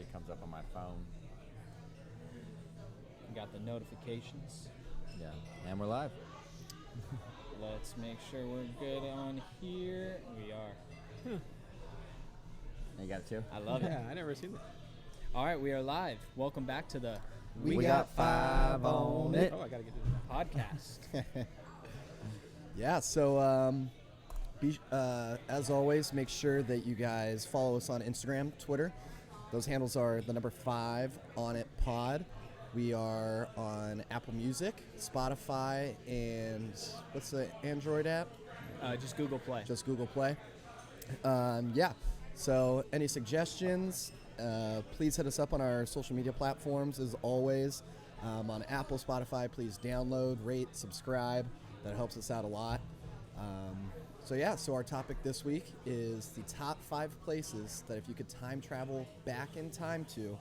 it comes up on my phone. Got the notifications. Yeah, and we're live. Let's make sure we're good on here. We are. You got it too? I love it. Yeah, I never seen that. All right, we are live. Welcome back to the We got 5 on it. Oh, I gotta get to that. podcast. Yeah, so as always, make sure that you guys follow us on Instagram, Twitter. Those handles are the number 5 on it pod. We are on Apple Music, Spotify, and what's the Android app? Just Google Play. Just Google Play. Yeah. So any suggestions, please hit us up on our social media platforms as always. On Apple, Spotify, please download, rate, subscribe. That helps us out a lot. So our topic this week is the top 5 places that if you could time travel back in time to,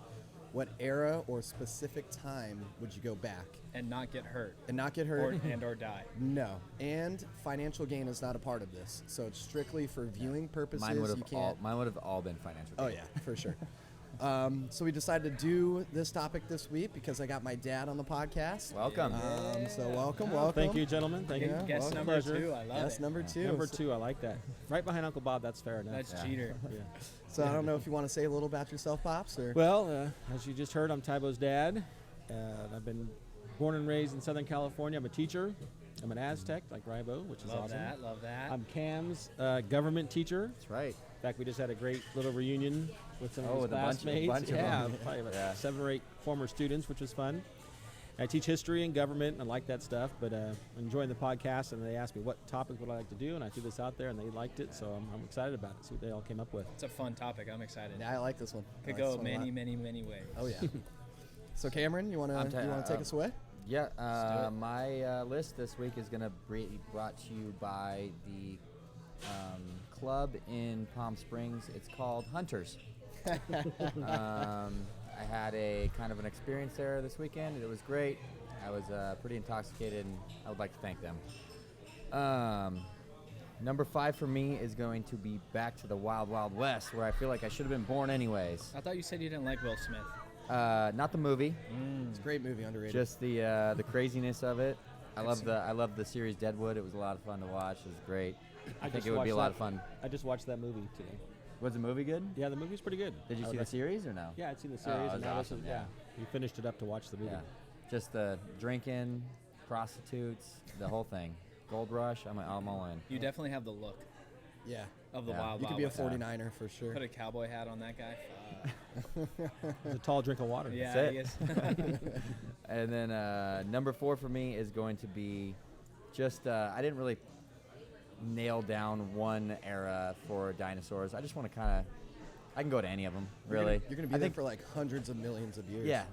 what era or specific time would you go back? And not get hurt. And not get hurt. Or die. No. And financial gain is not a part of this. So it's strictly for viewing purposes. Mine would You have all been financial. Oh, yeah, for sure. So we decided to do this topic this week because I got my dad on the podcast. Welcome. So welcome. Thank you, gentlemen. Thank you. Yeah, Guest welcome. number Pleasure. 2. I love That's it. number 2. Number 2, I like that. Right behind Uncle Bob, that's fair enough. That's Yeah. cheater. Yeah. So I don't know if you want to say a little about yourself, Pops, or Well, as you just heard, I'm Tybo's dad. I've been born and raised in Southern California. I'm a teacher. I'm an Aztec, like Ribo, which is Love awesome. that. Love that. I'm Cam's government teacher. That's right. In fact, we just had a great little reunion with some of his with a bunch classmates. of yeah, them. probably about Yeah. 7 or 8 former students, which was fun. I teach history and government, and I like that stuff, but I'm enjoying the podcast, and they asked me what topic would I like to do, and I threw this out there, and they liked it, so I'm excited about it, see what they all came up with. It's a fun topic. I'm excited. yeah, I like this one. Could I like go this one a lot. many ways. Oh yeah. So Cameron, you want to take us away? Yeah, do it. my list this week is going to be brought to you by the club in Palm Springs. It's called Hunters. I had a kind of an experience there this weekend. It was great. I was pretty intoxicated, and I would like to thank them. Number 5 for me is going to be back to the Wild Wild West, where I feel like I should have been born anyways. I thought you said you didn't like Will Smith. Not the movie, It's a great movie, underrated. just the craziness of it. I love the series Deadwood. It was a lot of fun to watch. It was great. I think just it would be a watched lot that- of fun. I just watched that movie today. Was the movie good? Yeah, the movie's pretty good. Did you I see would the series or no? Yeah, I'd seen the Oh, series. it was and now awesome, yeah. we finished it up to watch the movie. Yeah. Just the drinking, prostitutes, the whole thing. Gold Rush. I'm all in. You definitely have the look yeah. of the Yeah. Wild You Wild could be a West. 49er for sure. Put a cowboy hat on that guy. It's a tall drink of water. Yeah, That's he it. is. And then number 4 for me is going to be just I didn't really nail down one era for dinosaurs. I just want to kind of I can go to any of them, really. You're going to be I there think for like hundreds of millions of years. Yeah,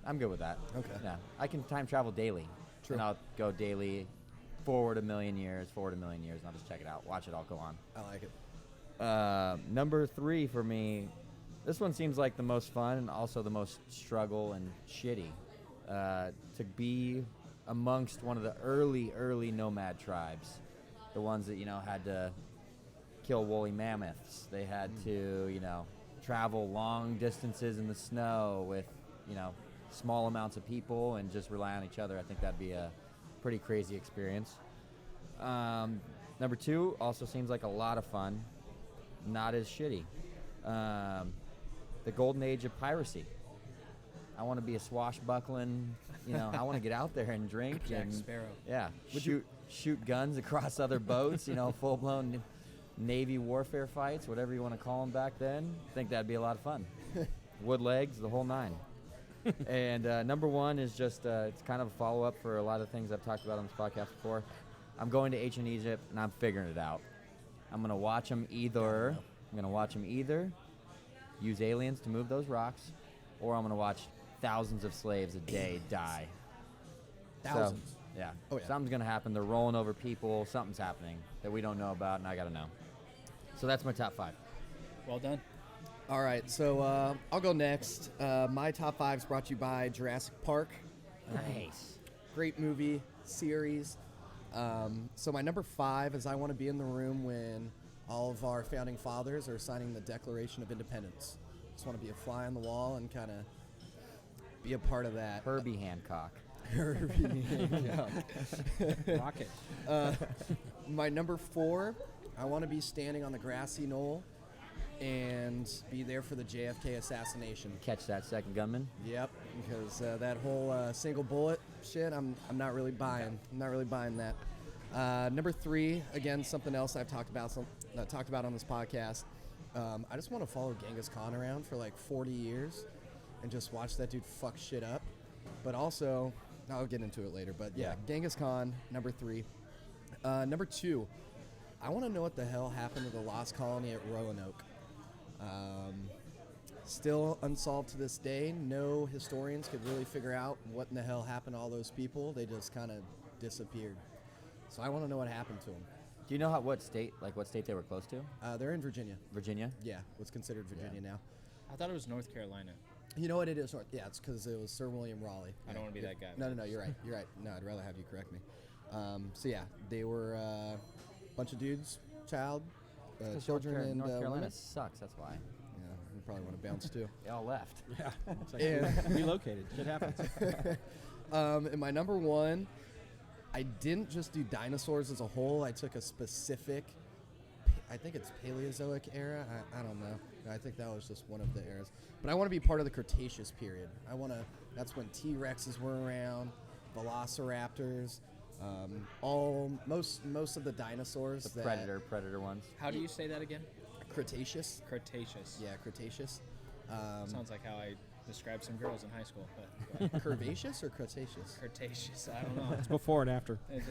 I'm good with that. Okay. Yeah, I can time travel daily. True. And I'll go daily, forward a million years, and I'll just check it out, watch it all go on. I like it. Number 3 for me, this one seems like the most fun and also the most struggle and shitty. To be amongst one of the early nomad tribes, the ones that had to kill woolly mammoths. They had to travel long distances in the snow with small amounts of people and just rely on each other. I think that'd be a pretty crazy experience. Number 2 also seems like a lot of fun, not as shitty. The golden age of piracy. I want to be a swashbuckling, I want to get out there and drink. Jack and, Sparrow. Yeah, shoot guns across other boats, full-blown Navy warfare fights, whatever you want to call them back then. I think that'd be a lot of fun. Wood legs, the whole 9. And number 1 is just, it's kind of a follow-up for a lot of things I've talked about on this podcast before. I'm going to ancient Egypt, and I'm figuring it out. I'm going to watch them either use aliens to move those rocks, or I'm going to watch thousands of slaves a day die. Thousands. So, yeah. Oh, yeah. Something's going to happen. They're rolling over people. Something's happening that we don't know about, and I got to know. So that's my top 5. Well done. All right, so I'll go next. My top 5 is brought to you by Jurassic Park. Nice. Great movie, series. So my number 5 is I want to be in the room when all of our founding fathers are signing the Declaration of Independence. Just want to be a fly on the wall and kind of be a part of that. Herbie Hancock. Rocket. My number 4, I want to be standing on the grassy knoll and be there for the JFK assassination. Catch that second gunman. Yep, because that whole single bullet shit, I'm not really buying. I'm not really buying that. Number 3, again, something else I've talked about on this podcast. I just want to follow Genghis Khan around for like 40 years and just watch that dude fuck shit up. But also, I'll get into it later. But yeah, Genghis Khan, number 3. Number 2, I want to know what the hell happened to the lost colony at Roanoke. Still unsolved to this day. No historians could really figure out what in the hell happened to all those people. They just kind of disappeared. So I want to know what happened to them. Do you know what state they were close to? They're in Virginia. Virginia? Yeah, what's considered Virginia now. I thought it was North Carolina. You know what it is? Yeah, it's because it was Sir William Raleigh. I don't want to be that guy. No, you're right. You're right. No, I'd rather have you correct me. So yeah, they were a bunch of dudes, children, and North Carolina women. sucks. That's why. Yeah, you probably want to bounce too. They all left. Yeah. It's like And- relocated. Shit happens. And my number 1, I didn't just do dinosaurs as a whole. I took a specific, I think it's Paleozoic era. I don't know. I think that was just one of the eras. But I want to be part of the Cretaceous period. That's when T-Rexes were around, Velociraptors, most of the dinosaurs. The predator ones. How do you say that again? Cretaceous. Cretaceous. Yeah, Cretaceous. Sounds like how I described some girls in high school. But Curvaceous or Cretaceous? Cretaceous. I don't know. It's before and after. It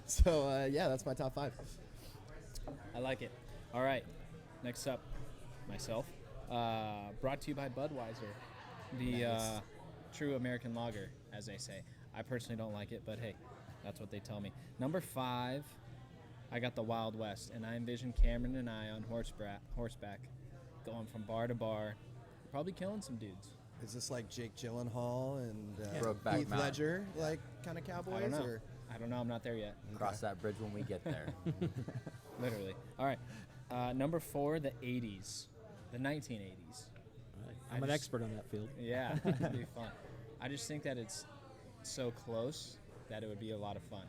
just- So yeah, that's my top 5. I like it. All right. Next up, myself. Brought to you by Budweiser, the Nice. true American lager, as they say. I personally don't like it, but hey, that's what they tell me. Number 5, I got the Wild West, and I envision Cameron and I on horseback, going from bar to bar, probably killing some dudes. Is this like Jake Gyllenhaal and Brokeback Heath Mountain. Ledger, like kind of cowboys? I don't know. Or? I don't know. I'm not there yet. Cross that bridge when we get there. Literally. All right. Number 4, the 80s, the 1980s. I'm an expert on that field. Yeah, it'd be fun. I just think that it's so close that it would be a lot of fun,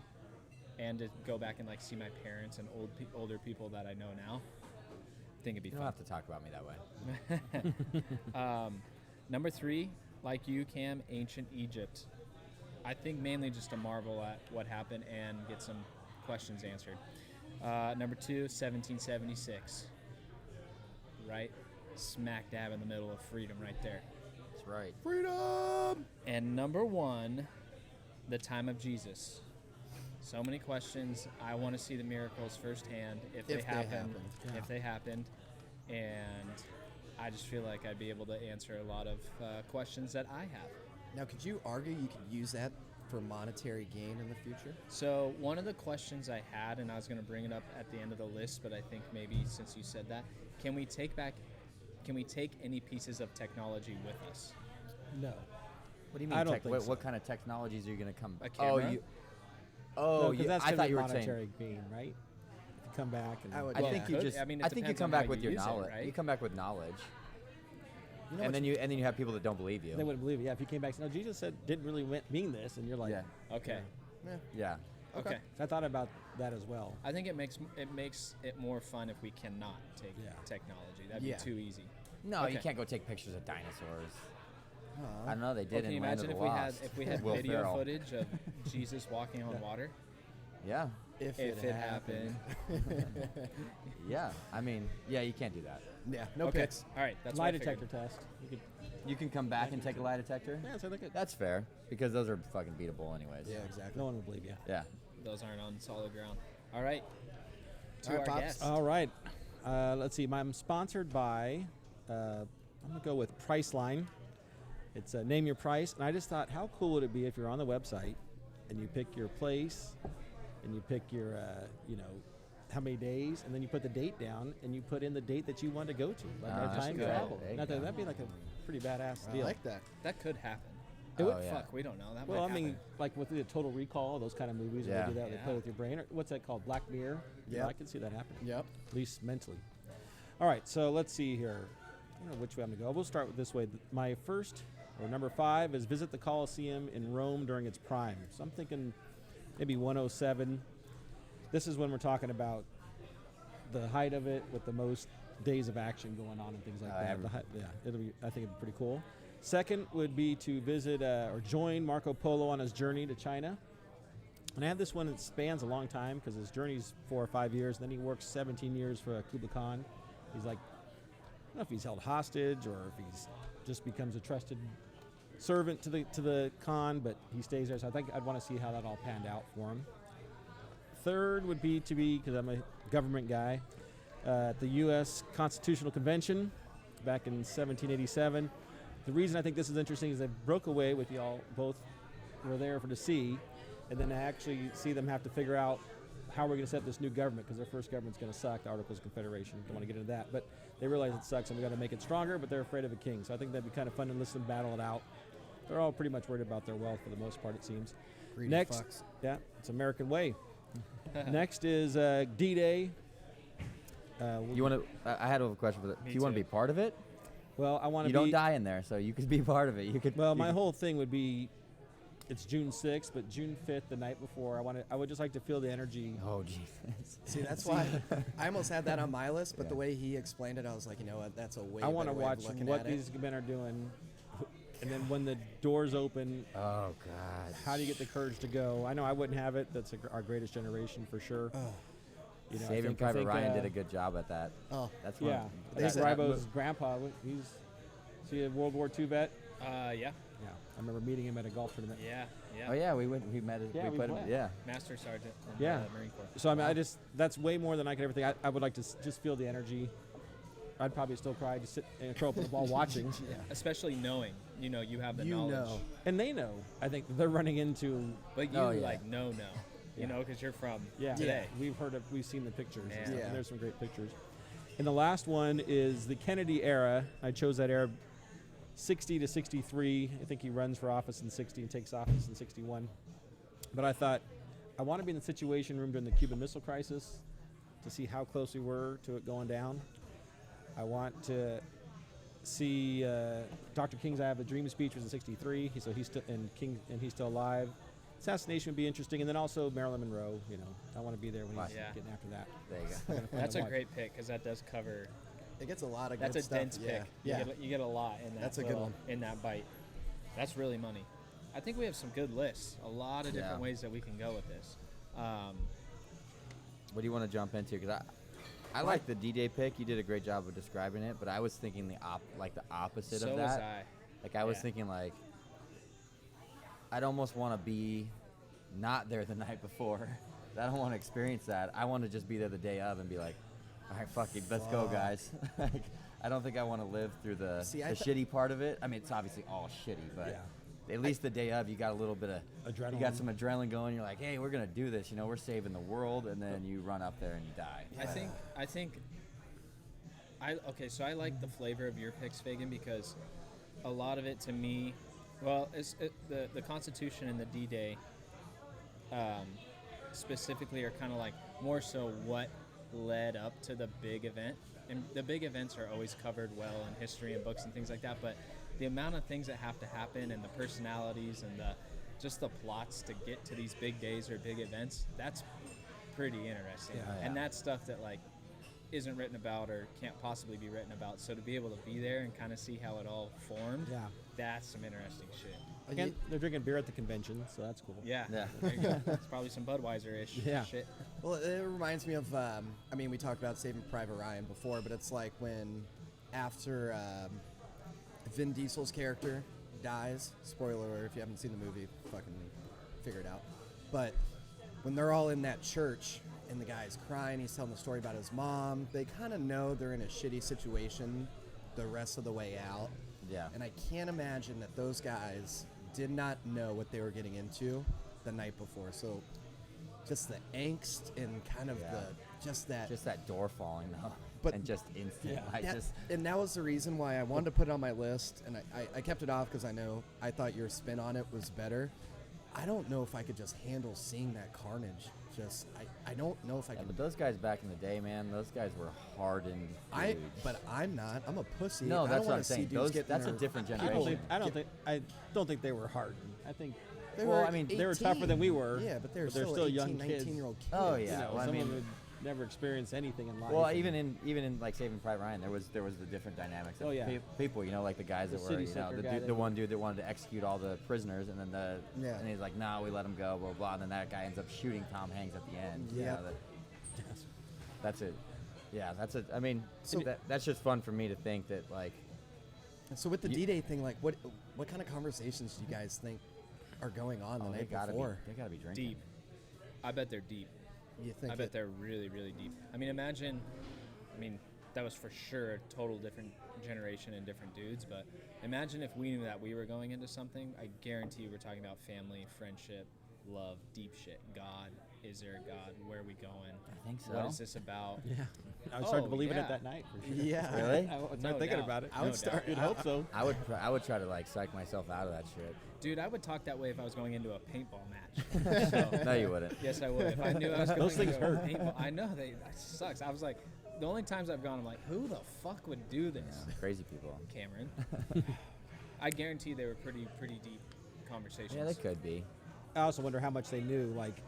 and to go back and like see my parents and older people that I know now. I think it'd be You don't fun. have to talk about me that way. Number 3, like you, Cam, ancient Egypt. I think mainly just to marvel at what happened and get some questions answered. Number 2, 1776. Right, smack dab in the middle of freedom, right there. That's right. Freedom! And number 1, the time of Jesus. So many questions. I want to see the miracles firsthand if they happened. Yeah. If they happened. And I just feel like I'd be able to answer a lot of questions that I have. Now, could you argue you could use that for monetary gain in the future? So one of the questions I had, and I was going to bring it up at the end of the list, but I think maybe since you said that, can we take any pieces of technology with us? No. What do you mean? I don't think what so. kind of technologies are you going to come? A camera? Oh, you. That's I gonna thought be you were saying. monetary gain, right? If you come back and I would- I Well, think you could- just. I mean, it I think you depends come on back how with you your use it, knowledge. right? You come back with knowledge, You know and what then you have people that don't believe you. they wouldn't believe it. Yeah, if you came back and said, no, Jesus said didn't really mean this, and you're like, Yeah. Okay. Yeah. Okay. So I thought about that as well. I think it makes it more fun if we cannot take Yeah. technology. That'd Yeah. be too easy. No, you Okay. can't go take pictures of dinosaurs. Aw. I don't know. They Well, did can you in Land of imagine the if Lost. we had Will video Ferrell. footage of Jesus walking on water? Yeah. If If it happened. Yeah. I mean, yeah, you can't do that. Yeah, no Okay. picks. All right. That's Lie what I figured. detector test. You could, You can come back and take a lie detector. yeah, so look at That's fair because those are fucking beatable anyways. Yeah, exactly. no one will believe you. Yeah. Those aren't on solid ground. All right. To All right, our Pops. guest. All right. Let's see. I'm sponsored by, I'm going to go with Priceline. It's Name Your Price. And I just thought, how cool would it be if you're on the website and you pick your place and you pick your, how many days, and then you put the date down and you put in the date that you want to go to, like our that's time good. travel. There you Not that, go. that'd be like a pretty badass I deal. like that. That could happen. It would- Oh, yeah. Fuck, we don't know. That Well, I might mean, happen. like with the Total Recall, those kind of movies, where Yeah. they do that, they Yeah. play with your brain. Or what's that called? Black Mirror? Yeah, Yep. I can see that happening. Yep. At least mentally. All right, so let's see here. I don't know which way I'm going to go. We'll start with this way. My first, or number 5, is visit the Colosseum in Rome during its prime. So I'm thinking maybe 107. This is when we're talking about the height of it with the most days of action going on and things like that. I think it'd be pretty cool. Second would be to visit or join Marco Polo on his journey to China. And I have this one that spans a long time because his journey's 4 or 5 years. Then he works 17 years for Kublai Khan. He's like, I don't know if he's held hostage or if he's just becomes a trusted servant to the Khan, but he stays there. So I think I'd want to see how that all panned out for him. Third would be because I'm a government guy, at the U.S. Constitutional Convention back in 1787. The reason I think this is interesting is they broke away with y'all both were there to see, and then to actually see them have to figure out how we're going to set this new government, because their first government's going to suck, the Articles of Confederation. Don't want to get into that, but they realize it sucks and we got to make it stronger, but they're afraid of a king. So I think that'd be kind of fun to listen, battle it out. They're all pretty much worried about their wealth for the most part, it seems. Greedy Next, fucks. yeah, it's American way. Next is D-Day. You want to? I had a question for that. Do you want to too. be part of it? Well, I want to You be. don't die in there, so you could be part of it. You could. Well, you my could- whole thing would be, it's June 6th, but June 5th, the night before, I would just like to feel the energy. Oh Jesus. See, that's why I almost had that on my list, but Yeah. the way he explained it, I was like, you know what, that's a way I want to better way of watch looking what at it. these men are doing, and then when the doors open, Oh God. how do you get the courage to go? I know I wouldn't have it. That's our greatest generation for sure. Oh, You know, I Saving think- I Private think, Ryan did a good job at that. oh, That's Yeah, one. that's that- Ribo's grandpa. He's a World War II vet. Yeah. Yeah, I remember meeting him at a golf tournament. Yeah. Yeah. Oh yeah, we met. Yeah, we put him. played. Yeah. Master Sergeant in Yeah. the Marine Corps. So I mean, that's way more than I could ever think. I would like to just feel the energy. I'd probably still cry, just sit and curl up on the ball watching. Especially knowing, you have the you knowledge. know. And they know. I think that they're running into. But you Oh, yeah. know, Yeah. because you're from Yeah, today. we've seen the pictures. And Yeah. stuff, Yeah. and there's some great pictures. And the last one is the Kennedy era. I chose that era, 60 to 63. I think he runs for office in 60 and takes office in 61. But I thought, I want to be in the Situation Room during the Cuban Missile Crisis to see how close we were to it going down. I want to see Dr. King's "I Have a Dream" speech was in '63, so he's still he's still alive. Assassination would be interesting, and then also Marilyn Monroe. I want to be there when he's Yeah. getting after that. There you go. Kinda fun That's to a watch. great pick because that does cover. It gets a lot of That's good a stuff. dense yeah. pick. Yeah. You get a lot in that. That's a good one. In that bite. That's really money. I think we have some good lists. A lot of different Yeah. ways that we can go with this. What do you want to jump into? Because I like the D-Day pick. You did a great job of describing it, but I was thinking the opposite So of was that. I. Like I was Yeah. thinking like I'd almost want to be not there the night before. I don't want to experience that. I want to just be there the day of and be like, all right, fuck it, let's go, Fuck. guys. Like, I don't think I want to live through the See, shitty part of it. I mean, it's obviously all shitty, but at least the day of, you got a little bit of Adrenaline. You got some adrenaline going. You're like, hey, we're gonna do this. We're saving the world, and then you run up there and you die. So I like the flavor of your picks, Fagan, because a lot of it to me, the Constitution and the D-Day specifically are kind of like more so what led up to the big event. And the big events are always covered well in history and books and things like that, but the amount of things that have to happen and the personalities and just the plots to get to these big days or big events, that's pretty interesting. Yeah. And that's stuff that isn't written about or can't possibly be written about. So to be able to be there and kind of see how it all formed, Yeah. that's some interesting shit. Again, they're drinking beer at the convention, so that's cool. Yeah. Yeah. There you go. It's probably some Budweiser-ish Yeah. shit. Well, it reminds me of, we talked about Saving Private Ryan before, but it's like when after Vin Diesel's character dies, spoiler alert, if you haven't seen the movie, fucking figure it out. But when they're all in that church and the guy's crying, he's telling the story about his mom, they kind of know they're in a shitty situation the rest of the way out. Yeah. And I can't imagine that those guys did not know what they were getting into the night before. So just the angst and kind of Yeah. just that. Just that door falling though, But- and just instant. Yeah. And that was the reason why I wanted to put it on my list, and I kept it off because I thought your spin on it was better. I don't know if I could just handle seeing that carnage just I don't know if I Yeah, can. but those guys back in the day, man, those guys were hardened dudes. But I'm not. I'm a pussy. No, I that's don't what wanna I'm see saying. dudes getting That's a their- different I generation. don't think they were hardened. I think They Well, were I mean, they were 18. tougher than we were. Yeah, but they're they're still still 18, young kids. 19-year-old kids. Oh, You yeah. know, well, I some mean- of them had never experienced anything in life. Well, and- even in like Saving Private Ryan, there was the different dynamics. Of Oh, yeah. People, you know, like the guys The that were, city you know, slicker the guy dude, that the was- one dude that wanted to execute all the prisoners, and then Yeah. and he's like, no, we let him go, blah blah. And then that guy ends up shooting Tom Hanks at the end. You Yeah. know, that's it. Yeah, that's it. I mean, So- that's just fun for me to think that like. So with the You- D-Day thing, like, what kind of conversations do you guys think are going on the Oh, they night gotta before? be drinking. Deep. I bet they're deep. You think? I bet they're really, really deep. I mean, that was for sure a total different generation and different dudes, but imagine if we knew that we were going into something. I guarantee we're talking about family, friendship, love, deep shit. God, is there a God? Where are we going? I think so. What is this about? yeah, I was starting to believe in yeah. it that night. For sure. Yeah. Really? I was No thinking doubt. about it. I would No start. doubt. You'd hope so. I would try to like psych myself out of that shit. Dude, I would talk that way if I was going into a paintball match. So, No, you wouldn't. yes, I would. If I knew I was going Those things into a hurt. paintball. I know, that sucks. I was like, the only times I've gone, I'm like, who the fuck would do this? Yeah, crazy people. Cameron. I guarantee they were pretty deep conversations. Yeah, they could be. I also wonder how much they knew. Like,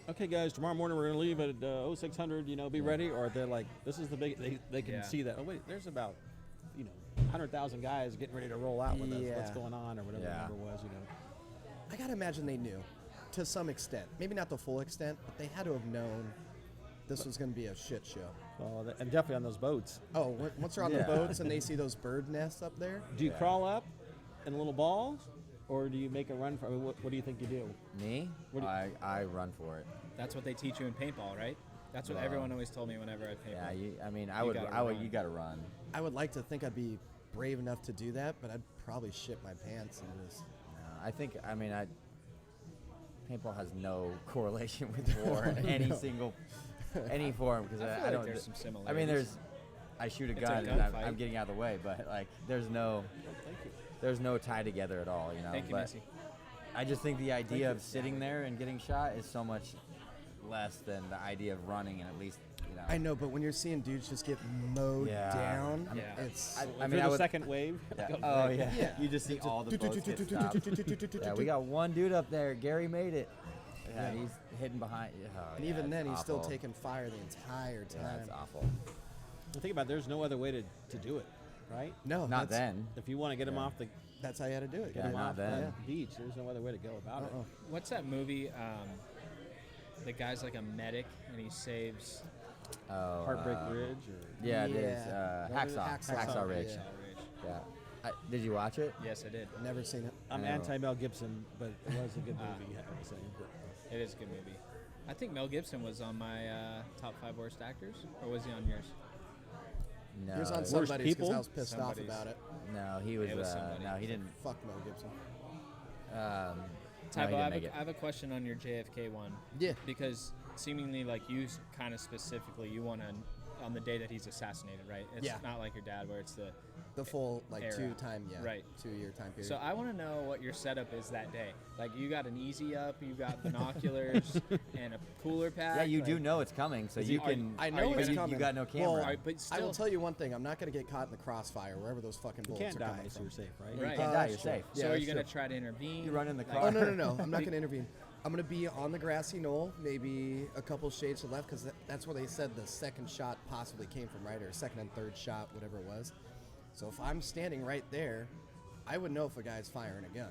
okay, guys, tomorrow morning we're gonna leave at 0600. You know, be ready. Or they're like, this is the big. They can Yeah. see that. Oh wait, there's about 100,000 guys getting ready to roll out with us. What's Yeah. going on or whatever the Yeah. number was. You know. I gotta imagine they knew, to some extent. Maybe not the full extent, but they had to have known this was going to be a shit show. Well, and definitely on those boats. Oh, once they're on the Yeah. boats and they see those bird nests up there, Do you Yeah. crawl up in a little ball, or do you make a run for? I mean, what do you think you do? Me? What do I run for it. That's what they teach you in paintball, right? That's what Well, everyone always told me whenever I paintball. Yeah, I You would. gotta I would. run. You got to run. I would like to think I'd be brave enough to do that, but I'd probably shit my pants and just. I think. I mean, paintball has no correlation with war in any single, any form because I feel I like don't. there's some I similarities. mean, there's. I shoot a It's a gun and gunfight. I'm getting out of the way, but like, there's no. Thank you. There's no tie together at all, you know. Thank you, but Missy. I just think the idea of sitting there and getting shot is so much less than the idea of running and at least, you know. I know, but when you're seeing dudes just get mowed Yeah. down, Yeah. it's. I If mean, you're I the would. second wave. Yeah. go Oh right. yeah. Yeah. You just see all the boats get stopped. Yeah, we got one dude up there. Gary made it. Yeah, he's hidden behind. Oh, And yeah, even it's then, he's still awful. taking fire the entire Yeah, time. it's awful. Well, think about it, there's no other way to do it, right? No, Not that's, then. If you want to get them Yeah. off the That's how you had to do it. Yeah, get 'em not off then. the beach, there's no other way to go about it. What's that movie? The guy's like a medic and he saves Oh, Heartbreak Ridge, or Yeah, it is. Yeah. Hacksaw. Hacksaw Ridge. Yeah. Ridge. Yeah. Did you watch it? Yes, I did. Never seen it. I'm No. anti Mel Gibson, but it was a good movie. I would say. It is a good movie. I think Mel Gibson was on my top 5 worst actors, or was he on yours? No. He was on Worst somebody's because people? I was pissed Somebody's. off about it. No, he was. It was somebody. No, he didn't. Fuck Mel Gibson. No, Tybo, he I, didn't have make a, it. I have a question on your JFK one. Yeah. Because seemingly, like you kind of specifically, you want to, on the day that he's assassinated, right? It's Yeah. not like your dad where it's the. The full like Era. 2-year Right. time period. So I want to know what your setup is that day. Like you got an easy up, you got binoculars, and a cooler pack. Yeah, you do like- know it's coming, so Is you he- are- can. I Are know you it's but gonna- coming. you got no camera. Well, Alright, but I will still- tell you one thing. I'm not going to get caught in the crossfire wherever those fucking bullets You can't are die, coming so from. you're safe, right? You Right. can't Oh, die. that's You're true. safe. Yeah, So are that's you gonna true. try to intervene? You run in the Like- car. Oh no! I'm not going to intervene. I'm going to be on the grassy knoll, maybe a couple shades to the left, because that's where they said the second shot possibly came from, right? Or second and third shot, whatever it was. So if I'm standing right there, I would know if a guy's firing a gun.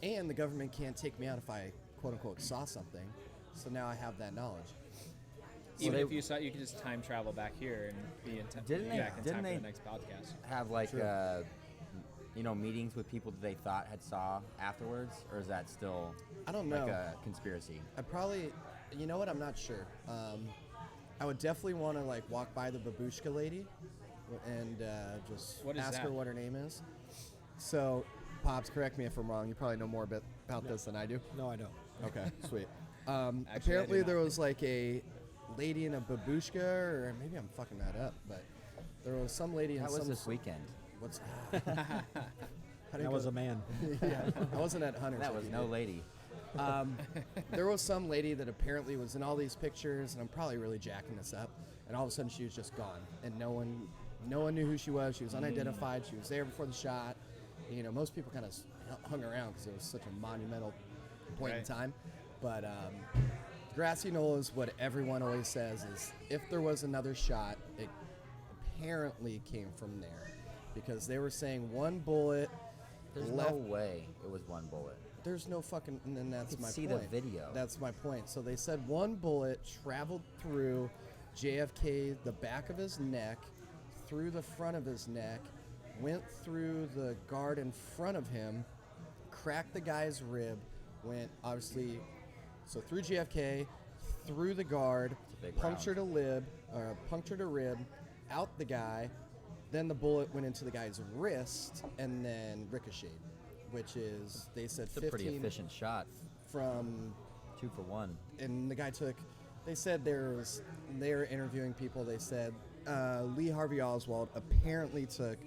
And the government can't take me out if I quote unquote saw something. So now I have that knowledge. Even they- if you saw, you could just time travel back here and be in Didn't they- back in didn't time they- for the next podcast. Have like True. meetings with people that they thought had saw afterwards, or is that still I don't like know. a conspiracy? I probably, you know what? I'm not sure. I would definitely want to like walk by the babushka lady and just What is ask her that? what her name is. So, Pops, correct me if I'm wrong. You probably know more about this than I do. No, I don't. Okay, sweet. I do Apparently, not. there was like a lady in a babushka, or maybe I'm fucking that up, but there was some lady in That some. was this weekend. What's? How do you That was go- a man. yeah, I wasn't at Hunter's. That like was you no did. lady. There was some lady that apparently was in all these pictures, and I'm probably really jacking this up. And all of a sudden, she was just gone, and no one knew who she was. She was unidentified. She was there before the shot. You know, most people kind of hung around because it was such a monumental point in Right. time. But grassy knoll is what everyone always says is if there was another shot, it apparently came from there, because they were saying one bullet. There's left. no way it was one bullet. There's no fucking, and then that's could my see point. the video. That's my point. So they said one bullet traveled through JFK, the back of his neck, through the front of his neck, went through the guard in front of him, cracked the guy's rib, went obviously, so through JFK, through the guard, a big punctured a rib, out the guy. Then the bullet went into the guy's wrist and then ricocheted, which is, they said, It's a 15 pretty efficient shot. from, 2 for 1. and the guy took, they said they're interviewing people, they said Lee Harvey Oswald apparently took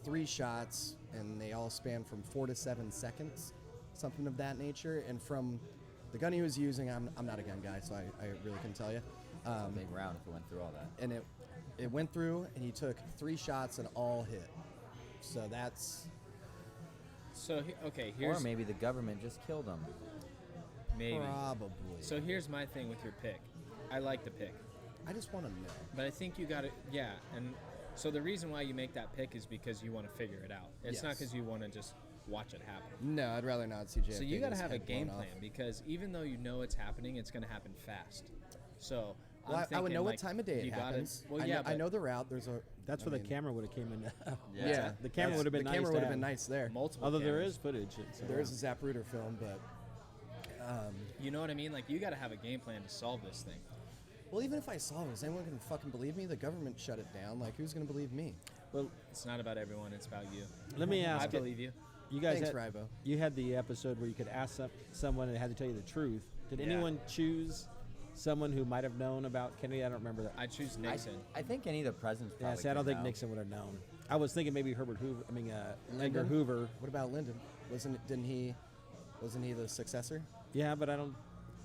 3 shots, and they all spanned from 4 to 7 seconds, something of that nature. And from the gun he was using, I'm not a gun guy, so I really couldn't tell you. It's a big round if it went through all that. And it went through, and he took 3 shots and all hit. So that's So okay, Or here's maybe the government just killed him. maybe. probably. So here's my thing with your pick. I like the pick, I just want to know. but I think you got it. Yeah, and so the reason why you make that pick is because you want to figure it out. It's not Yes. because you want to just watch it happen. No, I'd rather not see JFK. So you got to get have a his head game blown plan off. because even though you know it's happening, it's going to happen fast. So Well, I'm I would thinking, know like, what time of day it you gotta- happens. Well, I yeah, know, I but know the route. There's a. That's I where the mean, camera would have came in. Yeah, The camera would have been the nice camera to would have been have. nice there. multiple. Although there cameras. is footage. So There is a Zapruder film, but You know what I mean? Like you got to have a game plan to solve this thing. well, even if I saw it, is anyone gonna fucking believe me? The government shut it down. Like, who's gonna believe me? Well, It's not about everyone. It's about you. let me ask. I it. believe you. You guys Thanks, had, Ribo. you had the episode where you could ask someone and they had to tell you the truth. Did Yeah. anyone choose someone who might have known about Kennedy? I don't remember that. I choose Nixon. I think any of the presidents Yeah, probably see, I don't could think know. Nixon would have known. I was thinking maybe Herbert Hoover. I mean, Edgar Lyndon? Hoover. What about Lyndon? Wasn't he the successor? Yeah, but I don't.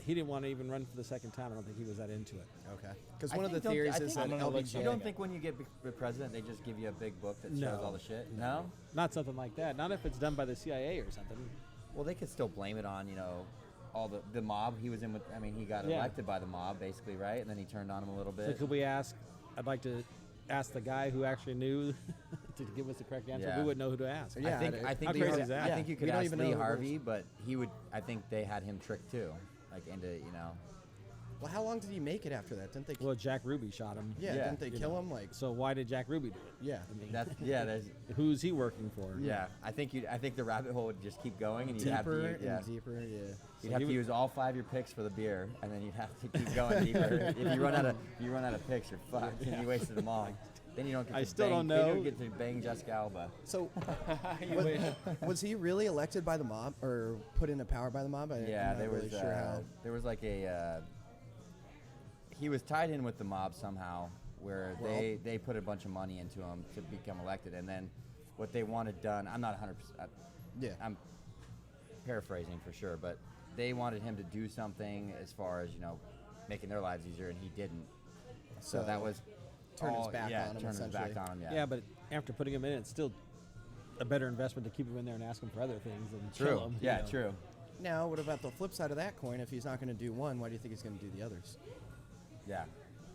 He didn't want to even run for the second time. I don't think he was that into it. Okay. Because I one of the think- don't- theories I is think- that I'm gonna look LBJ. You don't think when you get the president, they just give you a big book that No. shows all the shit? No? Not something like that. Not if it's done by the CIA or something. Well, they could still blame it on, all the mob he was in with. I mean, he got Yeah. elected by the mob, basically, right? And then he turned on him a little So bit. could we ask? I'd like to ask the guy who actually knew to give us the correct answer. Yeah. We wouldn't know who to ask. Yeah, I think How Lee crazy Harvey- is that? I Yeah, think you we could don't ask even know Lee who it was. Harvey, but he would. I think they had him tricked too, like into Well, how long did he make it after that? Didn't they? Well, Jack Ruby shot him. yeah, yeah, didn't they you kill know. him? Like, So why did Jack Ruby do it? yeah. I mean, That's There's who's he working for? yeah. I think the rabbit hole would just keep going, and you'd have Deeper to and yeah. deeper. Yeah. You'd So have he to would- use all 5 of your picks for the beer, and then you'd have to keep going deeper. If you run out of picks, you're fucked. And you wasted them all. Then you don't get I to still bang, don't then you know. don't get to bang Jessica Alba. So, You wish. was he really elected by the mob or put into power by the mob? Yeah, I'm not there really was sure how. there was like a he was tied in with the mob somehow, where Well- they put a bunch of money into him to become elected, and then what they wanted done. I'm not 100%. Yeah. I'm paraphrasing for sure, but they wanted him to do something as far as making their lives easier, and he didn't. So that was turned his all- back yeah, on him, turned his back essentially. on him. Yeah, but after putting him in, it's still a better investment to keep him in there and ask him for other things than true. kill him. you Yeah, know. true. Now, what about the flip side of that coin? If he's not going to do one, why do you think he's going to do the others? Yeah.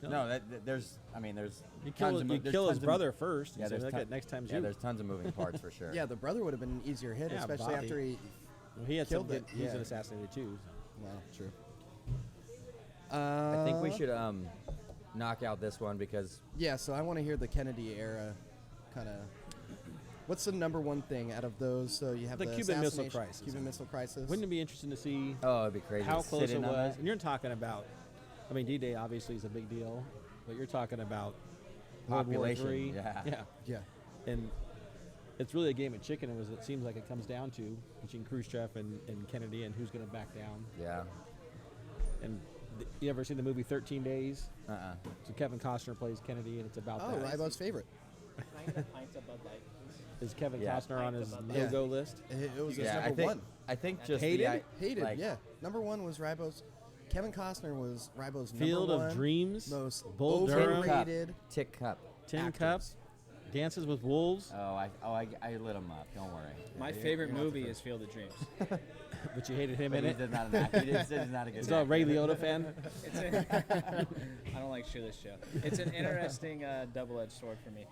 No. No, there's You tons kill, of mo- you there's kill his tons of- brother first. Yeah, and say, there's "Look ton- at next time's yeah, you." there's tons of moving parts for sure. Yeah, the brother would have been an easier hit, Yeah, especially Bobby. after he. Well, he had killed some it, good, He's yeah. an assassinated too. Well, true. I think we should knock out this one because Yeah, so I want to hear the Kennedy era, kind of. What's the number one thing out of those? So you have The the Cuban Missile assassination- Crisis. Cuban Missile Crisis. Wouldn't it be interesting to see it'd be crazy. how to close sit it in on was? that. And you're talking about, I mean, D-Day obviously is a big deal, but you're talking about World War Population, III. yeah. Yeah. Yeah. And it's really a game of chicken. It seems like it comes down to between Khrushchev and Kennedy and who's going to back down. Yeah. And you ever seen the movie 13 Days? So Kevin Costner plays Kennedy, and it's about Oh, that. Ribo's favorite. Can I get a pint of Bud Light, please? Is Kevin Yeah. Costner on his Yeah. no-go list? It was his Yeah, number one. I think That's just hated? Hated, like, yeah. Number one was Rybo's. Kevin Costner was Rybo's Field number one of Dreams, most Bull Durham, overrated. Tick Cup. Tin actors. Cup, Dances with Wolves, I lit him up. Don't worry. My you're- favorite you're not the movie first. is Field of Dreams. but you hated him But in he's it. not an actor. He said he's not a good He's not a actor. Ray Liotta fan. It's I don't like this show. It's an interesting double-edged sword for me.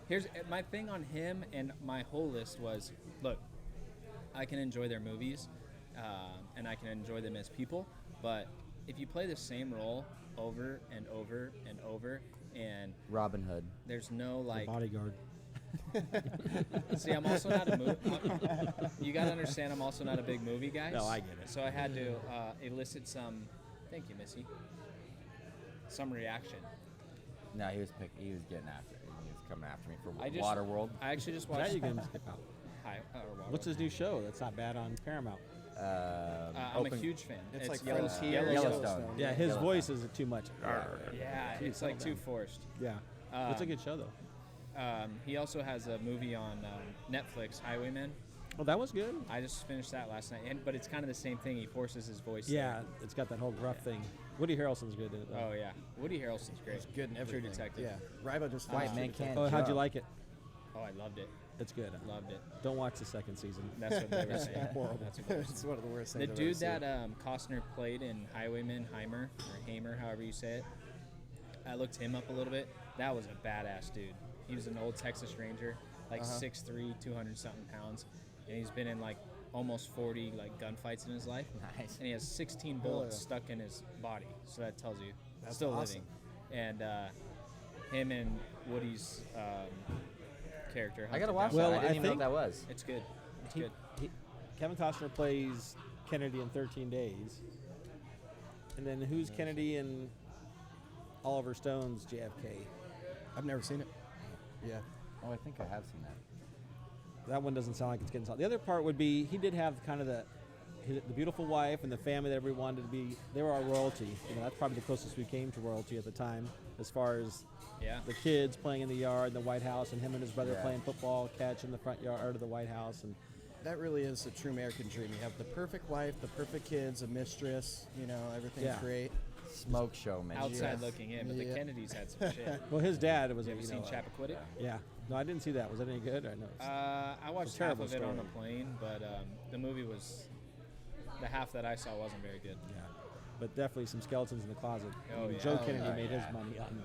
Here's my thing on him, and my whole list was, look, I can enjoy their movies, and I can enjoy them as people, but if you play the same role over and over and over, and Robin Hood. there's no like, Bodyguard. see, I'm also not a movie. You gotta understand, I'm also not a big movie guy. No, I get it. So I had to elicit some. Thank you, Missy. Some reaction. No, he was getting after. He was coming after me for I just- Waterworld. I actually just Now watched. you can skip out. What's his new show? That's not bad on Paramount. I'm a huge fan. It's like Yellowstone. Yellowstone. Yeah, his Yellowstone. voice is too much. Yeah, Jeez, it's like settle too forced. Yeah, it's a good show though. He also has a movie on Netflix, Highwaymen. Oh, that was good. I just finished that last night, but it's kind of the same thing. He forces his voice. Yeah, it's got that whole rough thing. Woody Harrelson's good in it. There. Oh yeah, Woody Harrelson's great. It's good in everything. True Detective. Yeah, Rybo just White finished man True can't Detective. Oh, how'd you jump. like it? Oh, I loved it. It's good. Loved it. Don't watch the second season. That's what they were saying. Horrible. That's what they were saying. It's one of the worst The things. I've dude ever that seen. Costner played in Highwaymen, Hamer, however you say it, I looked him up a little bit. That was a badass dude. He was an old Texas Ranger, like 6'3", 200 something pounds, and he's been in like almost 40 like gunfights in his life. Nice. And he has 16 bullets stuck in his body, so that tells you That's still awesome. living. And him and Woody's character. I gotta Hunter watch Down. Well, that. I didn't I even know think- what that was. It's good. It's He- good. Kevin Costner plays Kennedy in 13 Days. And then who's Kennedy in Oliver Stone's JFK? I've never seen it. Yeah. Oh, I think I have seen that. That one doesn't sound like it's getting solved. The other part would be he did have kind of the beautiful wife and the family that everyone wanted to be. They were our royalty. You know, that's probably the closest we came to royalty at the time, as far as Yeah. the kids playing in the yard, in the White House, and him and his brother Yeah. playing football catch in the front yard of the White House. And That really is the true American dream. You have the perfect wife, the perfect kids, a mistress, you know, everything's Yeah. great. Smoke show, man. Outside Yes. looking in, but the Yeah. Kennedys had some shit. well, his dad was You a ever you seen know, Chappaquiddick? yeah. No, I didn't see that. Was it any good? Or no? I watched It's a terrible half of it on story. the plane, but the movie was the half that I saw wasn't very good. Yeah, but definitely some skeletons in the closet. Oh, yeah. Joe Oh, Kennedy yeah. made his money on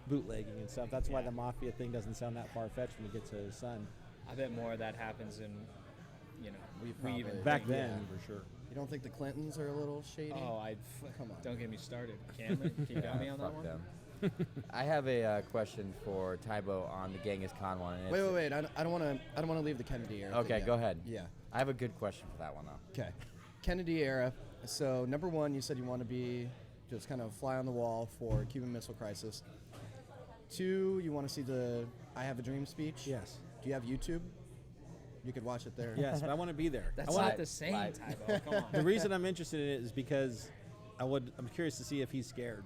bootlegging and stuff. That's why Yeah. the mafia thing doesn't sound that far fetched when you get to his son. I bet more of that happens in, you know, We we probably- even Back think- then, for sure. You don't think the Clintons are a little shady? Oh, Come on. Don't get me started. Cameron, you got me on that Fuck one. them. I have a question for Tybo on the Genghis Khan one. and it's- Wait. I don't want to leave the Kennedy era. Okay, thing yet. go ahead. Yeah. I have a good question for that one though. Okay. Kennedy era. So number one, you said you want to be just kind of fly on the wall for Cuban Missile Crisis. Two, you want to see the "I Have a Dream" speech. Yes. Do you have YouTube? You could watch it there. Yes, but I want to be there. That's I wanna, not the same, Live. Tybo. Come on. the reason I'm interested in it is because I'm curious to see if he's scared.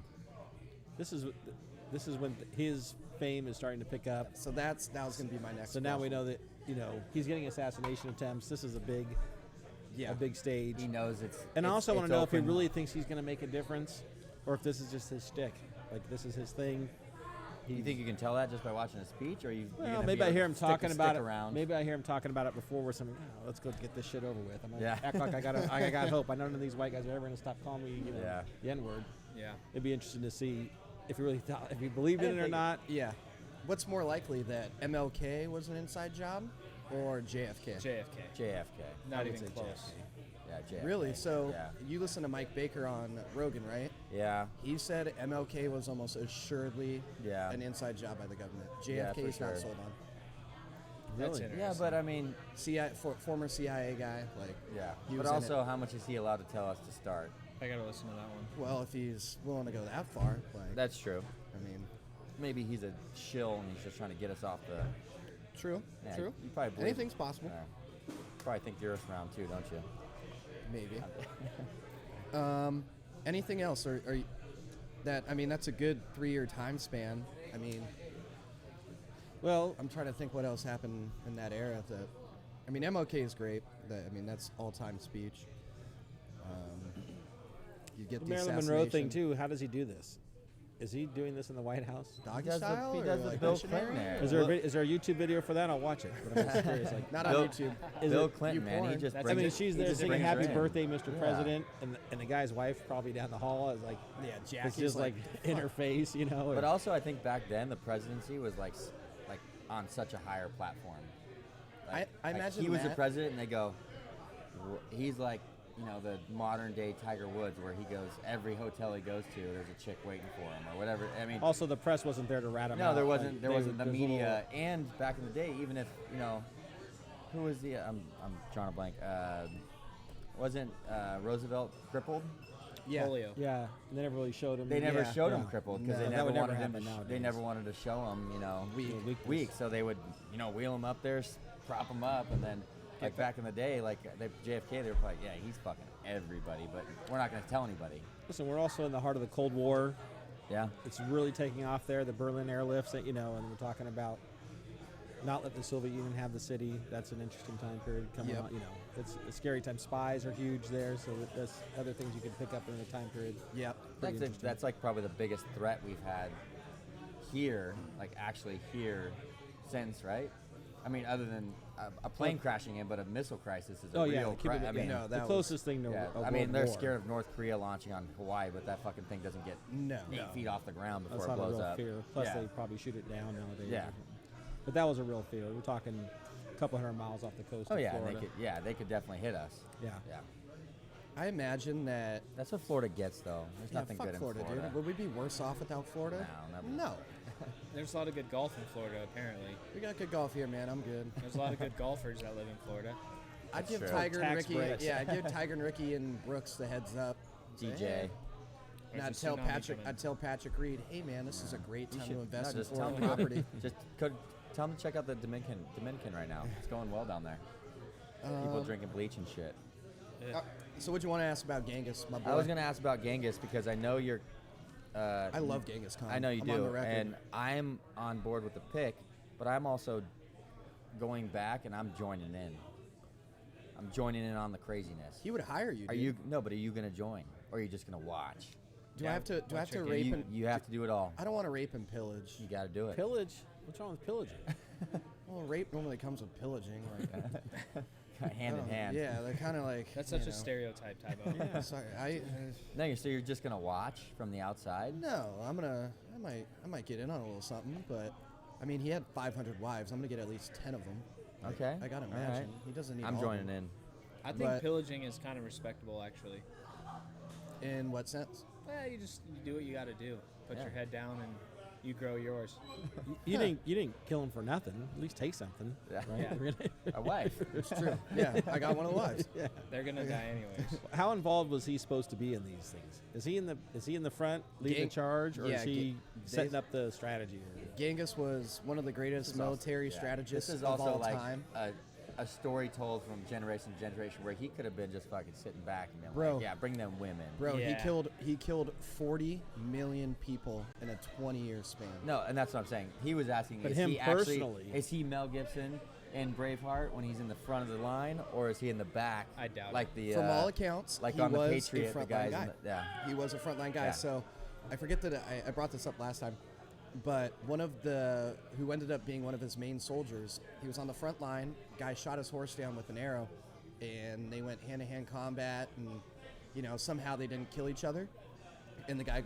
This is when his fame is starting to pick up. So that was going to be my next. So now we question. know that he's getting assassination attempts. This is a big stage. He knows it's. And I it's- also want it's to know if he open. really thinks he's going to make a difference, or if this is just his shtick. Like this is his thing. You think you can tell that just by watching a speech, or you? Well, maybe I hear him talking about it. Maybe I hear him talking about it before, where something. Oh, let's go get this shit over with. I'm gonna Yeah. act like I got hope. I know none of these white guys are ever gonna stop calling me, Yeah. the N word. Yeah. It'd be interesting to see if he really thought, if he believed in it or not. Yeah. What's more likely, that MLK was an inside job, or JFK? JFK. JFK. Not would even say close. Yeah, JFK. Really? So Yeah. you listen to Mike Baker on Rogan, right? Yeah. He said MLK was almost assuredly Yeah. an inside job by the government. Yeah, JFK is for not sure. sold on. That's Really? Yeah, but I mean, Former CIA guy, like. yeah. He But was in also, it. how much is he allowed to tell us to start? I gotta listen to that one. Well, if he's willing to go that far, like. That's true. I mean, Maybe he's a shill and he's just trying to get us off the. true. Yeah, True. You probably believe, Anything's possible. Yeah. Probably think the Earth's round too, don't you? Maybe. Anything else, or that? I mean, that's a good 3-year time span. I mean, Well, I'm trying to think what else happened in that era. I mean, MLK is great. That's all-time speech. You get the the Marilyn Monroe thing assassination. too. How does he do this? Is he doing this in the White House? Doggy He does the- style? he or does the like Bill missionary? Clinton era. Is there Well- is there a YouTube video for that? I'll watch it. But I'm just curious, like, Not Bill- on YouTube. is Bill it- Clinton, man, he porn? just That's- brings I mean, it- she's he there just singing brings her "Happy in. Birthday, Mr. Yeah. President," and the guy's wife probably down the hall is like, Yeah, it's Jackie's just like in her face, you know. But and- also, I think back then the presidency was like on such a higher platform. I imagine he was the that- president, and they go, he's like, the modern day Tiger Woods, where he goes every hotel he goes to, there's a chick waiting for him or whatever. I mean, also, the press wasn't there to rat him no, out. there like, wasn't. There they wasn't the would- there's a media, and back in the day, even if who was the? I'm drawing a blank. Wasn't Roosevelt crippled? Yeah. Polio. little- Yeah, they never really showed him. They never Yeah, showed him yeah. crippled because No, they that never would never wanted him. happen They nowadays. never wanted to show him, Weakness. weak. So they would, wheel him up there, prop him up, and then like back in the day, like JFK, they were probably, yeah, he's fucking everybody, but we're not going to tell anybody. Listen, we're also in the heart of the Cold War. Yeah. It's really taking off there. The Berlin airlifts, and we're talking about not letting the Soviet Union have the city. That's an interesting time period coming Yep. on. It's a scary time. Spies are huge there, so that's other things you can pick up in the time period. Yep. That's like probably the biggest threat we've had here, like actually here, since, right? I mean, other than a plane crashing in, but a missile crisis is a Oh yeah, real keep it, I mean, no, the that was- closest thing to yeah, a I mean, world they're war. scared of North Korea launching on Hawaii, but that fucking thing doesn't get No. 8 feet off the ground That's before it not a blows real up. fear. Plus, yeah. they probably shoot it down nowadays. Yeah. or something. But that was a real fear. We're talking a couple hundred miles off the coast Oh of yeah, and Florida. they could definitely hit us. Yeah. Yeah, I imagine that. that's what Florida gets though. There's Yeah, nothing fuck good in Florida, Florida. dude. Would we be worse off without Florida? No, never. No. There's a lot of good golf in Florida, apparently. We got good golf here, man. I'm good. There's a lot of good golfers that live in Florida. I'd That's give true. Tiger and Tax Ricky. breaks. Yeah, I'd give Tiger and Ricky and Brooks the heads up. Say, DJ. hey. And There's I'd a tell tsunami Patrick. coming. I'd tell Patrick Reed, hey man, this is a great You time should- to invest no, in just tell Florida him property. Tell them to check out the Dominican right now. It's going well down there. People drinking bleach and shit. So what do you want to ask about Genghis, my boy? I was gonna ask about Genghis because I know you're. I love Genghis Khan. I know you I'm on do, the record. and I'm on board with the pick, but I'm also going back and I'm joining in. I'm joining in on the craziness. He would hire you. Are dude. you no? But are you gonna join, or are you just gonna watch? Do I have to? Do I have to watch rape You, and? you have to do it all. I don't want to rape and pillage. You got to do it. Pillage? What's wrong with pillaging? Well, rape normally comes with pillaging. Like, Hand in hand. Yeah, they're kind of like. That's you such a know. stereotype, Tybo. Yeah, sorry. No, so you're just gonna watch from the outside. No, I might get in on a little something, but I mean, he had 500 wives. I'm gonna get at least 10 of them. Okay. I gotta all imagine right. he doesn't need. I'm all joining of them. I think But- pillaging is kind of respectable, actually. In what sense? You do what you got to do. Put Yeah. your head down and you grow yours. You didn't kill him for nothing. At least take something. Yeah. Right? A wife. It's true. Yeah, I got one of the wives. They're gonna die anyways. How involved was he supposed to be in these things? Is he in the front leading the charge, or yeah, is he setting they- up the strategy? Genghis was one of the greatest military Yeah. strategists This is of also all like time. a story told from generation to generation where he could have been just fucking sitting back and been Bro. like, yeah, bring them women. Bro, Yeah. he killed 40 million people in a 20-year span. No, and that's what I'm saying. He was asking, But is him he actually, personally- is he Mel Gibson in Braveheart when he's in the front of the line, or is he in the back? I doubt like it. the From all accounts, like he on the was Patriot, a the frontline guys. guy. In the, yeah. He was a frontline guy. Yeah. So I forget that I brought this up last time, but one of the who ended up being one of his main soldiers, he was on the front line. Guy shot his horse down with an arrow, and they went hand-to-hand combat, and somehow they didn't kill each other. And the guy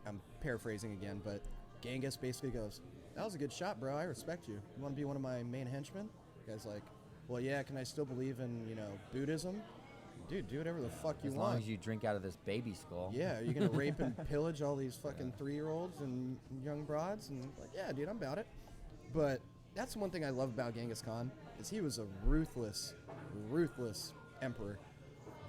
I'm paraphrasing again, but Genghis basically goes, "That was a good shot, bro. I respect you. You want to be one of my main henchmen?" The guy's like, "Well, yeah. Can I still believe in Buddhism?" Dude, do whatever the fuck you As want. long as you drink out of this baby skull. Yeah, are you gonna rape and pillage all these fucking 3-year-olds and young broads? And like, yeah, dude, I'm about it. But that's one thing I love about Genghis Khan is he was a ruthless emperor.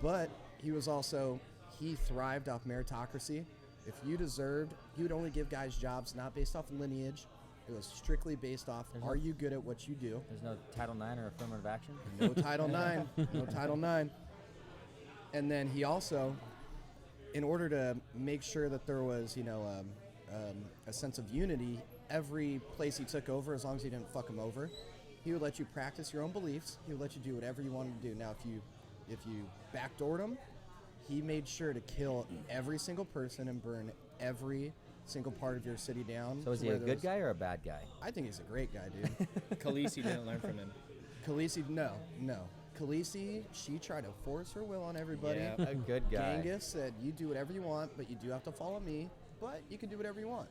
But he thrived off meritocracy. If you deserved, he would only give guys jobs not based off lineage. It was strictly based off, are you good at what you do? There's no Title IX or affirmative action. No Title IX. No Title IX. And then he also, in order to make sure that there was, a sense of unity, every place he took over, as long as you didn't fuck him over, he would let you practice your own beliefs. He would let you do whatever you wanted to do. Now, if you backdoored him, he made sure to kill every single person and burn every single part of your city down. So is to he a where there good was- guy or a bad guy? I think he's a great guy, dude. Khaleesi didn't learn from him. Khaleesi, no. Khaleesi, she tried to force her will on everybody. Yeah. A good guy. Genghis said, you do whatever you want, but you do have to follow me, but you can do whatever you want.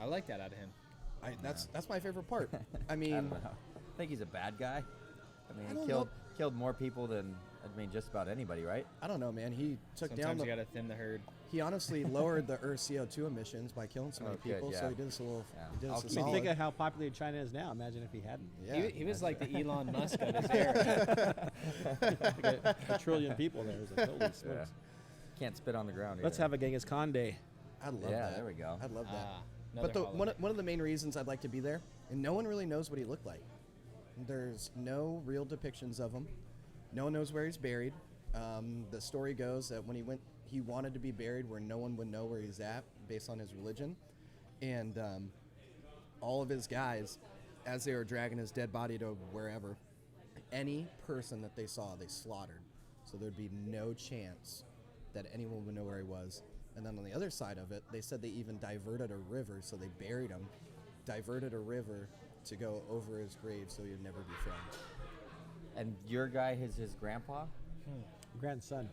I like that out of him. That's my favorite part. I I mean, don't know. I think he's a bad guy. I mean, I he don't killed more people than just about anybody, right? I don't know, man. He took down Sometimes the. you gotta thin the herd. He honestly lowered the Earth's CO2 emissions by killing so many Oh, good, people. yeah. So he did us a little. Yeah. He did I'll us a keep- I mean, solid. think of how populated China is now. Imagine if he hadn't. Yeah. He was like the Elon Musk of his era. Like a trillion people there. It's like, holy Yeah. smokes. Can't spit on the ground. Let's either. have a Genghis Khan day. I'd love Yeah, that. there we go. I'd love that. Another But holiday. one of the main reasons I'd like to be there, and no one really knows what he looked like. There's no real depictions of him. No one knows where he's buried. The story goes that when he went, he wanted to be buried where no one would know where he's at, based on his religion. And all of his guys, as they were dragging his dead body to wherever, any person that they saw, they slaughtered. So there'd be no chance that anyone would know where he was. And then on the other side of it, they said they even diverted a river, so they buried him, diverted a river to go over his grave so he'd never be found. And your guy is his grandpa? Grandson.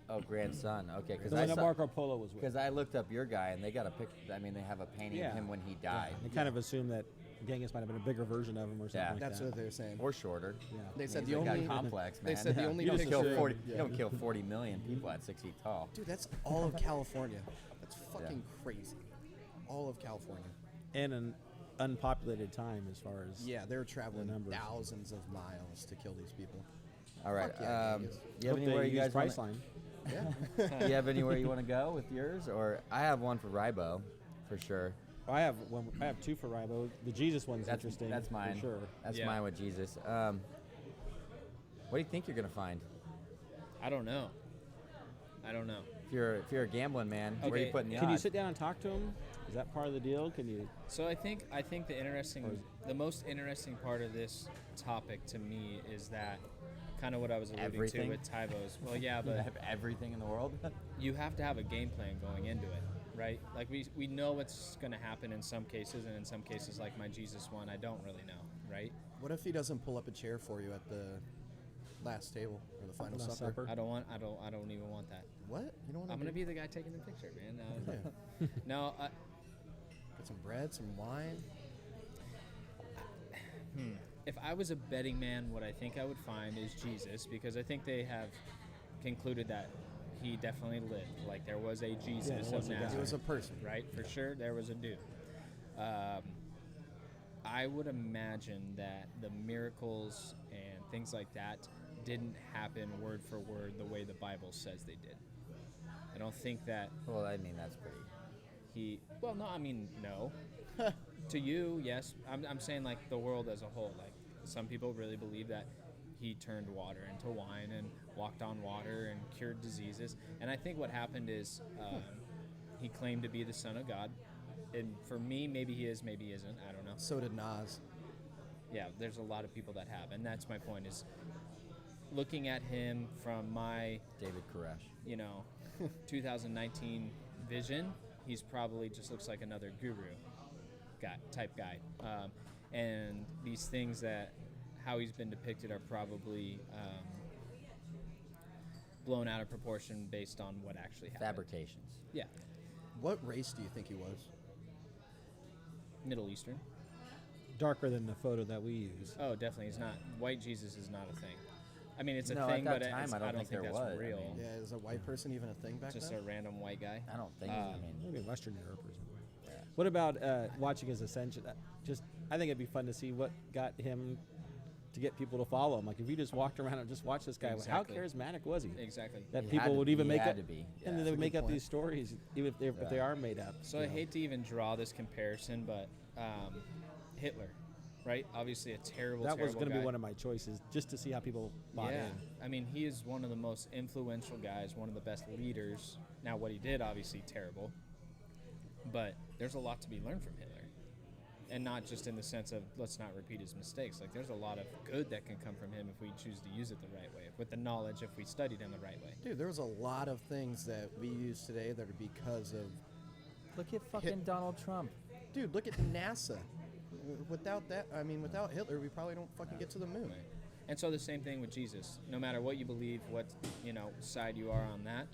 Oh, grandson. Okay, The one that Marco Polo was with. because I looked up your guy and they got a picture. I mean, they have a painting Yeah. of him when he died, They kind of assume that Genghis might have been a bigger version of him or something Yeah. like That's that. what they're saying. or shorter. Yeah. They I said mean, the he's only got complex, man. They said the only you don't picture- kill 40. yeah. You don't kill 40 million people at 6 feet tall. Dude, that's all of California. That's fucking crazy. All of California. And an unpopulated time as far as Yeah, they're traveling numbers. thousands of miles to kill these people. All right. Fuck yeah, Vegas. Do you have Hope anywhere they you use guys want? Priceline. Yeah. Do you have anywhere you want to go with yours, or I have one for Ribo, for sure. I have one. I have two for Ribo. The Jesus one's That's interesting. That's mine. For sure. That's Yeah. mine with Jesus. What do you think you're gonna find? I don't know. If you're a gambling man, where are you Okay, putting the Can you odds? sit down and talk to him? Is that part of the deal? Can you? So I think the most interesting part of this topic to me is that kind of what I was alluding Everything? to with Tyvos. Well, yeah, You but have everything in the world. you have to have a game plan going into it, right? Like we know what's going to happen in some cases, and in some cases, like my Jesus one, I don't really know, right? What if he doesn't pull up a chair for you at the last table or the final Last supper? Supper. I don't even want that. What? You don't want I'm gonna be the guy taking the picture, man. Yeah. No, Get some bread, some wine. if I was a betting man, what I think I would find is Jesus, because I think they have concluded that he definitely lived. Like there was a Jesus there of was a guy. He Nazareth, was a person. right? For sure, there was a dude. I would imagine that the miracles and things like that didn't happen word for word the way the Bible says they did. I don't think that Well, I mean that's pretty. he. Well, no, I mean no. To you, yes. I'm saying like the world as a whole. Like some people really believe that he turned water into wine and walked on water and cured diseases. And I think what happened is he claimed to be the Son of God. And for me, maybe he is, maybe he isn't. I don't know. So did Nas. Yeah, there's a lot of people that have, and that's my point. Is looking at him from my David Koresh. 2019 vision, he's probably just looks like another guru type guy. And these things that how he's been depicted are probably blown out of proportion based on what actually happened. Fabrications. Yeah, What race do you think he was? Middle Eastern. Darker than the photo that we use. Oh, definitely. He's not. White Jesus is not a thing. I mean, it's a No, thing, at that but time, it's, I don't I don't think think there that's was. I real. mean, Yeah, is a white person even a thing back Just then? a random white guy. I don't think. I mean, Maybe Western Europe or something. What about watching his ascension? I think it'd be fun to see what got him to get people to follow him. Like if you just walked around and just watched this guy, Exactly. how charismatic was he? Exactly. That He people had to- would even he make had up, to be, and yeah. then they That's a would make good up point. these stories, even if they are made up. So you I know. hate to even draw this comparison, but Hitler, right? Obviously a terrible. That was going to be one of my choices, just to see how people bought Yeah, in. I mean, he is one of the most influential guys, one of the best leaders. Now, what he did, obviously terrible, but there's a lot to be learned from Hitler. and not just in the sense of let's not repeat his mistakes. Like there's a lot of good that can come from him if we choose to use it the right way, with the knowledge if we studied him the right way. Dude, there was a lot of things that we use today that are because of. Look at fucking Donald Trump. Dude, look at NASA. Without that, I mean, without Hitler, we probably don't fucking get to the moon. Right. And so the same thing with Jesus. No matter what you believe, what side you are on that,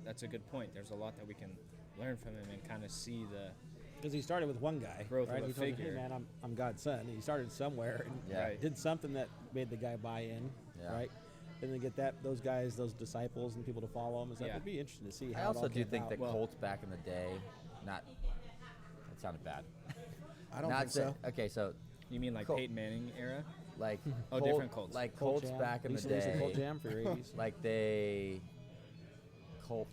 that's a good point. There's a lot that we can learn from him and kind of see the. Because he started with one guy, Growth right? of a He told him, figure. "Hey, man, I'm God's son." And he started somewhere and Yeah. Right. did something that made the guy buy in, Yeah. right? And then get those guys, those disciples, and people to follow him. And stuff. Yeah. It'd be interesting to see how I it also all do came think out. that Well- Colts back in the day, that sounded bad. I don't Not think so. Okay, so You mean like Colt. Peyton Manning era? like Oh, different Colts. like Colt Colts Jam. back in the Lisa day, Colt Jam for your 80s. like Colt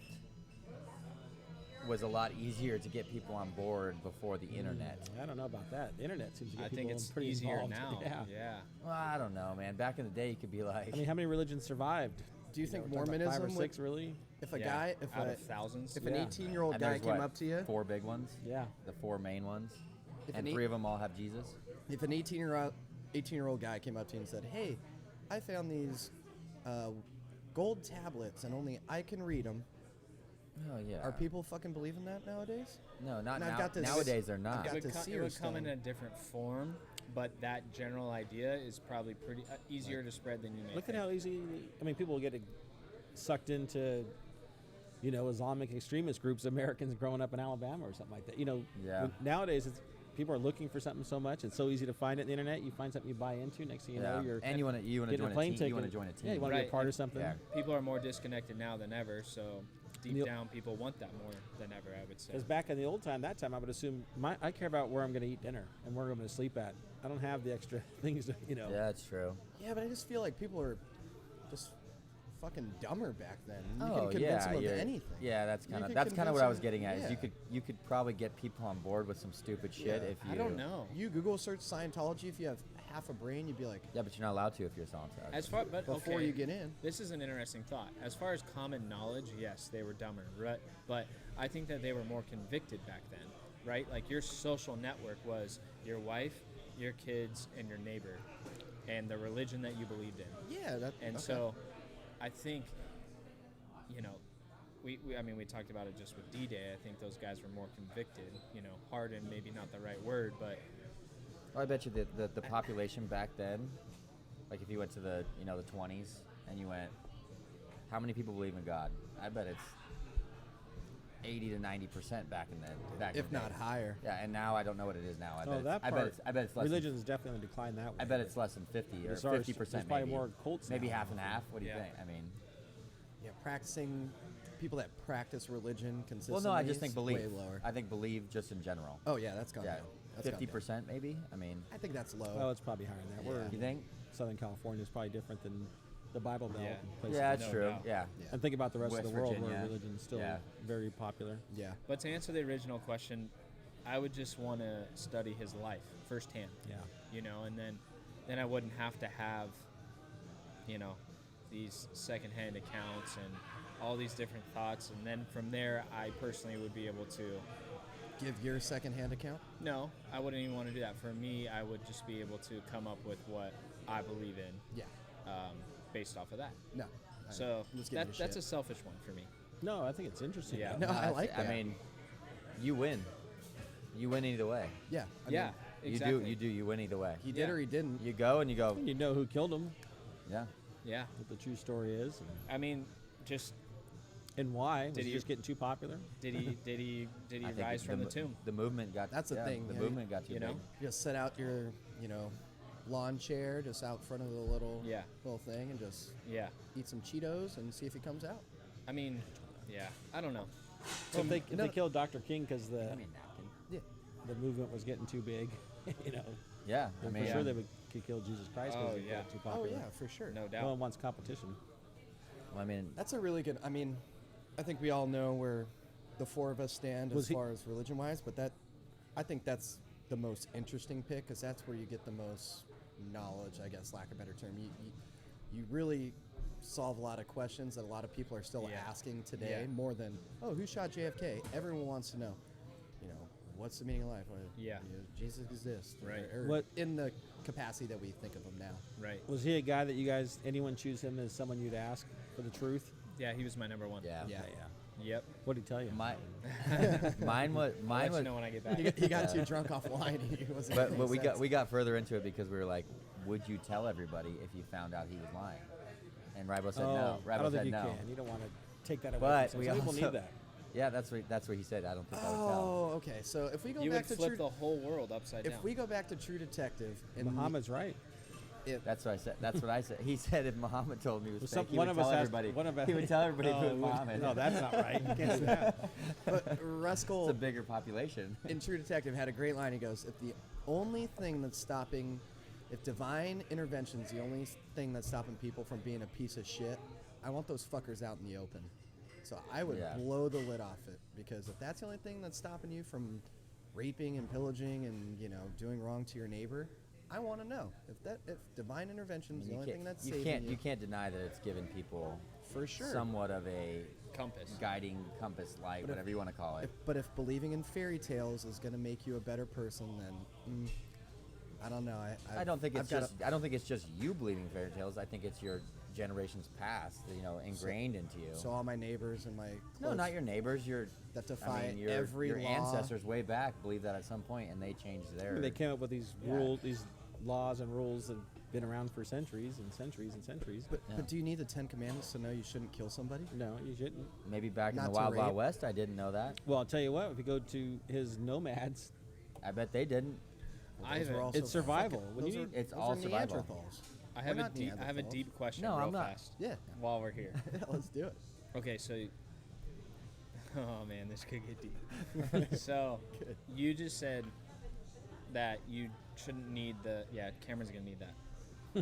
was a lot easier to get people on board before the internet. I don't know about that. The internet seems to get I people think it's pretty easier involved. now. Yeah. Yeah. Well, I don't know, man. Back in the day, you could be like, I mean, how many religions survived? Do you think we're talking about Mormonism five or would- six, really? If a Yeah. guy, Out of thousands. if an Yeah. 18-year-old and guy there's came what, up to you, 4 big ones, Yeah. the 4 main ones, If and an 3 of them all have Jesus. if an 18-year-old guy came up to you and said, "Hey, I found these gold tablets and only I can read them," Oh yeah. are people fucking believing that nowadays? No, not And I've now. got this- Nowadays they're I've not. got It would, the it would Sears come in thing. a different form, but that general idea is probably pretty easier to spread than you may Look at think. how easy. I mean, people get sucked into, Islamic extremist groups. Americans growing up in Alabama or something like that. Yeah. Nowadays, people are looking for something so much. It's so easy to find it on the internet. You find something you buy into. Next thing you know, you're and you want to getting join a plane team. ticket. You want to join a team. Yeah, you want to be Right, a part and- of something. Yeah. People are more disconnected now than ever, so deep Neil- down, people want that more than ever, I would say. Because back in the old time, that time, I would assume I care about where I'm going to eat dinner and where I'm going to sleep at. I don't have the extra things, Yeah, that's true. Yeah, but I just feel like people are just fucking dumber back then. You Oh can convince yeah, them of you're- anything. Yeah, that's You kind of could what I convince was them- getting at. Is yeah. you could probably get people on board with some stupid shit Yeah. if you. I don't know. You Google search Scientology, if you have half a brain, you'd be like, Yeah, but you're not allowed to if you're a Scientologist. As far, but before okay, you get in. This is an interesting thought. As far as common knowledge, yes, they were dumber, right? But I think that they were more convicted back then, right? Like your social network was your wife, your kids, and your neighbor, and the religion that you believed in. Yeah, that. And okay. so, I think, we talked about it just with D-Day. I think those guys were more convicted. Hardened, maybe not the right word, but Well, I bet you the population back then, like if you went to the the 20s and you went, how many people believe in God? I bet it's 80 to 90% back in if the not day. higher. Yeah, and now I don't know what it is now. I bet it's, that I bet it's less. religion is definitely on the decline that way. I bet it's less than 50 or As far as- 50%. there's probably maybe. more cults Maybe now. half and half. What do you Yeah. think? I mean, Yeah, practicing people that practice religion well, consistently. no, I just think is believe. way lower. I think believe just in general. Oh yeah, that's gone Yeah, down. That's gone down. 50% maybe. I mean, I think that's low. Oh, it's probably higher than that. We're you think? Southern California is probably different than the Bible Belt. Yeah. and places Yeah, like that's No true. doubt. Yeah. Yeah. And think about the rest West of the world Virginia. where religion is still Yeah. very popular. Yeah. But to answer the original question, I would just want to study his life firsthand. Yeah. And then I wouldn't have to have, these secondhand accounts and all these different thoughts, and then from there, I personally would be able to. Give your secondhand account. No, I wouldn't even want to do that. For me, I would just be able to come up with what I believe in, Yeah. based off of that. No. So I'm just giving you that's a shit. selfish one for me. No, I think it's interesting. Yeah. No, I like that. I mean, you win. You win either way. Yeah. I Yeah, mean, exactly. You win either way. he did Yeah. or he didn't. You go and you go. You know who killed him, Yeah. Yeah, what the true story is, I mean, just and why. Was Did he he- just getting too popular? did he I think rise from the tomb? The movement got. That's the yeah, thing, The yeah, movement got too you know? big. Just set out your, lawn chair just out front of the little Yeah. little thing and just Yeah, eat some Cheetos and see if he comes out. I mean, yeah, I don't know. Well, if they killed Dr. King because I mean, napkin. Yeah. the movement was getting too big, Yeah. I I'm mean, sure they could kill Jesus Christ because Oh, they yeah. got too Oh popular. yeah, for sure. No No doubt. one wants competition. I mean, That's a really good. I mean, I think we all know where the four of us stand Was as he- far as religion wise, but I think that's the most interesting pick because that's where you get the most knowledge, I guess, lack of a better term. You really solve a lot of questions that a lot of people are still Yeah. asking today, Yeah. more than, oh, who shot JFK? Everyone wants to know, what's the meaning of life? Or, Yeah. Jesus exists. Right. Or What- in the capacity that we think of him now. Right. Was he a guy that you guys, anyone choose him as someone you'd ask for the truth? Yeah, he was my number one. Yeah. Yeah. Okay, yeah. Yep. What did he tell you? My, mine was I'll mine let was. you know when I get back. He got too drunk off wine. He wasn't But making we sense. got further into it because we were like, would you tell everybody if you found out he was lying? And Ribo said no. I Ribo don't said think you no. can. You don't want to take that away But from we some people also- need that. Yeah, that's what he said. I don't think I would tell. Oh, okay. So if we go You back would to flip True, the whole world upside down. if we go back to True Detective, and Muhammad's right. That's what I said. That's what I said. He said if Muhammad told me he was Well, fake, he one would of us tell has- everybody. one of us- He would tell everybody it was we- Muhammad. No, that's not right. You can't do that. but It's a Ruskell bigger population. in True Detective had a great line. He goes, "If the only thing that's stopping, if divine intervention's the only thing that's stopping people from being a piece of shit, I want those fuckers out in the open." So I would Yeah. blow the lid off it, because if that's the only thing that's stopping you from raping and pillaging and doing wrong to your neighbor, I want to know if divine intervention's the only thing that's you saving can't you. you can't deny that it's given people For sure. somewhat of a Compass. guiding compass light, But if- whatever you want to call it. But if believing in fairy tales is going to make you a better person, then I don't know. I don't think I've it's got just I don't think it's just you believing fairy tales. I think it's your generations past, ingrained into you. So all my neighbors and my no, close- not your neighbors. Your that defy I mean, your every your law. ancestors way back believed that at some point, and they changed I their. mean, they came up with these Yeah. rules, these laws and rules that have been around for centuries and centuries and centuries. But Yeah. but do you need the Ten Commandments to know you shouldn't kill somebody? No, you shouldn't. Maybe back in Not the to Wild Wild rape. West, I didn't know that. Well, I'll tell you what. If you go to his nomads, I bet they didn't. I Those have were a- also It's survival. fucking- When those you are- need- It's those all are survival. Neanderthals. I have We're a not deep. I have a Neanderthals. deep question. No, real I'm not. fast. Yeah. While we're here. Let's do it. Okay, so. Oh man, this could get deep. So, Good. you just said that you shouldn't need the. Yeah, Cameron's gonna need that.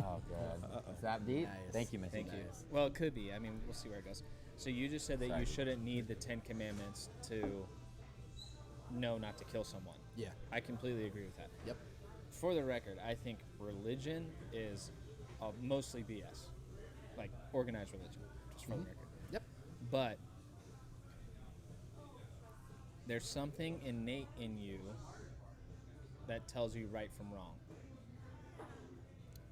Oh god, is that deep? Nice. Thank you, Missy. Thank you. Nice. Well, it could be. I mean, we'll see where it goes. So you just said that Sorry. you shouldn't need the 10 Commandments to know not to kill someone. Yeah. I completely agree with that. Yep. For the record, I think religion is mostly BS, like organized religion, just for the record. Yep. But there's something innate in you that tells you right from wrong.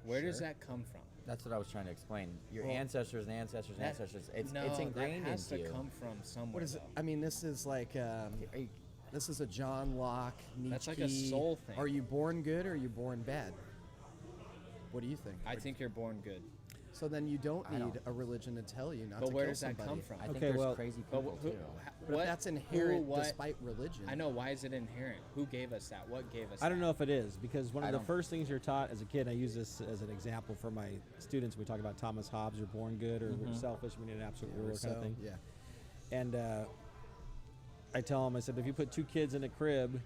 Where does Sure. that come from? That's what I was trying to explain. Your Well, ancestors and ancestors and That- ancestors. It's no, ingrained that has into to you. come from somewhere. What is it? though. I mean, this is like Are you- this is a John Locke, Nietzsche. That's like a soul thing. Are you born good or are you born bad? What do you think? I think you're born good. So then you don't I need don't. a religion to tell you not But to where kill does that somebody. come from? I think Okay, there's well- crazy But people too. But if that's inherent what- despite religion. I know. Why is it inherent? Who gave us that? What gave us I don't that? know if it is, because one I of the don't- first things you're taught as a kid, I use this as an example for my students. We talk about Thomas Hobbes, you're born good, or we're selfish, we need an absolute rule kind of thing. Yeah. And I tell them, I said, if you put two kids in a crib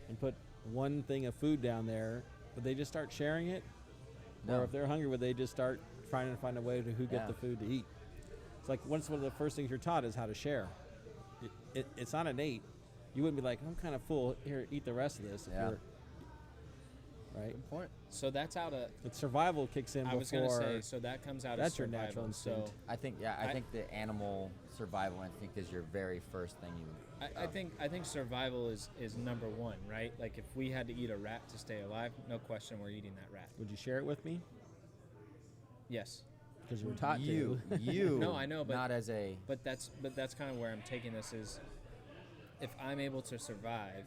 and put one thing of food down there, would they just start sharing it? No. Or if they're hungry, would they just start trying to find a way to who Yeah. get the food to eat? It's like one of the first things you're taught is how to share. It's not innate. You wouldn't be like, I'm kind of full. Here, eat the rest of this. If Yeah. you're, right? Good point. So that's out of. But survival kicks in I before. was gonna say. So that comes out That's of your survival. natural So instinct. I think I I- think the animal survival instinct is your very first thing you. I think survival is number one, right? Like if we had to eat a rat to stay alive, no question we're eating that rat. Would you share it with me? Yes. Because you were taught you to. you. No, I know, but- not as a. But that's kind of where I'm taking this is if I'm able to survive,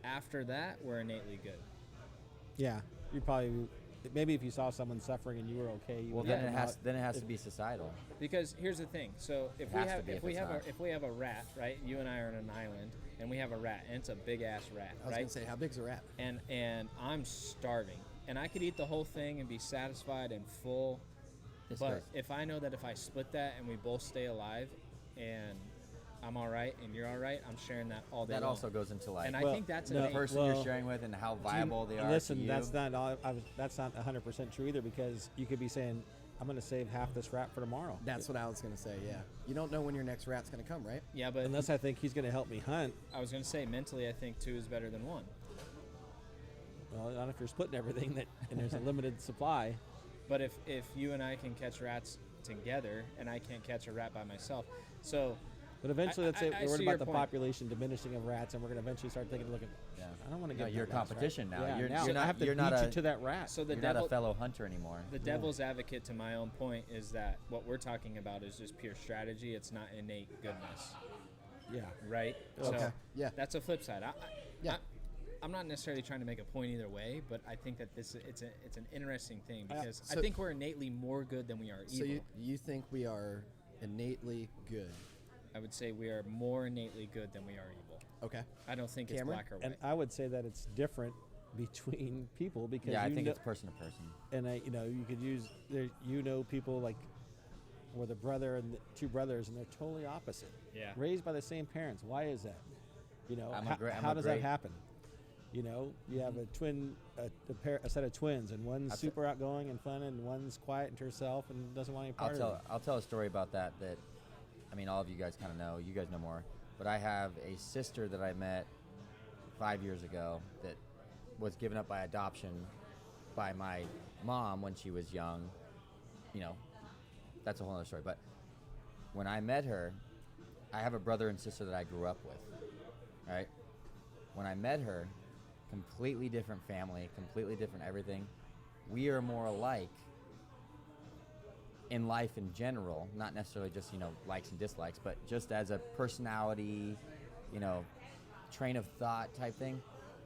after that we're innately good. Yeah, you probably. Maybe if you saw someone suffering and you were okay, you Well, would then help it them has out. then it has to be societal. Because here's the thing. So if It we has to have be if if we it's have not. if we have a rat, right? You and I are on an island and we have a rat and it's a big ass rat, I was right? gonna say, how big's a rat? And I'm starving and I could eat the whole thing and be satisfied and full. This But goes- if I know that if I split that and we both stay alive and I'm all right and you're all right, I'm sharing that all day that long. also goes into like And Well, I think that's no, the innate. person well, you're sharing with and how viable they are. Listen, to you. that's not. That's not 100% true either, because you could be saying, "I'm going to save half this rat for tomorrow." That's what I was gonna say. Yeah. You don't know when your next rat's gonna come, right? Yeah, but Unless I think he's going to help me hunt. I was gonna say mentally, I think 2 is better than 1. Well, not if you're splitting everything and there's a limited supply. But if you and I can catch rats together and I can't catch a rat by myself, so But eventually, let's say I we're worried see about your the point. population diminishing of rats, and we're going to eventually start thinking, looking, Yeah. I don't want to No, get you're that last rat. competition now. Yeah, You're- now you're I not- have to you're beat not you a- to that rat. So the You're devil, not a fellow hunter anymore. the devil's advocate to my own point is that what we're talking about is just pure strategy. It's not innate goodness, Yeah. right? Okay. So Yeah. that's a flip side. Yeah. I'm not necessarily trying to make a point either way, but I think that it's an interesting thing because So- I think we're innately more good than we are evil. So you think we are innately good? I would say we are more innately good than we are evil. Okay. I don't think Cameron? it's black or white. And I would say that it's different between people because Yeah, I you think know, it's person to person. and you know, you could use there. You know, people like where the brother and the two brothers, and they're totally opposite. Yeah. Raised by the same parents. Why is that? You know, I'm a how, great- I'm how a does that great- happen? You know, you have a twin, a set of twins, and one's I'll t- super outgoing and fun, and one's quiet and to herself and doesn't want any part of it. I'll tell a story about that. I mean, all of you guys kind of know. You guys know more. But I have a sister that I met 5 years ago that was given up by adoption by my mom when she was young. You know, that's a whole other story. But when I met her, I have a brother and sister that I grew up with. Right? When I met her, completely different family, completely different everything. We are more alike in life in general, not necessarily just, you know, likes and dislikes, but just as a personality, you know, train of thought type thing.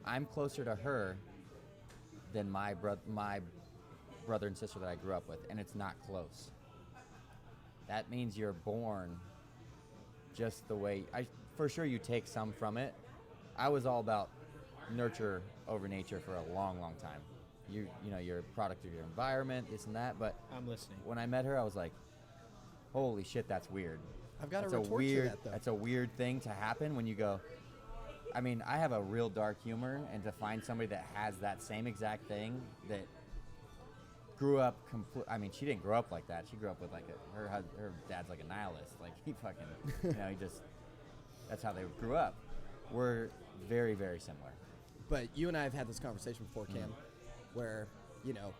I'm closer to her than my brother and sister that I grew up with, and it's not close. That means you're born just the way for sure you take some from it. I was all about nurture over nature for a long, long time. You know, you're a product of your environment, this and that, but I'm listening. when I met her, I was like, holy shit, that's weird. I've got to That's a retort to weird, that though. that's a weird thing to happen when you go, I mean, I have a real dark humor, and to find somebody that has that same exact thing that grew up I mean, she didn't grow up like that. She grew up with like her dad's like a nihilist. Like he fucking, you know, he just, that's how they grew up. We're very, very similar. But you and I have had this conversation before, Cam, where, you know,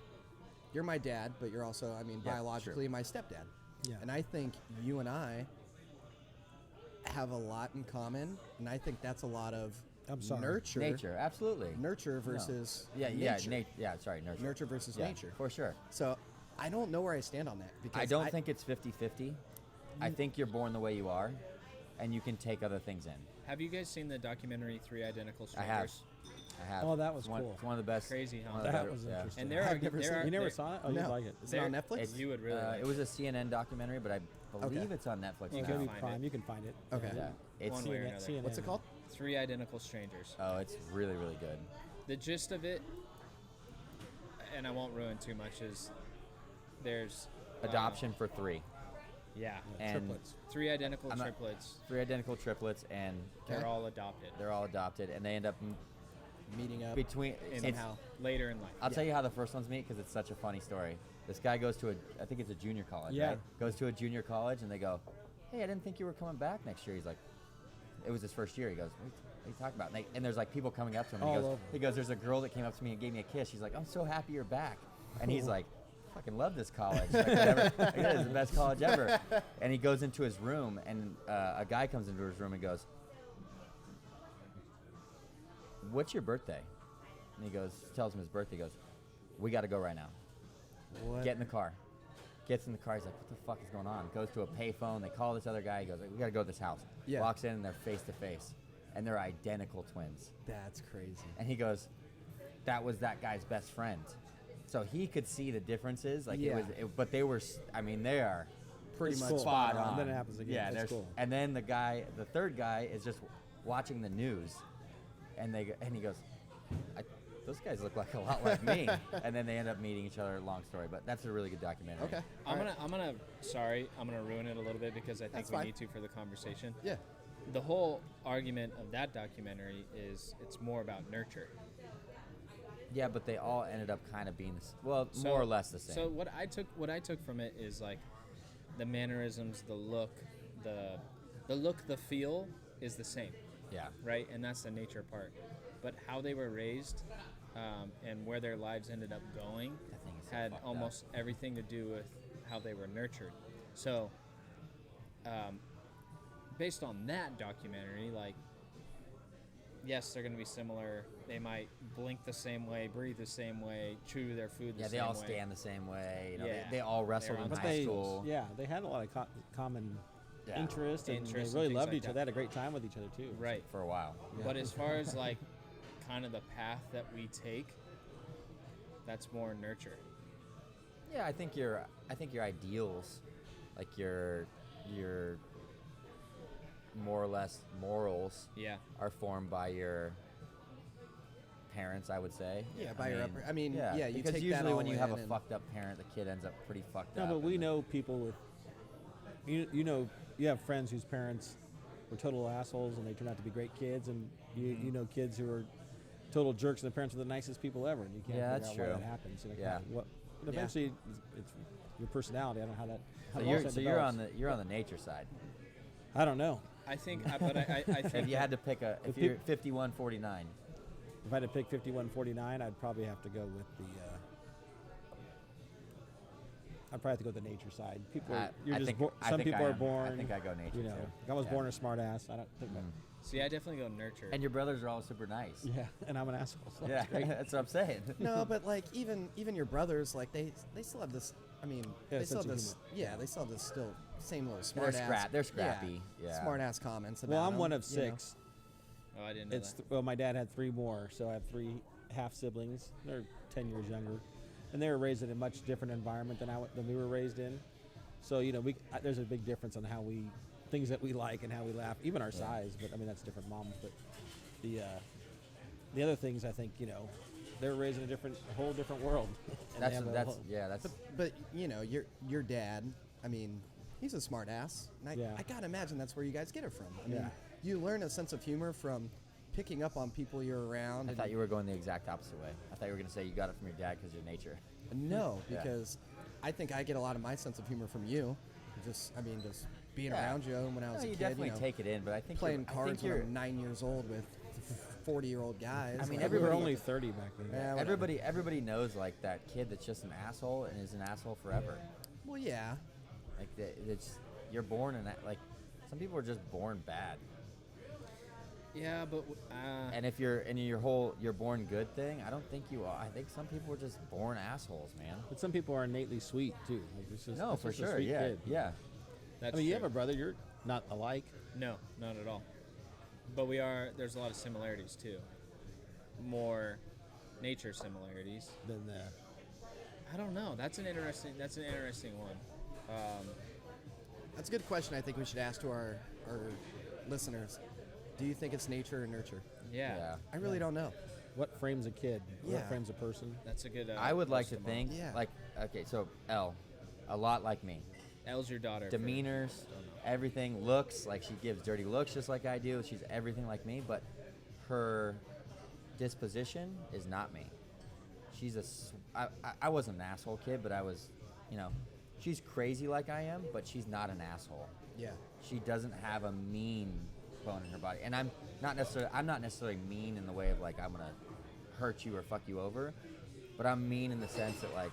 you're my dad, but you're also, I mean, Yeah, biologically my stepdad. Yeah. And I think you and I have a lot in common, and I think that's a lot of I'm sorry. nurture. Nature, absolutely. Nurture No. versus Nurture. nature. Nurture. Nurture versus Yeah, nature. for sure. So I don't know where I stand on that because I don't think it's 50-50. I think you're born the way you are, and you can take other things in. Have you guys seen the documentary Three Identical I have. Strangers? I have. Oh, that was It's one, cool. It's one of the best. Crazy, huh? one of the That better- was yeah. interesting. And there I've are never there seen are, it. You never there- saw it? Oh, No. you'd like it. Is it on There- Netflix? You would really like It was a CNN documentary, but I believe Okay. it's on Netflix You It now. could be find Prime. it. You can find it. Okay. Yeah, it's One way or another. CNN. What's it called? Three Identical Strangers. it's really really good. The gist of it, and I won't ruin too much, is there's Adoption for three, Yeah, and Triplets. three identical I'm not- triplets. three identical triplets, and They're Okay. all adopted they're all adopted, and they end up Meeting up between. in somehow. later in life. I'll tell you how the first ones meet because it's such a funny story. This guy goes to I think it's a junior college, Yeah. right? Goes to a junior college, and they go, "Hey, I didn't think you were coming back next year." He's like, "It was his first year." He goes, "What are you talking about?" And there's like people coming up to him. And All he goes, over. "There's a girl that came up to me and gave me a kiss." She's like, "I'm so happy you're back," and he's like, "Fucking love this college. Like, like, it's the best college ever." And he goes into his room, and a guy comes into his room and goes, "What's your birthday?" And he tells him his birthday. He goes, "We got to go right now. What? Get in the car." Gets in the car. He's like, "What the fuck is going on?" Goes to a payphone. They call this other guy. He goes, "We got to go to this house." Yeah. Walks in, and they're face to face, and they're identical twins. That's crazy. And he goes, "That was that guy's best friend." So he could see the differences. Like Yeah. but they were. I mean, they are Pretty It's much cool. spot And on. then it happens again. Yeah, That's there's- cool. And then the third guy is just watching the news, and he goes, "Those guys look like a lot like me." And then they end up meeting each other. Long story, but that's a really good documentary. Okay. I'm All right. gonna ruin it a little bit because I think That's we fine. need to for the conversation. Yeah. The whole argument of that documentary is it's more about nurture. Yeah, but they all ended up kind of being more or less the same. So what I took from it is like the mannerisms, the look, the feel is the same, yeah, right? And that's the nature part. But how they were raised and where their lives ended up going That thing is so had fucked up. almost everything to do with how they were nurtured. So based on that documentary, like, yes, they're going to be similar. They might blink the same way, breathe the same way, chew their food the Yeah, same they all way. stand the same way. You know, Yeah. they all wrestled They're in on high they, school. yeah, they had a lot of common Yeah. interests, and Interests they and really things loved like each other. that. They had a great time with each other too. Right. For a while. Yeah. But as far as like kind of the path that we take, that's more nurture. Yeah, I think your ideals, like your more or less morals, Yeah. are formed by your parents, I would say. Yeah, by your upper. I mean, yeah, yeah, you because take usually that all when you have a in and- fucked up parent, the kid ends up pretty fucked No, up. but we and know people with, you know, you have friends whose parents were total assholes and they turned out to be great kids, and you know kids who are total jerks and the parents are the nicest people ever, and you can't Yeah, figure that's out why true. that happens. You know, Yeah. but eventually, it's your personality. I don't know how that. How So else you're that so you're on develops. you're on the nature side. I don't know. I think, but I think If you had to pick if The you're peop- 51-49, If I had to pick 51-49, I'd probably have to go with the. I'd probably have to go with the nature side. People, you're I just think, bo- I some think people I are am. born. I think I go nature You know, too. I was Yeah. born a smart ass. I don't think. Mhm. see, I definitely go nurture. And your brothers are all super nice. Yeah, and I'm an asshole. So Yeah, that's great. that's what I'm saying. No, but like even your brothers, like they still have this. I mean, Yeah, they still have sense of this. humor. Yeah, they still have this still same little They're smart ass. They're scrappy. Yeah. Smart ass comments about. Well, I'm them, one of you know. 6. Oh, I didn't know It's that. well, my dad had 3 more, so I have 3 half siblings. They're 10 years younger, and they were raised in a much different environment than we were raised in. So you know, there's a big difference on how we things that we like and how we laugh, even our size. But I mean, that's different moms. But the other things, I think, you know, they were raised in a whole different world. And they have a whole- that's But you know, your dad. I mean, he's a smart ass. And Yeah. I gotta imagine that's where you guys get it from. I mean, Yeah. you learn a sense of humor from picking up on people you're around. I and- thought you were going the exact opposite way. I thought you were going to say you got it from your dad because your nature. No, Yeah. because I think I get a lot of my sense of humor from you. Just being Yeah. around you when I was No, a you kid. definitely you know, take it in, but I think playing I think cards when you're, I'm 9 years old with 40-year-old guys. I mean, we were everybody- only 30 back then. Yeah, whatever. everybody knows like that kid that's just an asshole and is an asshole forever. Well, yeah. Like it's you're born in that. Like some people are just born bad, Yeah, but and if you're in your born good thing, I don't think you are. I think some people are just born assholes, man. But some people are innately sweet too. Like, it's just, No, it's for just a sure. sweet Yeah, kid. yeah. that's I mean, you have true. a brother. You're not alike. No, not at all. But there's a lot of similarities too. More nature similarities. Than I don't know. That's an interesting one. That's a good question I think we should ask to our listeners. Do you think it's nature or nurture? Yeah. I really don't know. what frames a kid? Yeah. What frames a person? That's a good. I would like to question mark. think Yeah. like okay, so Elle, a lot like me. Elle's your daughter. for- Demeanors, everything, looks like she gives dirty looks just like I do. She's everything like me, but her disposition is not me. She's I wasn't an asshole kid, but I was, you know, she's crazy like I am, but she's not an asshole. Yeah. She doesn't have a mean bone in her body, and I'm not necessarily mean in the way of like I'm gonna hurt you or fuck you over, but I'm mean in the sense that like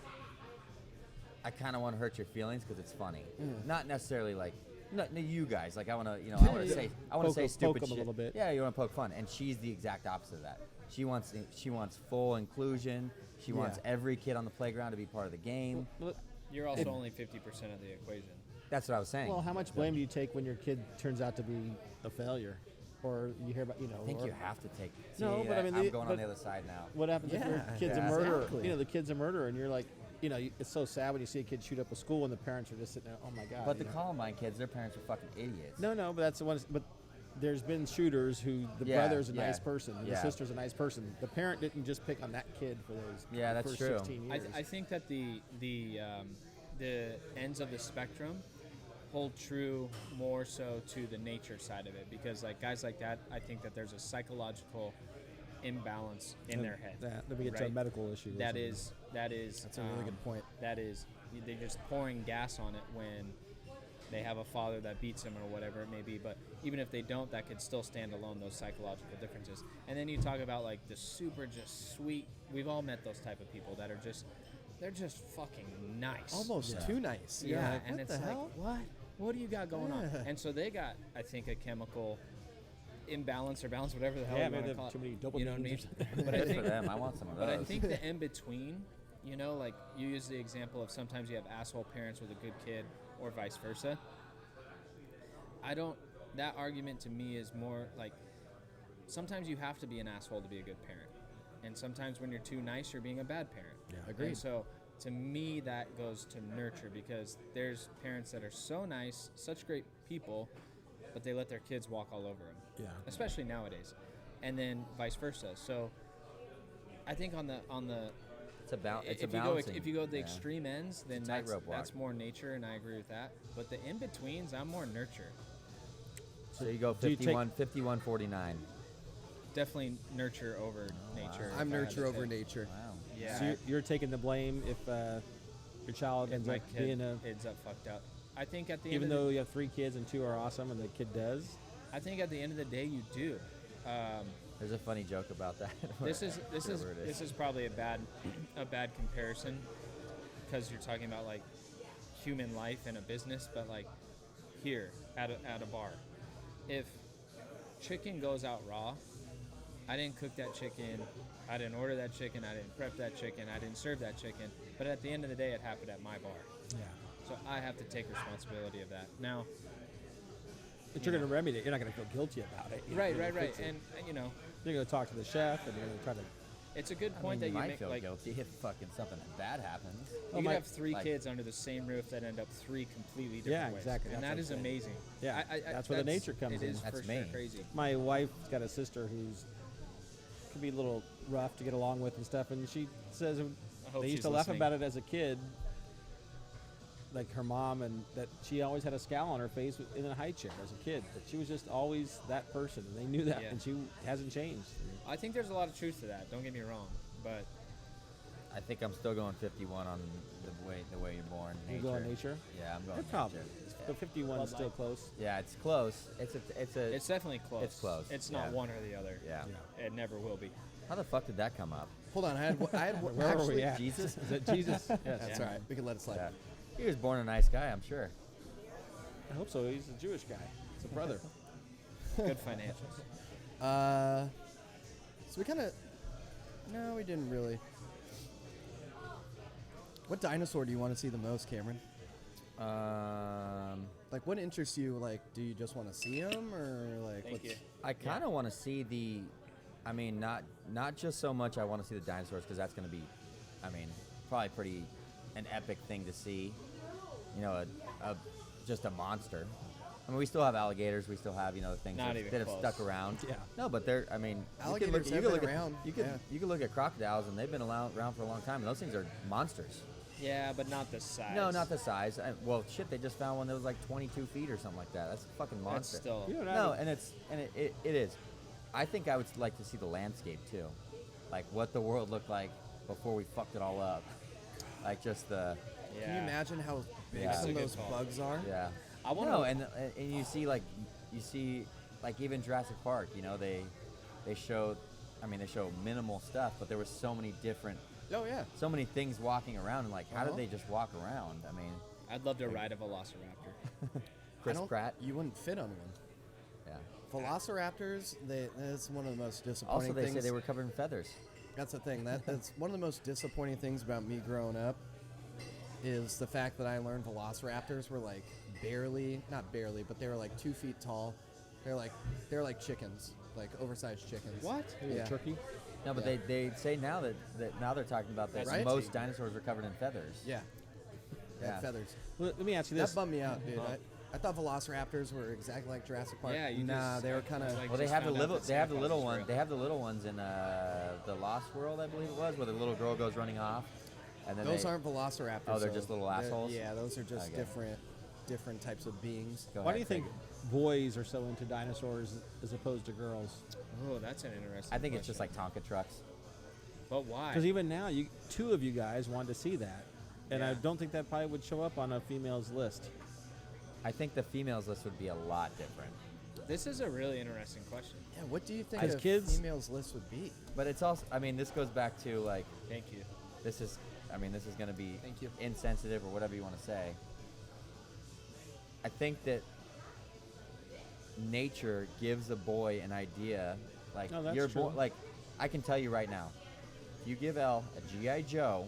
I kind of want to hurt your feelings because it's funny, not necessarily like no, you guys. Like I want to, you know, I want to say Poke stupid 'em a shit. little bit. Yeah, you want to poke fun, and she's the exact opposite of that. She wants full inclusion. She wants every kid on the playground to be part of the game. You're also only 50% of the equation. That's what I was saying. Well, how much blame do you take when your kid turns out to be a failure, or you hear about, you know? I think or you have to take. No, See, but I mean, I'm going on but the other side now. what happens if your Yeah, kid's yeah, a murderer? exactly. You know, the kid's a murderer, and you're like, you know, it's so sad when you see a kid shoot up a school and the parents are just sitting there, oh my god. But you the know? Columbine kids, their parents are fucking idiots. No, but that's the one. But there's been shooters who the Yeah, brother's a yeah, nice person, and the yeah. sister's a nice person. The parent didn't just pick on that kid for those Yeah, that's first true. 16 years. I think that the ends of the spectrum hold true more so to the nature side of it, because like guys like that, I think that there's a psychological imbalance in their head. Then we get to a right? medical issue. or That something. is That's a really good point. That is, they're just pouring gas on it when they have a father that beats them or whatever it may be. But even if they don't, that could still stand alone, those psychological differences. And then you talk about like the super just sweet. We've all met those type of people that are just, they're just fucking nice. Almost too nice. You're Yeah, like, and what it's the like, hell? what? What do you got going on? Yeah. And so they got, I think, a chemical imbalance or balance, whatever the hell Yeah, you maybe want they to have call too it. many You know what I dopamines or mean? something. But I Good think for them. I want some of those. But I think the in between, you know, like you use the example of sometimes you have asshole parents with a good kid, or vice versa. That argument to me is more like sometimes you have to be an asshole to be a good parent, and sometimes when you're too nice, you're being a bad parent. Yeah. Agreed. And so to me, that goes to nurture, because there's parents that are so nice, such great people, but they let their kids walk all over them, Yeah. especially nowadays, and then vice versa. So I think on the It's about it's if a you go balancing. if you go the yeah. extreme ends, then a that's tightrope walk. more nature, and I agree with that. But the in betweens, I'm more nurture. So you go Do you take- 51, 51, 49. Definitely nurture over nature. I'm if I had nurture to over pick. nature. Wow. Yeah. So you're taking the blame if your child if ends my up kid being a, ends up fucked up. I think at the even end of though you have 3 kids and 2 are awesome and the kid does. I think at the end of the day you do. There's a funny joke about that. This is Whatever it this is probably a bad comparison, because you're talking about like human life and a business, but like here at a bar, if chicken goes out raw, I didn't cook that chicken, I didn't order that chicken, I didn't prep that chicken, I didn't serve that chicken, but at the end of the day it happened at my bar, Yeah. so I have to take responsibility of that. Now, But you're going to remedy it. You're not going to feel guilty about it. You're right, gonna right, right, fix it. and you know, You're going to talk to the chef and you're going to try to. it's a good I point mean, you that you might make. feel Like, guilty if fucking something bad happens. you Oh, could my- have 3 like- kids under the same roof that end up 3 completely different Yeah, ways. exactly, And that's that what is I'm saying. amazing. Yeah, I, that's where the nature comes It in. is That's for sure me. crazy. My wife's got a sister who's could be a little rough to get along with and stuff, and she says I hope they used she's to laugh listening. about it as a kid, like her mom, and that she always had a scowl on her face in a high chair as a kid. But she was just always that person, and they knew that, Yeah. and she hasn't changed. I think there's a lot of truth to that. Don't get me wrong, but I think I'm still going 51 on the way you're born. You Nature. go on nature. Yeah, I'm going Good problem. nature. But 51 is Bud still Light. close. Yeah, it's close. It's a. it's definitely close. It's close, It's not yeah. one or the other. yeah. It never will be. How the fuck did that come up? Hold on, I had Where actually, were we at? Jesus? Is it Jesus? Yes. That's all right. We can let it slide. Yeah. He was born a nice guy, I'm sure. I hope so. He's a Jewish guy. It's a brother. Good financials. So we kind of. No, we didn't really. What dinosaur do you want to see the most, Cameron? Like, what interests you? Like, do you just want to see them, or like? Thank you. I kind of want to see the. I mean, not just so much. I want to see the dinosaurs because that's going to be, I mean, probably pretty an epic thing to see. You know, just a monster. I mean, we still have alligators. We still have, you know, the things Not that even have cloose. stuck around. Yeah. No, but they're. I mean, Alligators have you could been look around, At, you yeah. could look at crocodiles, and they've been around for a long time. And those things are monsters. Yeah, but not the size. No, not the size. Well, shit, they just found one that was like 22 feet or something like that. That's a fucking That's monster. still. You don't No, have and it is. I think I would like to see the landscape too, like what the world looked like before we fucked it all up. Like just the Yeah. Can you imagine how big Yeah. That's some a of good those call. bugs are? yeah. I want No, to. and you see like even Jurassic Park. You know they show, I mean they show minimal stuff, but there was so many different, Oh yeah. so many things walking around, and like how Uh-huh. did they just walk around? I mean, I'd love to ride a velociraptor. Chris I don't- Pratt. You wouldn't fit on one. Yeah. Velociraptors, that's one of the most disappointing Also, they things. say they were covered in feathers. That's the thing. That's one of the most disappointing things about me growing up is the fact that I learned velociraptors were like not barely, but they were like 2 feet tall. They're like chickens, like oversized chickens. What? Maybe a Yeah. turkey. No, but Yeah. they say now that now they're talking about that Right? most dinosaurs are covered in feathers. Yeah. They Yeah. had feathers. Well, let me ask you That this. bummed me out, dude. I thought velociraptors were exactly like Jurassic Park. Yeah, you nah, just- they were kind of. like- Well, they just have the found out little that they have Santa the little Claus is one real. they have the little ones in the Lost World, I believe it was, where the little girl goes running off, and then Those they, aren't velociraptors. Oh, they're though. just little assholes? Yeah, those are just Okay. different types of beings. Go Why do ahead, you think Craig. boys are so into dinosaurs as opposed to girls? Oh, that's an interesting. I think it's just question. like Tonka trucks. But why? Because even now, two of you guys wanted to see that, and I Yeah. don't think that probably would show up on a female's list. I think the females list would be a lot different. This is a really interesting question. Yeah, what do you think As a kids- female's list would be? But it's also, I mean, this goes back to like Thank you. this is going to be Thank you. insensitive or whatever you want to say. I think that nature gives a boy an idea. Like No, that's your true. boy, like I can tell you right now, if you give Elle a GI Joe,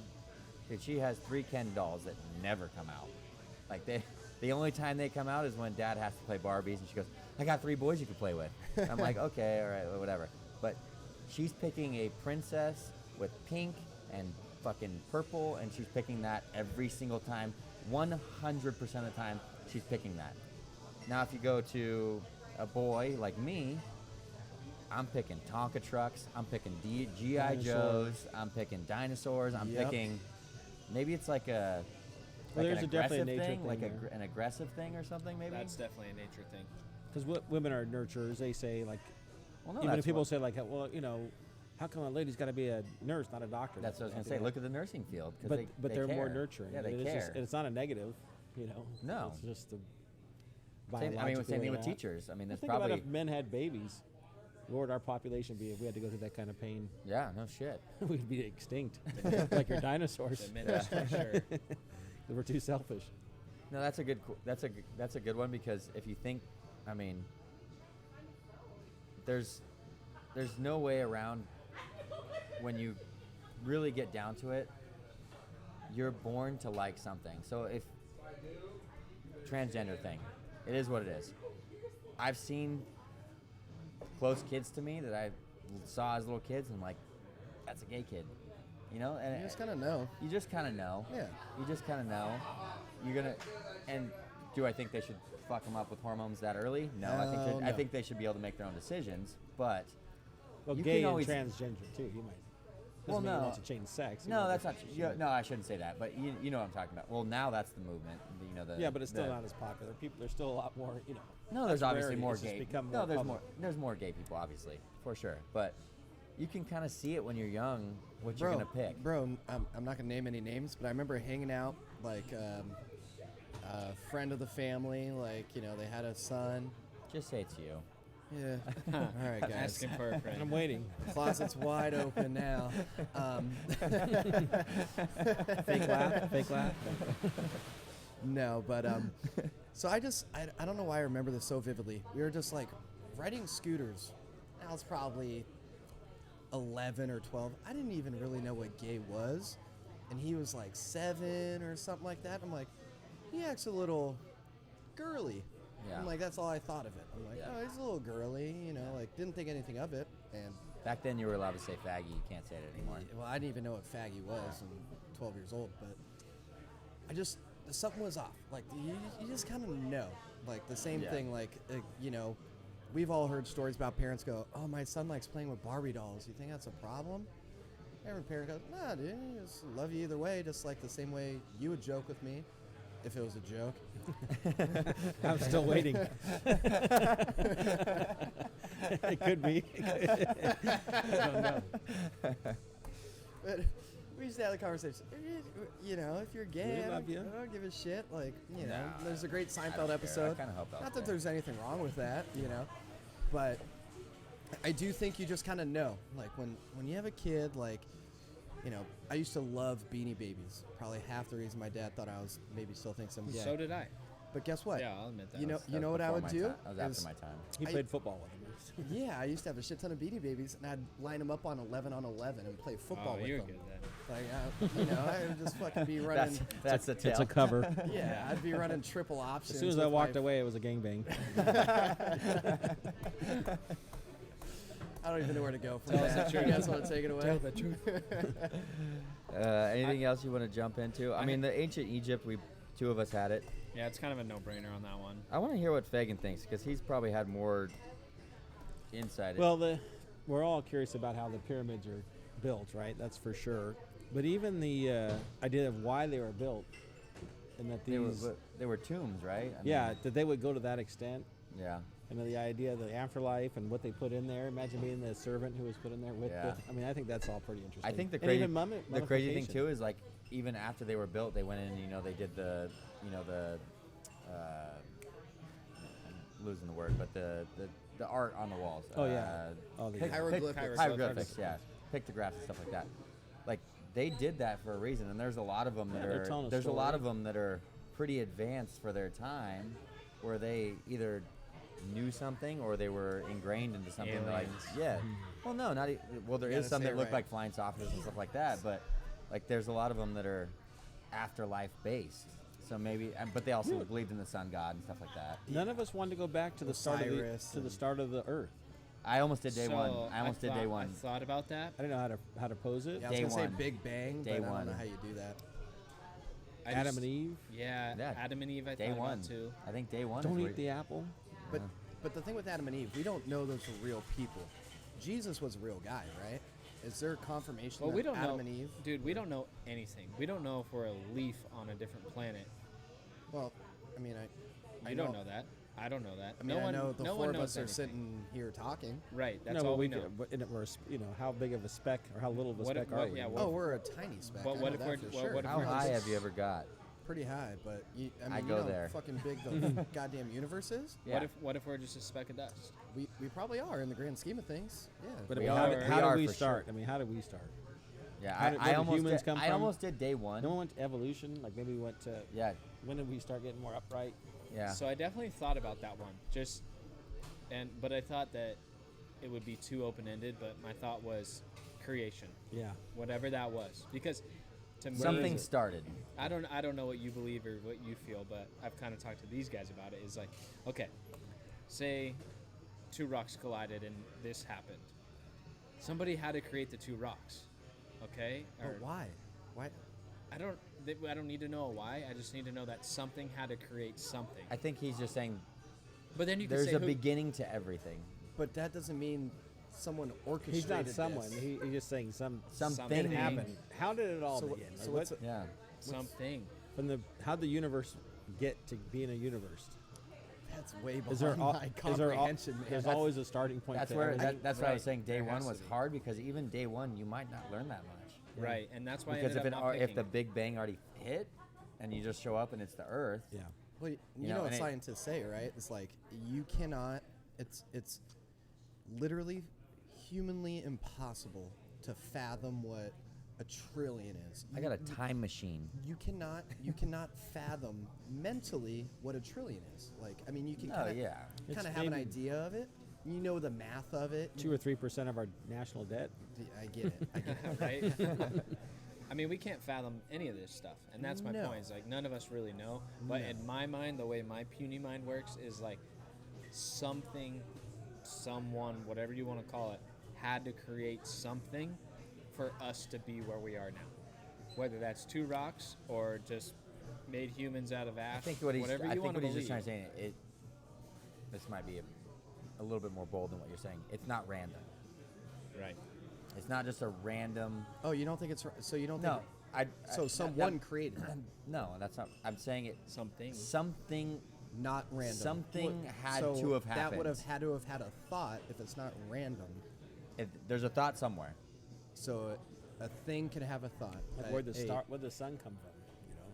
dude, she has 3 Ken dolls that never come out. Like the only time they come out is when Dad has to play Barbies, and she goes, "I got 3 boys you can play with." I'm like, okay, all right, whatever. But she's picking a princess with pink and fucking purple, and she's picking that every single time. 100% of the time, she's picking that. Now, if you go to a boy like me, I'm picking Tonka trucks. I'm picking GI Dinosaurs. Joes. I'm picking dinosaurs. I'm Yep. picking. Maybe it's like a. Well, Like there's an definitely a aggressive nature thing, like thing there. an aggressive thing or something, maybe. That's definitely a nature thing. Because women are nurturers. They say like, well, no, even that's if people what, say like, well, you know, how come a lady's got to be a nurse, not a doctor? that's what I was gonna say. Look at the nursing field, but they they're more care. nurturing. Yeah, they It's care. just- it's not a negative, you know. No. It's just a Same, biological I mean, same way thing of with that. teachers. I mean, there's Think about probably if men had babies. What would our population be if we had to go through that kind of pain? yeah, no shit. We'd be extinct, like your dinosaurs. The minutes for sure. We're too selfish. No, that's a good one because if you think, I mean, there's no way around when you really get down to it. You're born to like something. So if transgender thing, it is what it is. I've seen close kids to me that I saw as little kids, and I'm like, that's a gay kid, you know. And You just kind of know. you just kind of know. Yeah. You just kind of know. You're gonna. And do I think they should fuck them up with hormones that early? No. Hell I no. think they should be able to make their own decisions. But Well, You gay can and always- transgender too. You might. Well, Doesn't mean no. he wants to change sex. He no, might that's just- not. No, I shouldn't say that. But you know what I'm talking about. Well, now that's the movement. You know the. Yeah, but it's still the- not as popular. People, there's still a lot more. You know. No, there's that's obviously rarity. more It's just gay. become No, more there's public. more. There's more gay people, obviously, for sure. But you can kind of see it when you're young what Bro, you're gonna pick. Bro, I'm not gonna name any names, but I remember hanging out like a friend of the family. Like, you know, they had a son. Just say it's you. Yeah. All right, guys. Asking for a I'm friend. waiting. Closet's wide open now. Fake laugh. Fake laugh. No, but so I don't know why I remember this so vividly. We were just like riding scooters. I was probably 11 or 12. I didn't even really know what gay was, and he was like 7 or something like that. I'm like, he acts a little girly. Yeah. I'm like, that's all I thought of it. I'm like, Yeah. oh, he's a little girly, you know, like didn't think anything of it. And Back then, you were allowed to say faggy. You can't say it anymore. well, I didn't even know what faggy was. I'm 12 years old, but I just something was off. Like you just kind of know. Like the same Yeah. thing. Like you know, we've all heard stories about parents go, "Oh, my son likes playing with Barbie dolls. You think that's a problem?" Every parent goes, "Nah, dude, I just love you either way. Just like the same way you would joke with me, if it was a joke." I'm still waiting. It could be. I don't know. But we used to have the conversation. You know, if you're gay, We I love don't, you. I don't give a shit. Like, you know, Nah, there's a great I don't Seinfeld care. episode. I kinda hope that was Not that gay. there's anything wrong with that, you know, but I do think you just kind of know. Like when you have a kid, like, you know, I used to love Beanie Babies. Probably half the reason my dad thought I was maybe still thinks I'm gay. So did I. But guess what? Yeah, I'll admit that. You know, That you know was what I before would my do? time. That was after Is- my time. He I- played football with him. Yeah, I used to have a shit ton of Beanie Babies, and I'd line them up on 11 on 11 and play football Oh, with you're them. good then. Like, you know, I would just fucking be running. That's the tail. It's a cover. Yeah, I'd be running triple options. As soon as I with walked my- away, it was a gangbang. I don't even know where to go from Tell us that. the You truth. guys want to take it away? Tell the truth. Anything else you want to jump into? I mean, the ancient Egypt. Two of us had it. Yeah, it's kind of a no-brainer on that one. I want to hear what Fagan thinks because he's probably had more insight. Well, we're all curious about how the pyramids are built, right? That's for sure. But even the idea of why they were built, and that these, they were tombs, right? I yeah, mean, that they would go to that extent, yeah. and then the idea of the afterlife and what they put in there. Imagine being the servant who was put in there with. Yeah. I mean, I think that's all pretty interesting. I think the And crazy, even the crazy thing mummification. too is like even after they were built, they went in. You know, they did the, you know, the, I'm losing the word, but the art on the walls. Oh, yeah. Oh, the Hieroglyphics. Hieroglyphics, yeah, pictographs and stuff like that. Like they did that for a reason, and there's a lot of them that Yeah, they're are. telling a There's a lot story. of them that are pretty advanced for their time, where they either knew something or they were ingrained into something. Like, Aliens. yeah. Well, no, not. Well, there You is gotta some say that it look right. like flying saucers and stuff like that, but like there's a lot of them that are afterlife based. So maybe, but they also believed in the sun god and stuff like that. None of us wanted to go back to the Osiris to the and- start of the Earth. I almost did day one. So I almost did day thought- one. I thought about that. I didn't know how to pose it. Yeah, I was Day gonna say one. Big Bang, Day but I one. don't know how you do that. I Adam just- and Eve. Yeah, Yeah, Adam and Eve. I Day thought one. about too. I think day one. Don't is eat where- the apple. But but the thing with Adam and Eve, we don't know those are real people. Jesus was a real guy, right? Is there confirmation Well, that we don't Adam know, and Eve? dude. We don't know anything. We don't know if we're a leaf on a different planet. Well, I mean, I You don't know that. I don't know that. I mean, no one, I know the no four one of knows us are anything. sitting here talking. Right. That's no, all but we know. But we're, how big of a speck or how little of a What- speck what- are we? yeah, Oh, we're a tiny speck. But I what know if that we're- for well, sure. what if How we're high just- have you ever got? Pretty high, but I mean, I you go know there. how fucking big the goddamn universe is. Yeah. What if we're just a speck of dust? We probably are in the grand scheme of things. Yeah. But I We mean, are- how we are did we for start? sure. I mean, how did we start? Yeah, How did- where I did almost humans did, come I from? almost did day one. No one went to evolution. Like maybe we went to. Yeah, When did we start getting more upright? yeah. So I definitely thought about that one. But I thought that it would be too open-ended. But my thought was creation, Yeah. whatever that was, because to me, Something started. I don't know what you believe or what you feel, but I've kind of talked to these guys about it. Is like, okay, say two rocks collided and this happened. Somebody had to create the two rocks, okay? But why? Why? I don't need to know why. I just need to know that something had to create something. I think he's just saying But then you can there's say a who, beginning to everything. But that doesn't mean someone orchestrated He's not this. someone. He's just saying Something Something happened. How did it all So begin? what- so Like, what's what- Yeah. something. how'd the universe get to being a universe? That's way Is there beyond al- my is there al- comprehension, man. There's That's- always a starting point. That's to where everything. that's why I was Right. saying day There one has to was be. hard because even day one you might not learn that much. Right, and that's why Because I if ended up not if picking the it. Big Bang already hit and you just show up and it's the Earth. Yeah. Well, you You know know, what and it- scientists say, right? It's like you cannot. It's literally humanly impossible to fathom what a trillion is. I got a time machine. You cannot fathom mentally what a trillion is. Like, I mean, you can Oh kind of yeah. It's have an maybe- idea of it. You know the math of it. 2 or 3% of our national debt. I get it. I get it. Right? I mean, we can't fathom any of this stuff, and that's my No. point. Is like none of us really know. But No. in my mind, the way my puny mind works is like something, someone, whatever you want to call it, had to create something for us to be where we are now. Whether that's two rocks or just made humans out of ash, I think what he's whatever you I think want what to he's believe. just trying to say it. This might be a little bit more bold than what you're saying. It's not random. Right. It's not just a random. Oh, you don't think it's so? You don't No. think? I, So someone created it, No, that's not. I'm saying it. Something. Something. not random. Something had so to have That would have happened. had to have had a thought if it's not random. There's a thought somewhere. So a thing can have a thought. Like where'd where'd the sun come from? You know.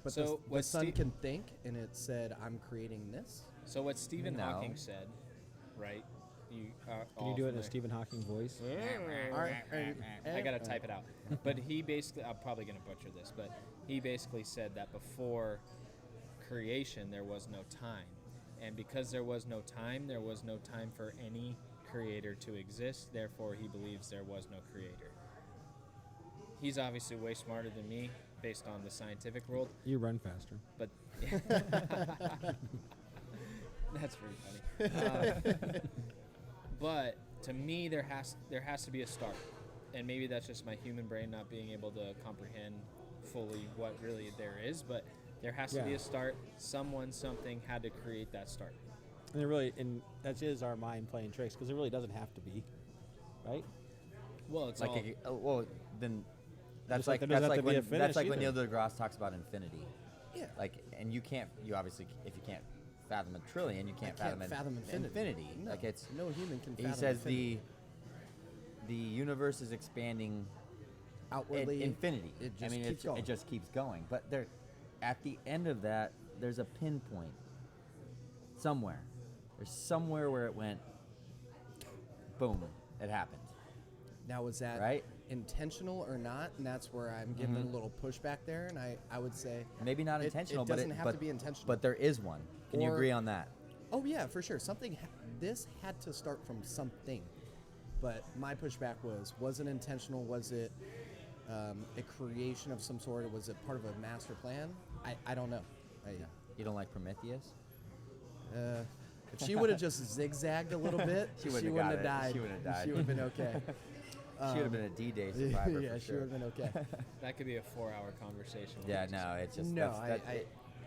But So the what sun Steve- can think, and it said, "I'm creating this." So what Stephen No. Hawking said, right? You Can you do it in a Stephen Hawking voice? I gotta type it out. But he basically, I'm probably gonna butcher this, but he basically said that before creation there was no time, and because there was no time for any creator to exist. Therefore, he believes there was no creator. He's obviously way smarter than me based on the scientific world, You run faster. but that's pretty funny. But to me, there has to be a start, and maybe that's just my human brain not being able to comprehend fully what really there is. But there has to be Yeah. a start. Something had to create that start. And that is our mind playing tricks because it really doesn't have to be, right? Well, it's Like, all well, then that's Just like like there doesn't that's have like to be when a that's like finish when Neil either. deGrasse talks about infinity. Yeah. Like, and you obviously if you can't fathom a trillion, you can't I can't fathom fathom infinity. No, Like it's no human can. he fathom says infinity. the universe is expanding outwardly infinity. It I just mean, keeps going. it just keeps going. But there, at the end of that, there's a pinpoint somewhere. There's somewhere where it went. Boom! It happened. Now was that Right? intentional or not, and that's where I'm giving it a little pushback there. And I would say Maybe not it intentional, doesn't but have but, to be intentional. But there is one. Can you Or- agree on that? Oh yeah, for sure. This had to start from something. But my pushback was it intentional? Was it a creation of some sort? Or was it part of a master plan? I don't know. You don't like Prometheus? If she would have just zigzagged a little bit, She she wouldn't wouldn't have got have it. died. She wouldn't have died. She would have been okay. She would have been a D-Day survivor yeah, for she sure. would have been okay. That could be a 4-hour conversation. Yeah, no, it's just No,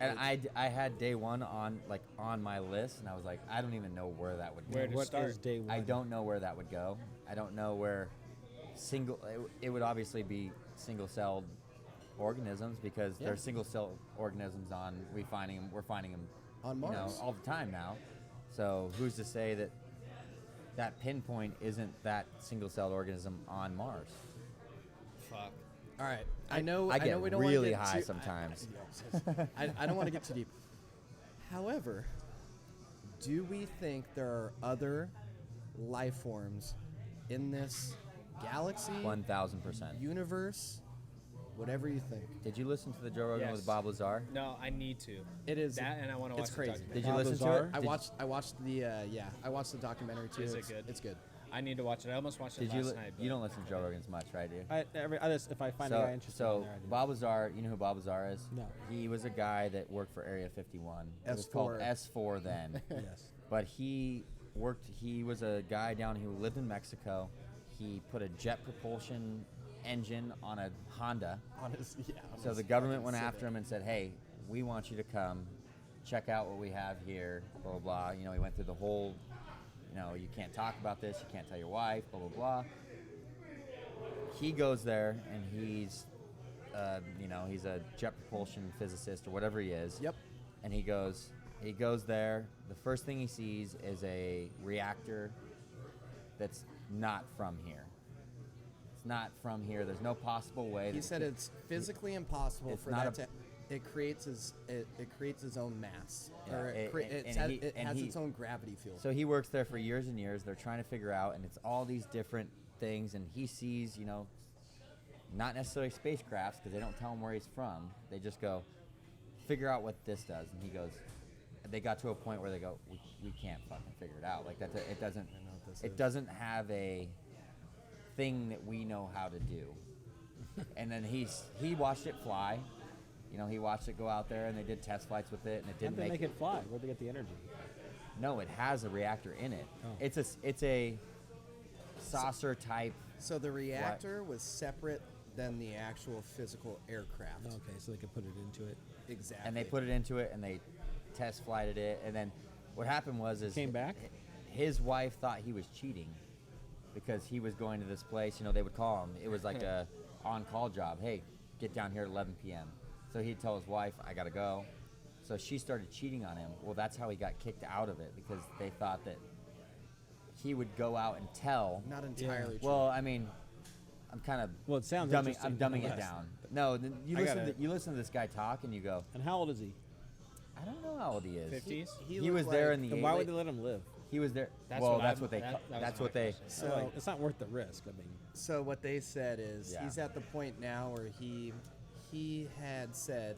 and I had day one on my list, and I was like, I don't even know where that would go. Where to What start? is day one? I don't know where that would go. I don't know where it would obviously be single-celled organisms because Yeah. they're single-celled organisms we're finding them On you know, Mars. all the time now. So who's to say that pinpoint isn't that single-celled organism on Mars? Fuck. All right. I know I get we don't really wanna get high too, sometimes. I don't want to get too deep. However, do we think there are other life forms in this galaxy, 1,000%. universe, whatever you think? Did you listen to the Joe Rogan Yes. with Bob Lazar? No, I need to. It is That, and I want to watch it's the crazy. documentary. Did you Bob listen to Lazar? it? I watched the I watched the documentary too. Is it good? It's good. I need to watch it. I almost watched it Did you? last night. You don't listen to Joe Rogan's much, right, dude? If I find a guy interesting, so in there, I do. Bob Lazar, you know who Bob Lazar is? No. He was a guy that worked for Area 51. It was called S4. S4 then. Yes. But he was a guy down who lived in Mexico. He put a jet propulsion engine on a Honda. So the government went after him and said, hey, we want you to come check out what we have here, blah, blah, blah. You know, he went through the whole, you know, you can't talk about this, you can't tell your wife, blah, blah, blah. He goes there and he's, you know, he's a jet propulsion physicist or whatever he is. Yep. And he goes there. The first thing he sees is a reactor that's not from here. It's not from here. There's no possible way. He said it's physically impossible It's for not that to. It creates its own mass, Yeah, or it- it and has, he- it and has he- its own gravity field. So he works there for years and years. They're trying to figure out, and it's all these different things. And he sees, you know, not necessarily spacecrafts because they don't tell him where he's from. They just go, figure out what this does. And he goes, they got to a point where they go, we can't fucking figure it out. Like that, it doesn't, I know what this it is. doesn't have a thing that we know how to do. And then he watched it fly. You know, he watched it go out there, and they did test flights with it, and it How'd didn't they make make it fly? Where'd they get the energy? No, it has a reactor in it. Oh. It's a saucer type. So the reactor was separate than the actual physical aircraft. Okay, so they could put it into it. Exactly. And they put it into it, and they test flighted it, and then what happened was Came back? His wife thought he was cheating because he was going to this place. You know, they would call him. It was like a on-call job. Hey, get down here at 11 p.m. So he'd tell his wife, I gotta go. So she started cheating on him. Well, that's how he got kicked out of it because they thought that he would go out and tell. Not entirely true. Well, I mean, I'm kind of Well, it sounds I'm interesting dumbing it nonetheless. down. No, you I listen. gotta- You listen to this guy talk, and you go, And how old is he? I don't know how old he is. 50s? He looked was there like- in the. Then why would they let him live? He was there. That's well, what that's I'm- what they. that was That's my what they. question. So- Like, it's not worth the risk. I mean, So what they said is Yeah. he's at the point now where he had said,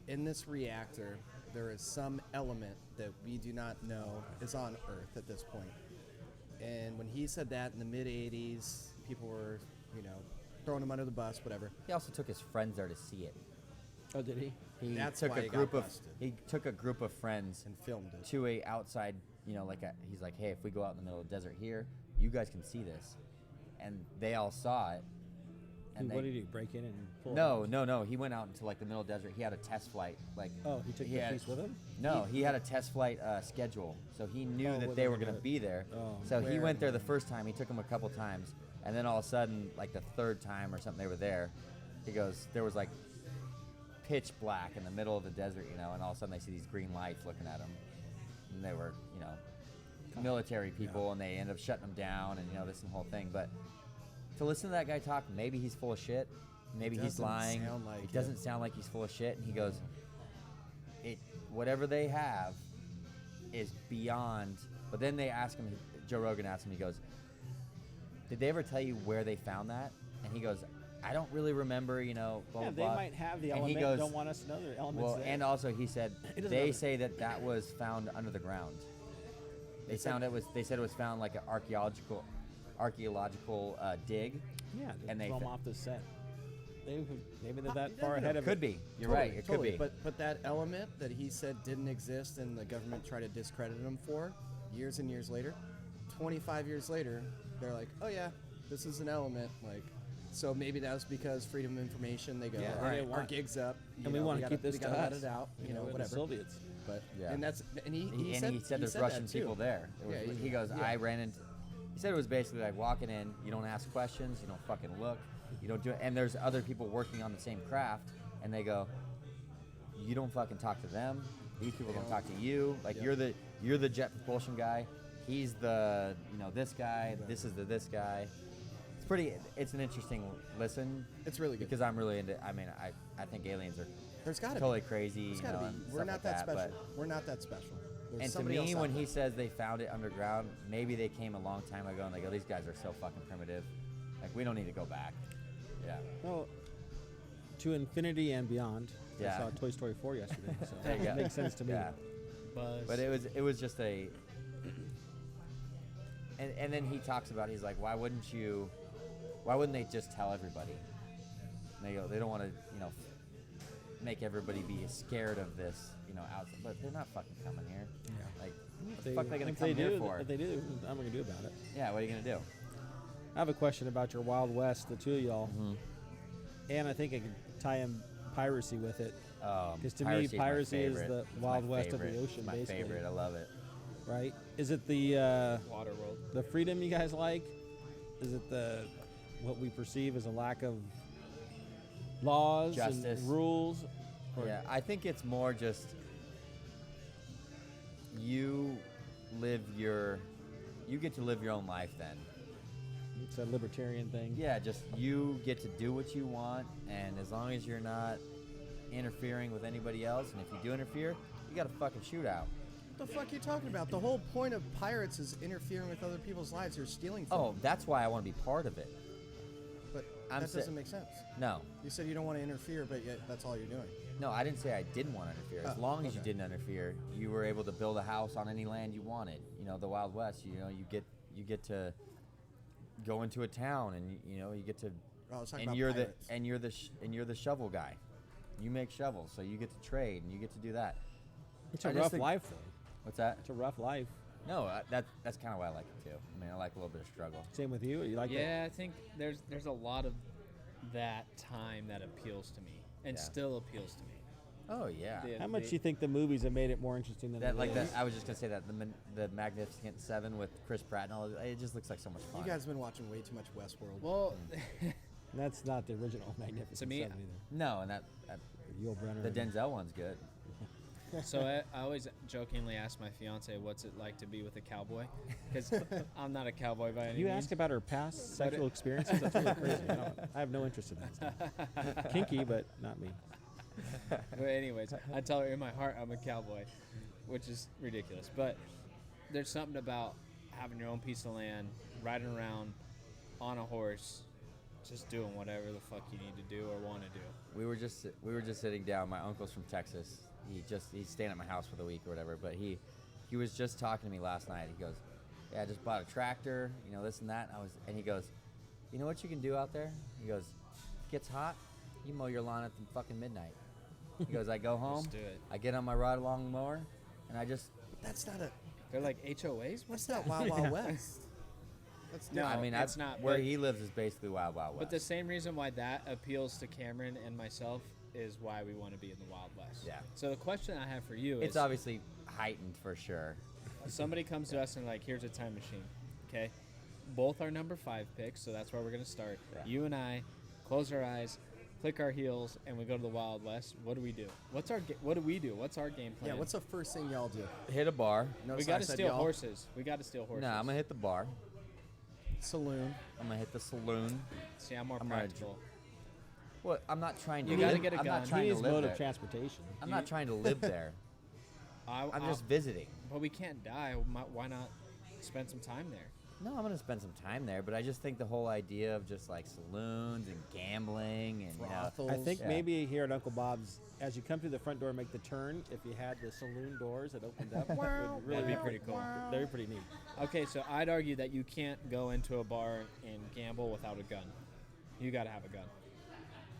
in this reactor there is some element that we do not know is on Earth at this point. And when he said that in the mid '80s, people were, you know, throwing him under the bus, whatever. He also took his friends there to see it. oh, did he? He That's took why a he got group of. busted. He took a group of friends And filmed it. to a outside. You know, like he's like, hey, if we go out in the middle of the desert here, you guys can see this, and they all saw it. And What they, did he do? Break in and pull? it No, out? no. He went out into like the middle of the desert. He had a test flight. Like Oh, he took the had- piece with him. No, he had a test flight schedule, so he knew Oh, that where they they were were going to gonna- be there. Oh. So he Where? went there the first time. He took them a couple times, and then all of a sudden, like the third time or something, they were there. He goes, there was like pitch black in the middle of the desert, you know, and all of a sudden they see these green lights looking at them, and they were, you know, military people, and they end up shutting them down, and you know this and the whole thing. But to listen to that guy talk, maybe he's full of shit. Maybe he's doesn't lying. sound like it it. doesn't sound like he's full of shit. And he goes, whatever they have is beyond. But then they ask him, Joe Rogan asked him, he goes, did they ever tell you where they found that? And he goes, I don't really remember, blah, Yeah, blah, they blah. might have the And he element. goes- Don't want us to know the elements. Well, there. and also he said He doesn't they know say that was found under the ground. They said it was found like an archaeological dig. yeah, and they they throw them fa- off the set. Maybe they're that Yeah, far no, ahead of Could it. be. You're Totally, right. It totally. could be. But that element that he said didn't exist and the government tried to discredit him for years and years later, 25 years later, they're like, oh yeah, this is an element. Like, so maybe that was because freedom of information. They go, Yeah, all they right, didn't our want- gig's up, And we want to gotta- keep this we to gotta us. let it out, we're the whatever. Soviets. But Yeah. and he and said he said there's that Russian too. people there. It was- Yeah, he goes, yeah. I ran into. He said it was basically like walking in. You don't ask questions. You don't fucking look. You don't do it. And there's other people working on the same craft, and they go, you don't fucking talk to them. These people don't talk to you. Like Yeah. you're the jet propulsion guy. He's the this guy. Right. This is this guy. It's an interesting listen It's really good. because I'm really into. I mean, I think aliens are There's got to totally be. crazy. There's you got to know, be. and We're stuff not like that but- special. We're not that special. There's And to somebody else me, out when there. he says they found it underground, maybe they came a long time ago and they go, these guys are so fucking primitive. Like, we don't need to go back. Yeah. Well, to infinity and beyond. Yeah. I saw Toy Story 4 yesterday, so There you it go. makes sense to me. Yeah. Buzz. But it was just a. And then he talks about, he's like, why wouldn't they just tell everybody? And they go, they don't want to, make everybody be scared of this, out. But they're not fucking coming here. Yeah. Like, what If the fuck are they going if to come here do, for? If they do, I'm going to do about it. Yeah, what are you going to do? I have a question about your Wild West, the two of y'all. Mm-hmm. And I think I could tie in piracy with it, Because to me, piracy is the Wild West of the ocean, It's my basically. favorite. I love it. right? Is it the Waterworld. the freedom you guys like? Is it the what we perceive as a lack of laws Justice. and rules? Or Yeah, I think it's more just you get to live your own life then. it's a libertarian thing. Yeah, just you get to do what you want, and as long as you're not interfering with anybody else, and if you do interfere, you got a fucking shootout. What the fuck are you talking about? The whole point of pirates is interfering with other people's lives. You're stealing from Oh, them. that's why I want to be part of it. But I'm that sa- doesn't make sense. No, You said you don't want to interfere, but yet that's all you're doing. no, I didn't say I didn't want to interfere. As Oh, long as you okay. didn't interfere, you were able to build a house on any land you wanted. The Wild West. You get to go into a town, and you get to. Oh, I was talking And about you're pirates. you're the shovel guy. You make shovels, so you get to trade and you get to do that. It's I a just rough think- life, though. What's that? It's a rough life. No, that's kind of why I like it too. I mean, I like a little bit of struggle. Same with you. You like that? Yeah, I think there's a lot of that time that appeals to me and Yeah. still appeals to me. Oh yeah. The- How much do you think the movies have made it more interesting than That it like is? that. I was just gonna say that the Magnificent Seven with Chris Pratt and all. It just looks like so much fun. You guys have been watching way too much Westworld. Well, That's not the original Magnificent To me- Seven either. No, and that Yul Brynner. the Denzel one's good. so I always jokingly ask my fiance, "What's it like to be with a cowboy?" Because I'm not a cowboy by any You means. ask about her past sexual experiences? That's really crazy. I have no interest in that stuff. Kinky, but not me. But anyways, I tell her in my heart I'm a cowboy, which is ridiculous. But there's something about having your own piece of land, riding around on a horse, just doing whatever the fuck you need to do or want to do. We were just sitting down. My uncle's from Texas. He's staying at my house for the week or whatever. But he was just talking to me last night. He goes, "Yeah, I just bought a tractor. This and that." And he goes, "You know what you can do out there?" He goes, "It gets hot. You mow your lawn at the fucking midnight." He goes, "I go home. Just do it. I get on my ride along mower, and I just." That's not a. They're like HOAs. What's That's not Wild Wild West. That's No, I mean, it's not, Where but- he lives is basically Wild Wild West. But the same reason why that appeals to Cameron and myself is why we want to be in the Wild West. Yeah. So the question I have for you It's is, obviously heightened for sure. somebody comes to us and like, here's a time machine, okay? Both are number 5 picks, so that's where we're gonna start. Yeah. You and I close our eyes, click our heels, and we go to the Wild West. What do we do? What do we do? What's our game plan? Yeah, what's the first thing y'all do? Hit a bar. Notice we I got to said steal y'all. horses. We got to steal horses. No, I'm gonna hit the bar. Saloon. I'm gonna hit the saloon. See, I'm more I'm gonna practical. What? I'm not trying to. You live, gotta get a I'm gun. not He trying to needs live mode there. of transportation. I'm not trying to live there. I'm just visiting. But we can't die. Why not spend some time there? No, I'm gonna spend some time there, but I just think the whole idea of just like saloons and gambling and Brothels. I think Yeah. maybe here at Uncle Bob's, as you come through the front door and make the turn, if you had the saloon doors that opened up, it would really That'd be pretty cool. That'd be pretty neat. Okay, so I'd argue that you can't go into a bar and gamble without a gun. You got to have a gun.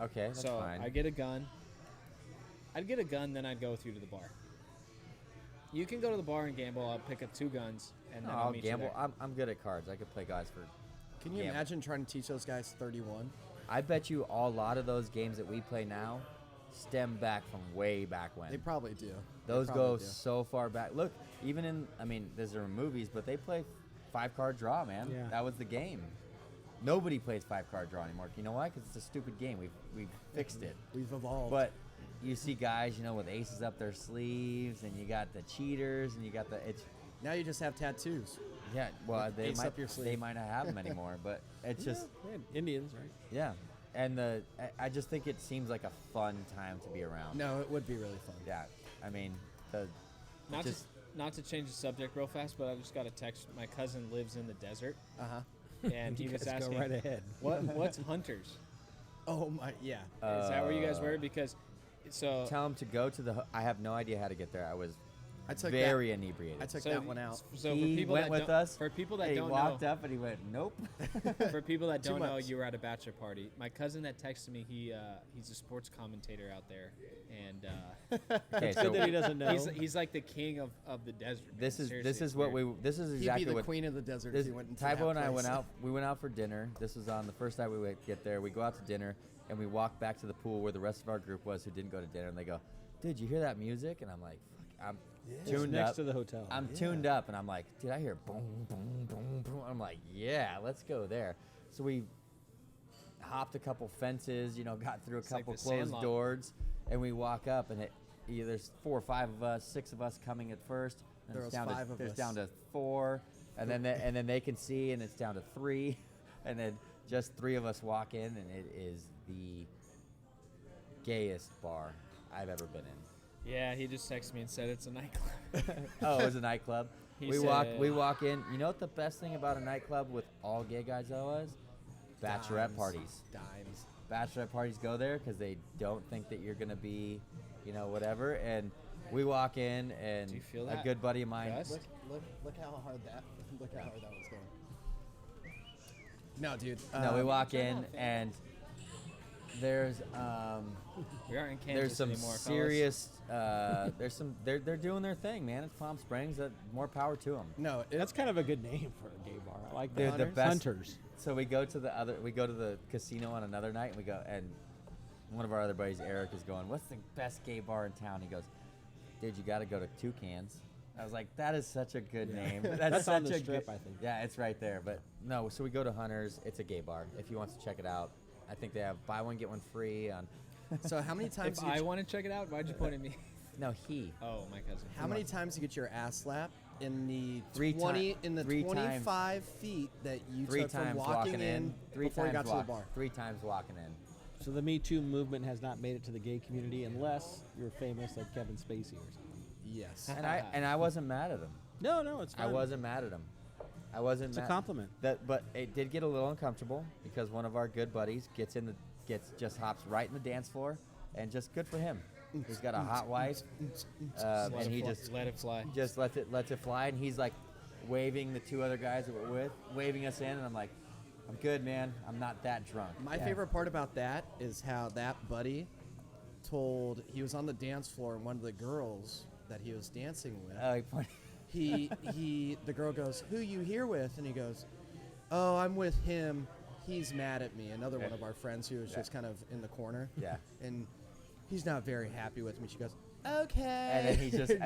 Okay, that's so fine. I get a gun. I'd get a gun, then I'd go with you to the bar. You can go to the bar and gamble. I'll pick up 2 guns, and No, then I'll I'll meet gamble. you there. I'm good at cards. I could play guys for. Can you gamble. imagine trying to teach those guys 31? I bet you a lot of those games that we play now stem back from way back when. They probably do. They Those probably go do. so far back. Look, even in, I mean, these are movies, but they play 5-card draw, man. Yeah. That was the game. Nobody plays 5-card draw anymore. You know why? Because it's a stupid game. We've fixed it. We've evolved. But you see guys, with aces up their sleeves, and you got the cheaters, and you got it's now you just have tattoos. yeah. Well, they ace might up your sleeve. they might not have them anymore, but it's just Yeah, Indians, right? yeah. And I just think it seems like a fun time to be around. No, it would be really fun. Yeah, I mean the Not just not to change the subject real fast, but I just got a text. My cousin lives in the desert, Uh huh. and he You was guys asking, go right ahead. what's hunters? Oh my, yeah. Is that where you guys were? Because so tell them to go to the. I have no idea how to get there. I was I took very inebriated. I took so that one out. So he for people went that with don't, us. for people that he don't walked know, up and he went, "Nope." for people that Too don't know, much. you were at a bachelor party. My cousin that texted me, he's a sports commentator out there, and Okay, It's good that he so doesn't know. he's like the king of the desert. Man. this is Seriously, this it's is what weird. we this is He'd exactly be the what queen of the desert this, if he went into Tybo that and I went place. out. We went out for dinner. This was on the first night we would get there. We go out to dinner and we walk back to the pool where the rest of our group was who didn't go to dinner. And they go, "Dude, you hear that music?" And I'm like, "Fuck, I'm It's tuned next up. to the hotel. I'm tuned up, and I'm like, "Did I hear boom, boom, boom, boom?" I'm like, "Yeah, let's go there." So we hopped a couple fences, got through a It's like couple the closed Sandlot. doors, and we walk up, and there's 4 or 5 of us, 6 of us coming at first. And There it's was down 5 to, of there's us. down to 4, and then they can see, and it's down to 3, and then just 3 of us walk in, and it is the gayest bar I've ever been in. Yeah, he just texted me and said it's a nightclub. Oh, it was a nightclub. He we said- walk in. You know what the best thing about a nightclub with all gay guys though was? Bachelorette Dimes. parties. Dimes. Bachelorette parties go there because they don't think that you're gonna be, whatever. And we walk in, and Do you feel a that, good buddy of mine. Gus? Look how hard that was going. No, dude. No, we walk turn in, off, yeah. and there's We aren't in Kansas there's some anymore, fellas. serious there's some they're doing their thing, man. It's Palm Springs. More power to them. No, That's kind of a good name for a gay bar. I like Dude, that. the best- Hunters. So we go to the casino on another night, and we go, and one of our other buddies, Eric, is going, "What's the best gay bar in town?" He goes, "Dude, you got to go to Toucans." I was like, "That is such a good Yeah. name. That's such on the a Strip, good-" I think. Yeah, it's right there. But no, so we go to Hunters. It's a gay bar. If you want to check it out, I think they have buy one get one free on. So how many times? If do you I want to check it out, why'd you point at me? No, he. Oh, my cousin. How many times you get your ass slapped in the 3 3 times. 25 feet that you 3 took from times walking in 3 before you times got to the bar? 3 times walking in. So the Me Too movement has not made it to the gay community unless you're famous like Kevin Spacey or something. Yes. And I wasn't mad at him. No, it's I fine. wasn't mad at him. I wasn't It's a mad. compliment. But it did get a little uncomfortable because one of our good buddies just hops right in the dance floor, and just good for him. He's got a hot wife, and he just let it fly. lets it fly, and he's like waving the 2 other guys that we're with, waving us in, and I'm like, I'm good, man. I'm not that drunk. My Yeah. favorite part about that is how that buddy he was on the dance floor, and one of the girls that he was dancing with, He pointed- the girl goes, "Who you here with?" And he goes, "Oh, I'm with him. He's mad at me." Another one of our friends who was just kind of in the corner. Yeah. And he's not very happy with me. She goes, "Okay." And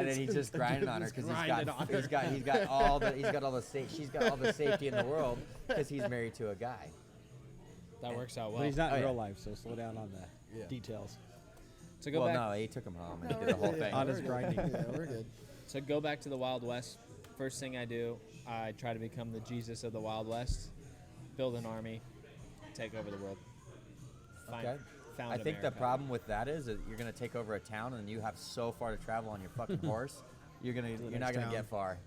then he just grinded on her because he's got all the she's got all the safety in the world because he's married to a guy. That works out well. But he's not Oh, in yeah. real life, so slow down on the Yeah. details. To go Well, back, no, he took him home and did the whole thing. On his grinding. Yeah, we're good. to go back to the Wild West. First thing I do, I try to become the Jesus of the Wild West, build an army, take over the world. Okay. Found I think the America. problem with that is that you're gonna take over a town and you have so far to travel on your fucking horse. You're not next gonna town. get far.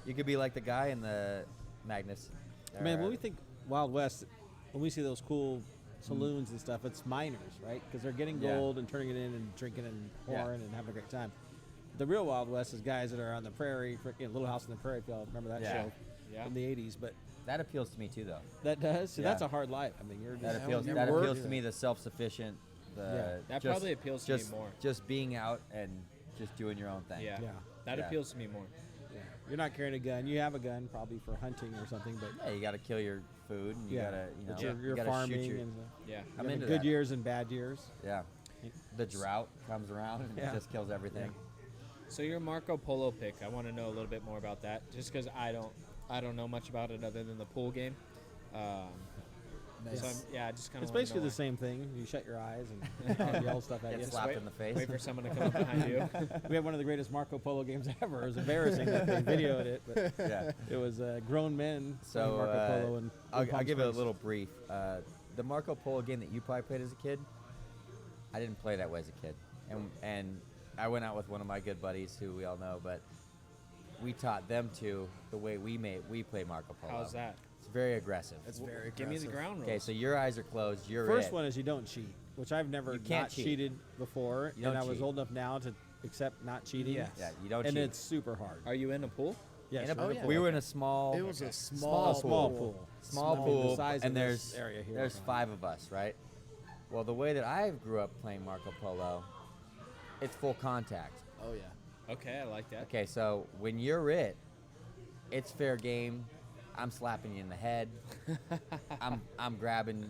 You could be like the guy in the Magnus. Man, when we think Wild West, when we see those cool saloons and stuff, it's miners, right? Because they're getting Yeah. gold and turning it in and drinking and Yeah. pouring and having a great time. The real Wild West is guys that are on the prairie, freaking Little House on the Prairie. If y'all remember that Yeah. show Yeah. from the '80s, but that appeals to me too, though. that does. So Yeah. that's a hard life. I mean, you're That just appeals. would That never appeals work. to me. The self-sufficient. The Yeah. That just- probably appeals to me just, more. Just being out and just doing your own thing. Yeah. Yeah. That Yeah. appeals to me more. yeah. You're not carrying a gun. You have a gun probably for hunting or something, but Yeah, you got to kill your food, and you yeah, gotta, but you you're gotta farming shoot your. and Yeah. I'm you have into good that. years and bad years. Yeah. The drought comes around and Yeah. it just kills everything. So your Marco Polo pick, I want to know a little bit more about that, just because I don't know much about it other than the pool game. Nice. So I just kind of It's basically the same thing. You shut your eyes and yell stuff at Get you. slapped wait- in the face. Wait for someone to come up behind you. We had one of the greatest Marco Polo games ever. It was embarrassing that they videoed it, but Yeah. it was grown men playing So Marco Polo. And I'll give it a little brief. The Marco Polo game that you probably played as a kid, I didn't play that way as a kid, and I went out with one of my good buddies who we all know, but we taught them to the way we play Marco Polo. How's that? It's very aggressive. It's very Give me the aggressive. ground rules. Okay, so your eyes are closed. You're First it. one is you don't cheat, which I've never You can't not cheat. cheated before, You and don't I was cheat. old enough now to accept not cheating. Yes. Yeah, you don't and cheat. it's super hard. Are you in a pool? Yes, In a- we're in a yeah. pool. We were in a small. It was a a small small pool. pool. small Small. pool, The size of and this there's area here, there's probably. 5 of us, right? Well, the way that I grew up playing Marco Polo, it's full contact. Oh yeah. Okay, I like that. Okay, so when you're it, it's fair game. I'm slapping you in the head. I'm grabbing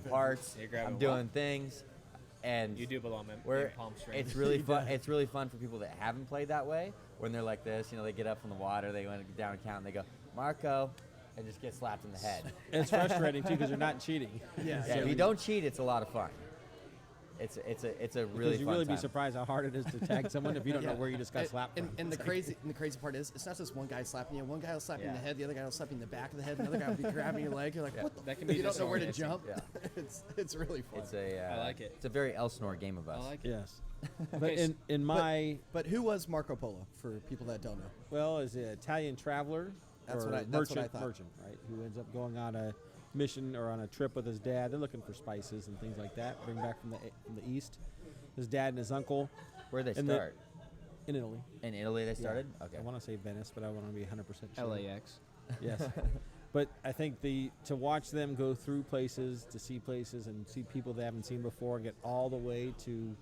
parts. You're grabbing I'm doing what? things, and You do belong in we're, palm strings. it's really fun. It's really fun for people that haven't played that way. When they're like this, they get up from the water, they want to down and count, and they go Marco, and just get slapped in the head. And it's frustrating too because you're not cheating. Yeah. Yeah, if you don't cheat, it's a lot of fun. It's a really Because you fun really time. be surprised how hard it is to tag someone if you don't know Yeah. where you just got slapped And, from. and the crazy part is, it's not just one guy slapping you. One guy will slap you in the Yeah. head, the other guy will slap you in the back of the head, another guy will be grabbing your leg. You're like, Yeah. what the? That can be you don't know where to disorienting. jump. Yeah. it's really fun. It's a I like it. It's a very Elsinore game of us. I like it. Yes. But Okay, in my But who was Marco Polo for people that don't know? well, is an Italian traveler That's or what I- that's what I merchant, thought. merchant, right? Who ends up going on a mission or on a trip with his dad. They're looking for spices and things like that. Bring back from the east. His dad and his uncle Where they And the- start? in Italy. In Italy, they started. Yeah. Okay. I want to say Venice, but I want to be 100% sure. LAX. Yes. But I think to watch them go through places, to see places and see people they haven't seen before, get all the way to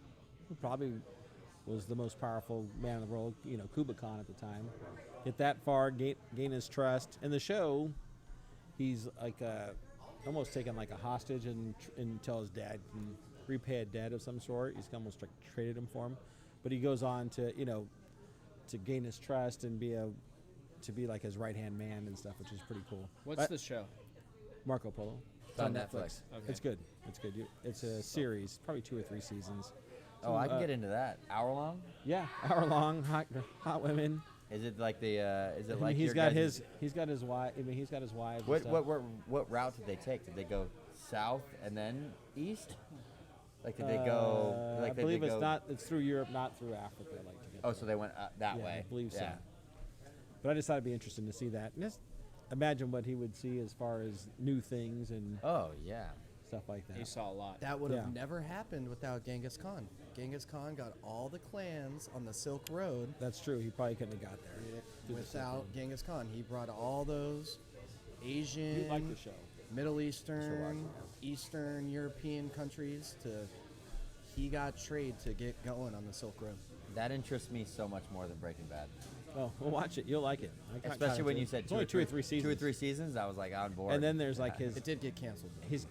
who probably was the most powerful man in the world, Kublai Khan at the time. Get that far, gain his trust. In the show, he's like almost taken like a hostage until his dad can repay a debt of some sort. He's almost like traded him for him. But he goes on to, to gain his trust and to be like his right-hand man and stuff, which is pretty cool. What's But the show? Marco Polo. It's on Netflix. Okay. It's good. It's good. It's a series, probably 2 or 3 seasons. Oh, I can uh, get into that. Hour long? Yeah, hour long, hot women. Is it like the? Is I it mean, like he's your got guys' his wife. I mean, he's got his wife. and What, stuff. what route did they take? Did they go south and then east? Like did they go? Like I did believe they it's go, not. It's through Europe, not through Africa. Like to get Oh, there. so they went that Yeah, way. I believe so. Yeah. But I just thought it'd be interesting to see that. And just imagine what he would see as far as new things and Oh yeah. stuff like that. You saw a lot. That would have Yeah. never happened without Genghis Khan. Genghis Khan got all the clans on the Silk Road That's true. He probably couldn't have got there. through the Silk without Road. Genghis Khan. He brought all those Asian, You like the show? Middle watch Eastern, it Eastern European countries to. He got trade to get going on the Silk Road. That interests me so much more than Breaking Bad. Oh, well, watch it. You'll like it. I got Especially caught when into you it. said It's only 2 or 3 seasons. 2 or 3 seasons, I was like on board. And then there's like Yeah. his. It did get canceled. He's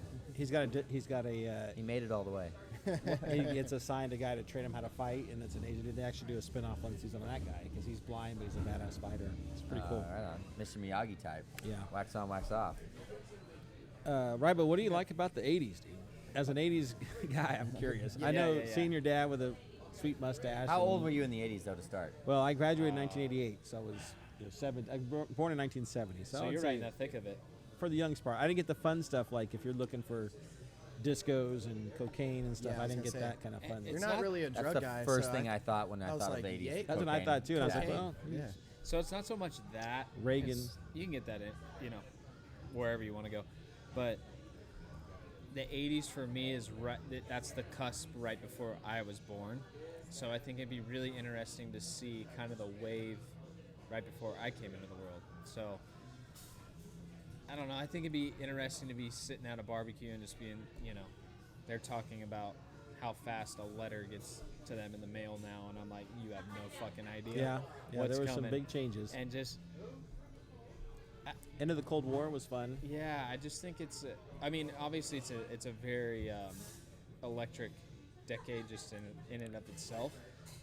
got a He made it all the way. he gets assigned a guy to train him how to fight, and it's an Asian. They actually do a spin-off one season on that guy because he's blind, but he's a badass fighter. It's pretty cool. Right on. Mr. Miyagi type. Yeah. Wax on, wax off. Right, but what do you like about the '80s, dude? As an '80s guy, I'm curious. I know seeing your dad with a sweet mustache. How old and- were you in the 80s though to start? Well, I graduated in 1988, so I was 7. I was born in 1970. So, So I'd you're say right in the thick of it. for the young part. I didn't get the fun stuff like if you're looking for discos and cocaine and stuff. Yeah, I I was didn't get gonna say, that kind of fun. You're It's not not- really a That's drug the guy. first so thing I thought when I was thought like, of the 80s. yay. That's what I cocaine. thought too. And I was like, Cocaine. well, Yeah. So it's not so much that. Reagan. it's- You can get that in, wherever you want to go. But the 80s for me is right. That's the cusp right before I was born. So I think it'd be really interesting to see kind of the wave right before I came into the world. So I don't know. I think it'd be interesting to be sitting at a barbecue and just being, they're talking about how fast a letter gets to them in the mail now, and I'm like, you have no fucking idea. Yeah, what's there were coming. some big changes. And just End of the Cold War was fun. yeah, I just think obviously it's a very electric decade just in and of itself,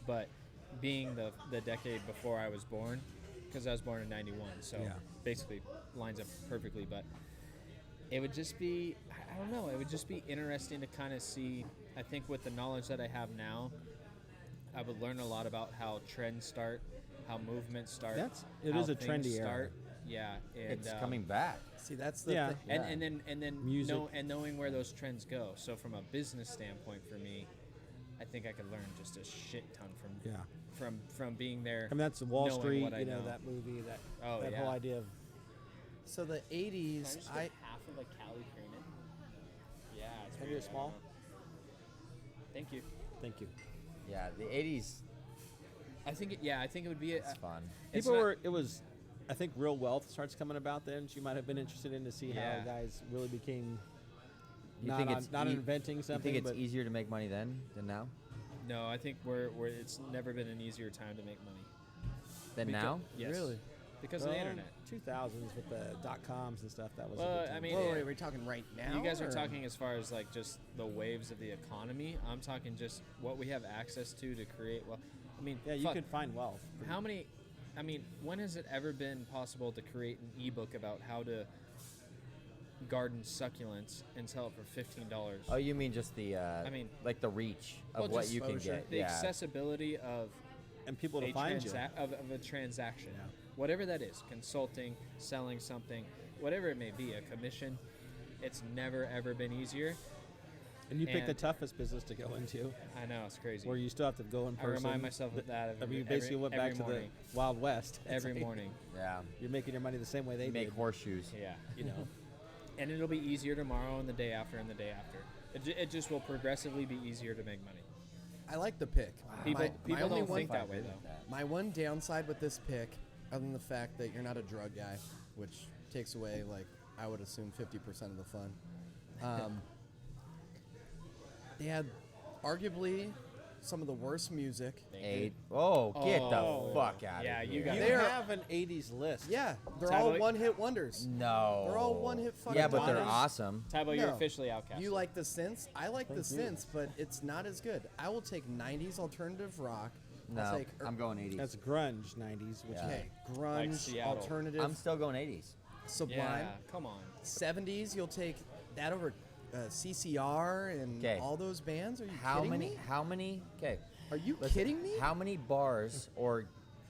but being the decade before I was born, because I was born in 91, so Yeah. basically lines up perfectly. But it would just be, I don't know, it would just be interesting to kind of see. I think with the knowledge that I have now, I would learn a lot about how trends start, how movements start. It how is a things trendy era. start. Yeah, and It's coming back. See, that's the Yeah. thing. Yeah. and then Music. knowing where those trends go. So from a business standpoint, for me, I think I could learn just a shit ton from being there. I mean, that's Wall knowing Street, what I know. that movie, that Oh, that yeah. whole idea of So the 80s, I half of a Cali Creamin'? Yeah, it's Can I do it small? Thank you. Thank you. Yeah, the 80s, I think it would be it's fun. it's People not- were. It was. I think real wealth starts coming about then. So you might have been interested in to see Yeah. how guys really became You not think on, it's not e- inventing You something, think it's but easier to make money then than now? No, I think we're it's never been an easier time to make money. Than Because- now? Yes. Really? Because of the internet. 2000s with the .coms and stuff. That was. a Well, good time. I mean, wait, are we talking right now? You guys are or- talking as far as like just the waves of the economy. I'm talking just what we have access to create. Well, I mean, yeah, you fuck, could find wealth. how many? I mean, when has it ever been possible to create an ebook about how to garden succulents and sell it for $15? Oh, you mean just the, mean- like the reach of Well, what just you can exposure. get? The Yeah. accessibility of And people to a find you. of a transaction, Yeah. whatever that is, consulting, selling something, whatever it may be, a commission. It's never ever been easier. And you pick the and- toughest business to go into, I know, it's crazy. where you still have to go in I person. remind myself of that I mean, you every- basically went every back to morning. the Wild West. It's every like morning. Yeah. You're making your money the same way they Make did. horseshoes. Yeah, and it'll be easier tomorrow and the day after and the day after. It just will progressively be easier to make money. I like the pick. People my people only don't one, think that way though. My one downside with this pick, other than the fact that you're not a drug guy, which takes away, like, I would assume 50% of the fun. They had arguably some of the worst music. Eight. Oh, get Oh. the fuck out Yeah, of you here. got You They are- have an 80s list. Yeah, they're Tyler, all like- one-hit wonders. No. They're all one-hit fucking Yeah, but they're wonders. awesome. Tybo, you're No. officially outcast. You like the synths? I like the Thank you. synths, but it's not as good. I will take 90s alternative rock. No, I'll take I'm going 80s. That's grunge 90s, which Yeah. okay, Like grunge, Seattle. alternative, I'm still going 80s. Sublime. Yeah, come on. 70s, you'll take that over CCR and 'Kay. all those bands? Are you How kidding many? me? How many? Okay. Are you kidding me? How many bars or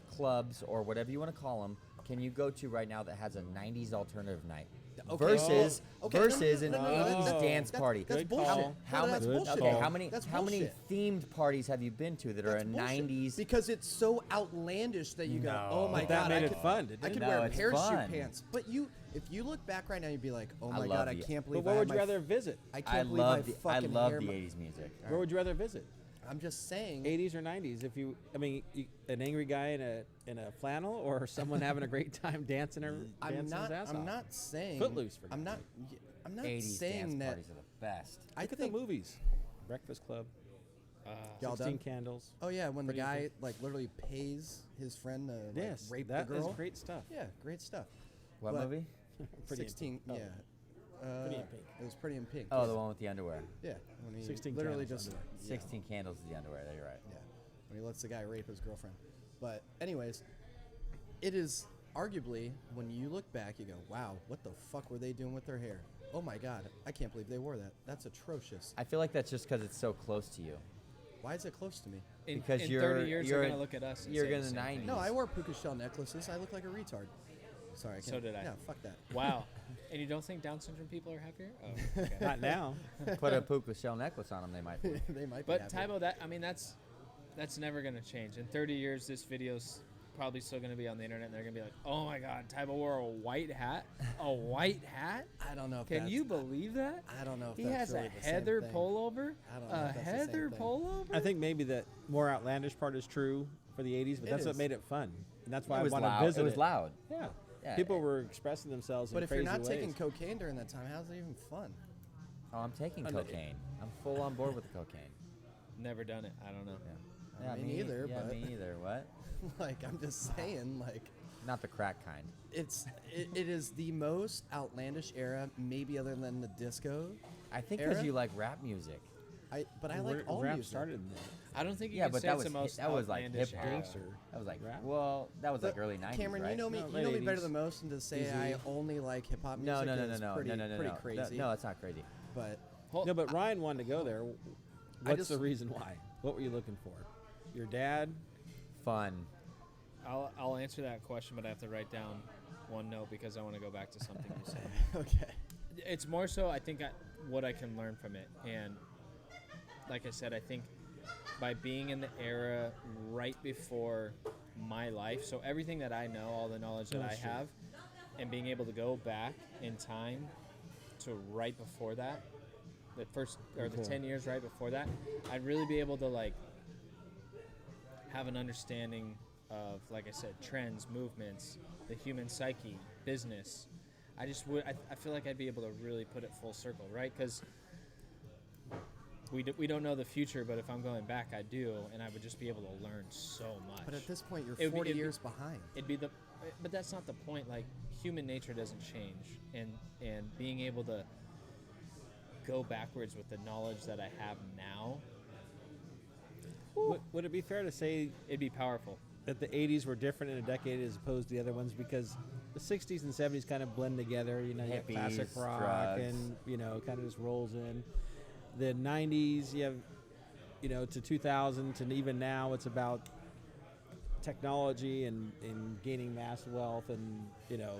clubs or whatever you want to call them can you go to right now that has a 90s alternative night? Okay. Versus Okay, versus no, no, an no, no, 80s that's- dance party. That's Good bullshit. call. How No, that's many? bullshit. Okay, how many? That's how many bullshit. themed parties have you been to that are That's a bullshit. 90s? Because it's so outlandish that you go, No. oh my But god, that made I it could, fun, didn't I it? could No, wear it's parachute fun. pants. But if you look back right now, you'd be like, oh I my love god, I the- can't But believe where I would had you my rather visit? I I can't believe love the fucking I love hair the my- 80s music. Where would you rather visit? I'm just saying. 80s or 90s? If you, I mean, an angry guy in a flannel, or someone having a great time dancing or I'm dancing not. his ass I'm off? not saying. Footloose, for I'm not. God's I'm not 80s saying dance that. parties are the best. I Look at think the movies. Breakfast Club, y'all 16 done. Candles. Oh yeah, when the What do you guy think? like literally pays his friend to like, Yes, rape that the is girl. great stuff. Yeah, great stuff. What But- movie? Pretty in 16. Pink. Yeah. Pretty in Pink. It was Pretty in Pink. Oh, yeah. the one with the underwear. Yeah. When he 16 literally Candles just. underwear. 16 candles is the underwear. There, you're right. Yeah. When he lets the guy rape his girlfriend. But anyways, it is arguably when you look back, you go, "Wow, what the fuck were they doing with their hair? Oh my god, I can't believe they wore that. That's atrocious. I feel like that's just because it's so close to you. Why is it close to me?" Because in you're 30 years, you're they're gonna look at us. And you're say the gonna same 90s. thing. No, I wore puka shell necklaces. I look like a retard. Sorry. I So can't- did I. Yeah, fuck that. Wow. And you don't think Down syndrome people are happier? Oh, okay. Not now. Put a puka shell necklace on them, they might be. They might be. But happy. Tybo, that's never gonna change. In 30 years, this video's probably still going to be on the internet, and they're going to be like, "Oh my God, Tybo wore a white hat, a white hat." I don't know if Can that's, you believe that? I don't know if He that's has really a the same Heather thing. pullover. I don't know A if that's the same Heather thing. pullover. I think maybe the more outlandish part is true for the 80s, but It that's what is. made it fun. And that's why It I was want to loud. visit It was loud. Yeah. Yeah. People were expressing themselves But in if you're crazy not ways. taking cocaine during that time, how's it even fun? Oh, I'm taking I know. cocaine. I'm full on board with the cocaine. Never done it. I don't know. Yeah. Me neither, Yeah, but- me neither. What? Like, I'm just saying, like, Not the crack kind. it is the most outlandish era, maybe other than the disco. I think Era? because you like rap music. But I Where like all rap music. started in I don't think you Yeah, can but say that it's was the most that was like outlandish hip era. hop. That was like Rap? well, that was like But early '90s, Cameron, right? you know me. No, you late know me better 80s. than most, and to say I Easy. only like hip hop No, music no, no, is no, no, pretty, no, no, no, pretty no. crazy. No, it's not crazy. But Hold- No, but Ryan wanted to go there. What's just- the reason why? What were you looking for? Your dad? Fun. I'll answer that question, but I have to write down one note because I want to go back to something you said. okay. It's more so I think what I can learn from it, and like I said, I think by being in the era right before my life, so everything that I know, all the knowledge that I That's true. have, and being able to go back in time to right before that, the first or the Cool. 10 years right before that, I'd really be able to like have an understanding of, like I said, trends, movements, the human psyche, business. I just would. I feel like I'd be able to really put it full circle, right? Because we don't know the future, but if I'm going back, I do, and I would just be able to learn so much. But at this point, you're It'd be- 40 it'd be- years behind. It'd be but that's not the point. Like, human nature doesn't change, and being able to go backwards with the knowledge that I have now, Would it be fair to say it'd be powerful. that the 80s were different in a decade as opposed to the other ones because the 60s and 70s kind of blend together, you know, you have classic Hippies, rock drugs. and, you know, kind of just rolls in. The 90s, you have, you know, to 2000 and even now it's about technology and gaining mass wealth and, you know,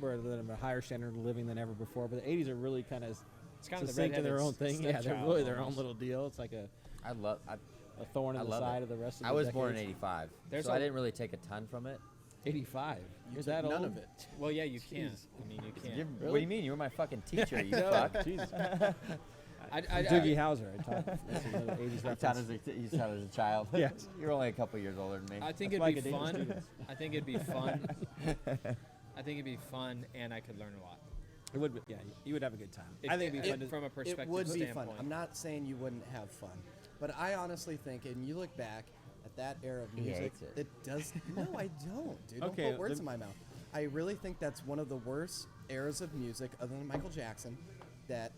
we're at a higher standard of living than ever before. But the 80s are really kind of It's kind of the succinct in their own thing. Yeah, they're stepchild really their own almost. little deal. It's like a thorn I in the love side it. of the rest of the I was born in decades. '85, There's so a- I didn't really take a ton from it. 85. You You're took that none old? of it. Well, yeah, you can. Jeez. I mean, you can. What do Really? you mean? You were my fucking teacher, you No, fuck. Jesus. I, Doogie Howser. I taught that's another 80s You reference. taught as a child. Yes. You're only a couple years older than me. I think That's why I it'd be could date the fun. students. I think it'd be fun. I think it'd be fun, and I could learn a lot. It would be, yeah, you would have a good time. It- I think it'd be it- fun to, from a perspective It would be standpoint. fun. I'm not saying you wouldn't have fun, but I honestly think, and you look back at that era of He music, hates it. does. No, I don't, dude. Okay, Don't put words then- in my mouth. I really think that's one of the worst eras of music, other than Michael Jackson. That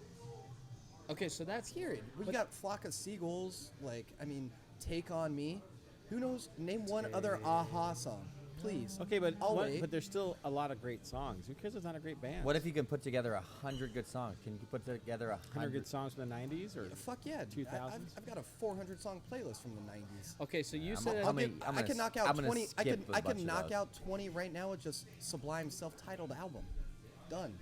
Okay, so that's period. We but- got Flock of Seagulls. Like, I mean, Take on Me. Who knows? Name one other Aha song, please. okay, but I'll wait. but there's still a lot of great songs. Who cares if it's not a great band? What if you can put together 100 good songs? Can you put together 100 good songs from the 90s or Fuck yeah, dude. 2000s? I've got a 400 song playlist from the 90s. okay. So you I'm- said I'm gonna- I can knock out I'm gonna 20. I skip can a I bunch can of knock those. out 20 right now with just Sublime self-titled album. Done.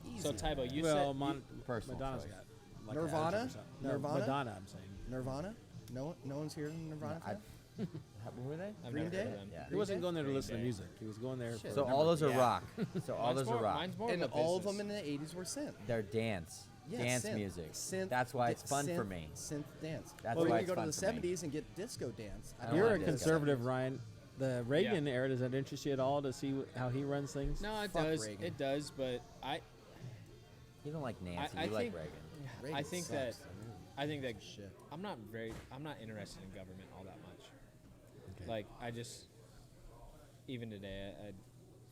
Easy. so Tybo. You well, said Personal Madonna's choice. got like Nirvana? a something. No, Nirvana? Madonna, I'm saying. Nirvana? No one's here in Nirvana. I- fan? What were they? I've Green never Day? heard of them. Yeah. He wasn't going there to Green listen to Day. music. He was going there. Shit. For So all those are Yeah. rock. So all Mine's those more, are rock. Mine's more And of a all of them business. in the 80s were synth. They're dance. Yeah, Dance synth. music. Synth, That's why it's fun for synth- me. Synth dance. That's or why you it's go to fun the for me. 70s and get disco dance. I don't You're like a disco. conservative, Ryan. The Reagan era, does that interest you at all to see how he runs things? No, it Fuck does. Reagan. It does, but You don't like Nancy. I you like think- Reagan. Reagan I think sucks. I think that Shit. I'm not interested in government all that much. Like, I just, even today,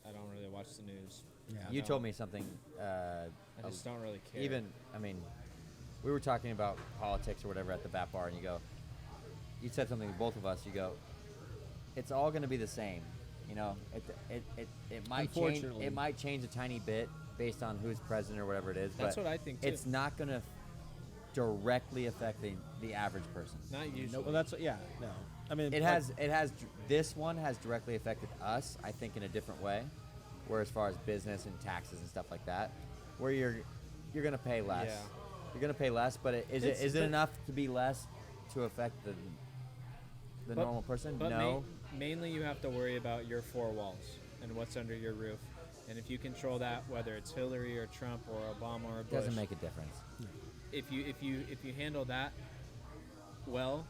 I don't really watch the news. Yeah. You No. told me something. I just don't really care. Even, I mean, we were talking about politics or whatever at the bat bar, and you said something to both of us. You go, it's all going to be the same. You know, it might change. Unfortunately. It might change a tiny bit based on who's president or whatever it is. That's but what I think, too. It's not going to directly affect the average person. Not usually. Well, that's yeah. No, I mean This one has directly affected us, I think, in a different way. Where as far as business and taxes and stuff like that, where you're gonna pay less. Yeah. You're gonna pay less, but is It's- it but- enough to be less to affect the the But- normal person? But No. mainly you have to worry about your four walls and what's under your roof. And if you control that, whether it's Hillary or Trump or Obama or It Bush, doesn't make a difference. if you handle that well,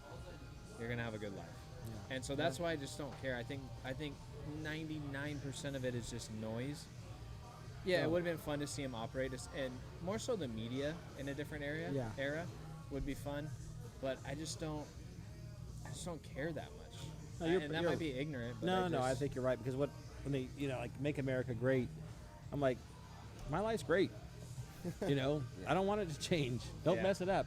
you're gonna have a good life. And so that's why I just don't care. I think 99% of it is just noise. Yeah, Yeah. it would have been fun to see him operate, and more so the media in a different era would be fun. But I just don't care that much. No, you're- and that you're- might be ignorant. But No, I just- think you're right because when they, like make America great, I'm like, my life's great. I don't want it to change. Don't Yeah. mess it up.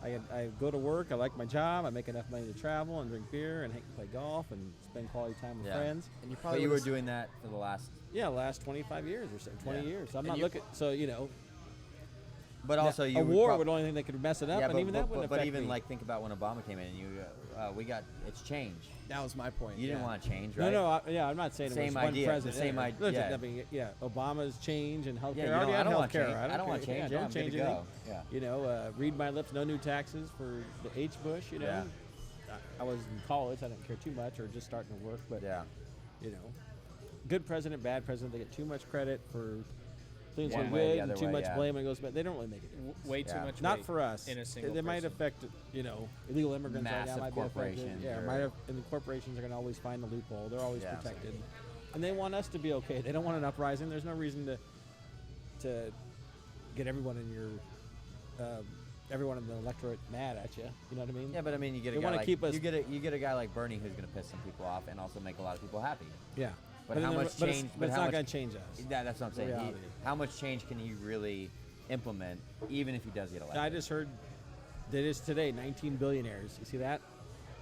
I go to work. I like my job. I make enough money to travel and drink beer and play golf and spend quality time with Yeah. friends. And you But probably you were would've- doing that for the last. Yeah, last 25 years or so, 20 Yeah. years. So I'm And not you- looking. So But also, you a would war prob- would only thing that could mess it up, Yeah, and even that wouldn't but affect even me. like think about when Obama came in, and it's change. That was my point. You didn't yeah. want to change, right? No, I'm not saying Same it was one idea, the president. same idea. Yeah, Obama's change and healthcare. Yeah, you already don't- I had don't want healthcare. change. I don't want care. change. Yeah, Yeah, don't I'm good change to anything. go. Yeah. Read my lips, no new taxes for the H. Bush. Yeah. I was in college. I didn't care too much, or just starting to work. But Yeah. Good president, bad president. They get too much credit for things One are way or good, the and other too way, much yeah. blame and it goes back. They don't really make it. way too Yeah. much. Not weight for us. in a single They might person. affect, illegal immigrants. right now Massive might be affected. corporations Yeah, or- and the corporations are going to always find a loophole. They're always Yeah. protected, and they want us to be okay. They don't want an uprising. There's no reason to get everyone in the electorate mad at you. You know what I mean? Yeah, but I mean, you get a They guy wanna like keep us- you get a guy like Bernie who's going to piss some people off and also make a lot of people happy. Yeah. But how then- much but it's- change? But it's how not much- going to change us. That's what I'm saying. Reality. How much change can he really implement, even if he does get elected? I just heard that is today 19 billionaires. You see that?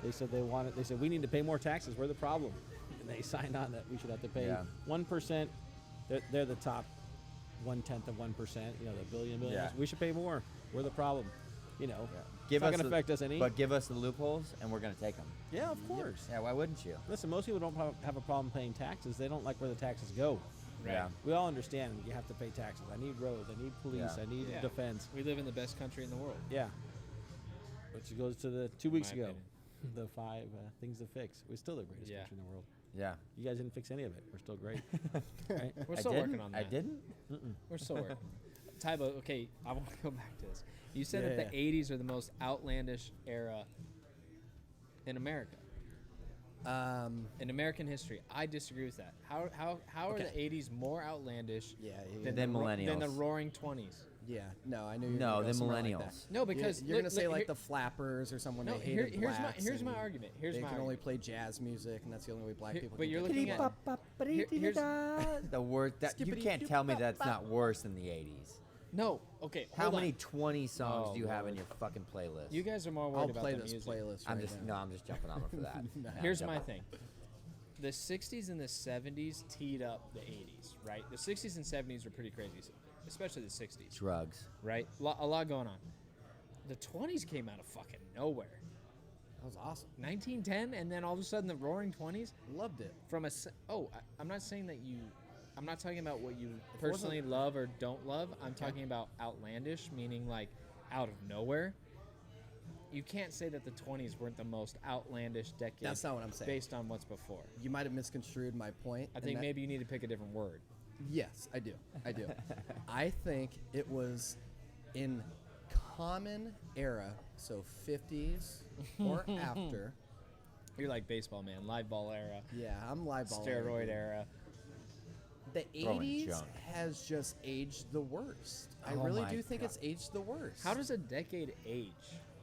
They said They said we need to pay more taxes. We're the problem, and they signed on that we should have to pay Yeah. 1%. They're the top 1/10 of 1%. The billions. Yeah. We should pay more. We're the problem. Yeah. It's not going to affect us any. But give us the loopholes, and we're going to take them. Yeah, of course. Yeah, why wouldn't you? Listen, most people don't have a problem paying taxes. They don't like where the taxes go. Yeah. We all understand you have to pay taxes. I need roads. I need police. Yeah. I need Yeah. defense. We live in the best country in the world. Yeah. Which goes to the 2 weeks my ago. opinion. The 5 things to fix. We're still the greatest Yeah. country in the world. Yeah. You guys didn't fix any of it. We're still great. Right? We're I still didn't? working on that. I didn't. We're still working. Tybo, okay, I want to go back to this. You said Yeah, that the 80s are the most outlandish era in America, in American history. I disagree with that. How are Okay. the 80s more outlandish Yeah, than, Than the, than the millennials. Roaring 20s? yeah. No, I knew you were No, gonna go the somewhere like millennials. that. No, because you're gonna say here- like the Flappers or someone No, they here- hated here's my- blacks here's my and argument. Here's they my can only argument. play jazz music, and that's the only way black Here- people. but can you're do looking it. at- here's The worst. You can't tell me that's not worse than the 80s. no. Okay, How hold many on. 20 songs Oh, do you have in Lord. your fucking playlist? You guys are more worried I'll about play the this music. playlist I'm right just now. I'm just jumping on it for that. No. Yeah, Here's jump my on. thing. The 60s and the 70s teed up the 80s, right? The 60s and 70s were pretty crazy, especially the 60s, Drugs. right? A lot going on. The 20s came out of fucking nowhere. That was awesome. 1910, and then all of a sudden the Roaring 20s Loved it. from I'm not saying that I'm not talking about what you wasn't- personally love or don't love. I'm talking about outlandish, meaning like out of nowhere. You can't say that the 20s weren't the most outlandish decade. That's not what I'm saying. Based on what's before. You might have misconstrued my point. I and think that- maybe you need to pick a different word. Yes, I do. I do. I think it was in common era, so 50s or after. You're like baseball, man. Live ball era, Yeah, I'm live ball. steroid era. The Throwing 80s junk. has just aged the worst. I Oh really my do think God. it's aged the worst. How does a decade age?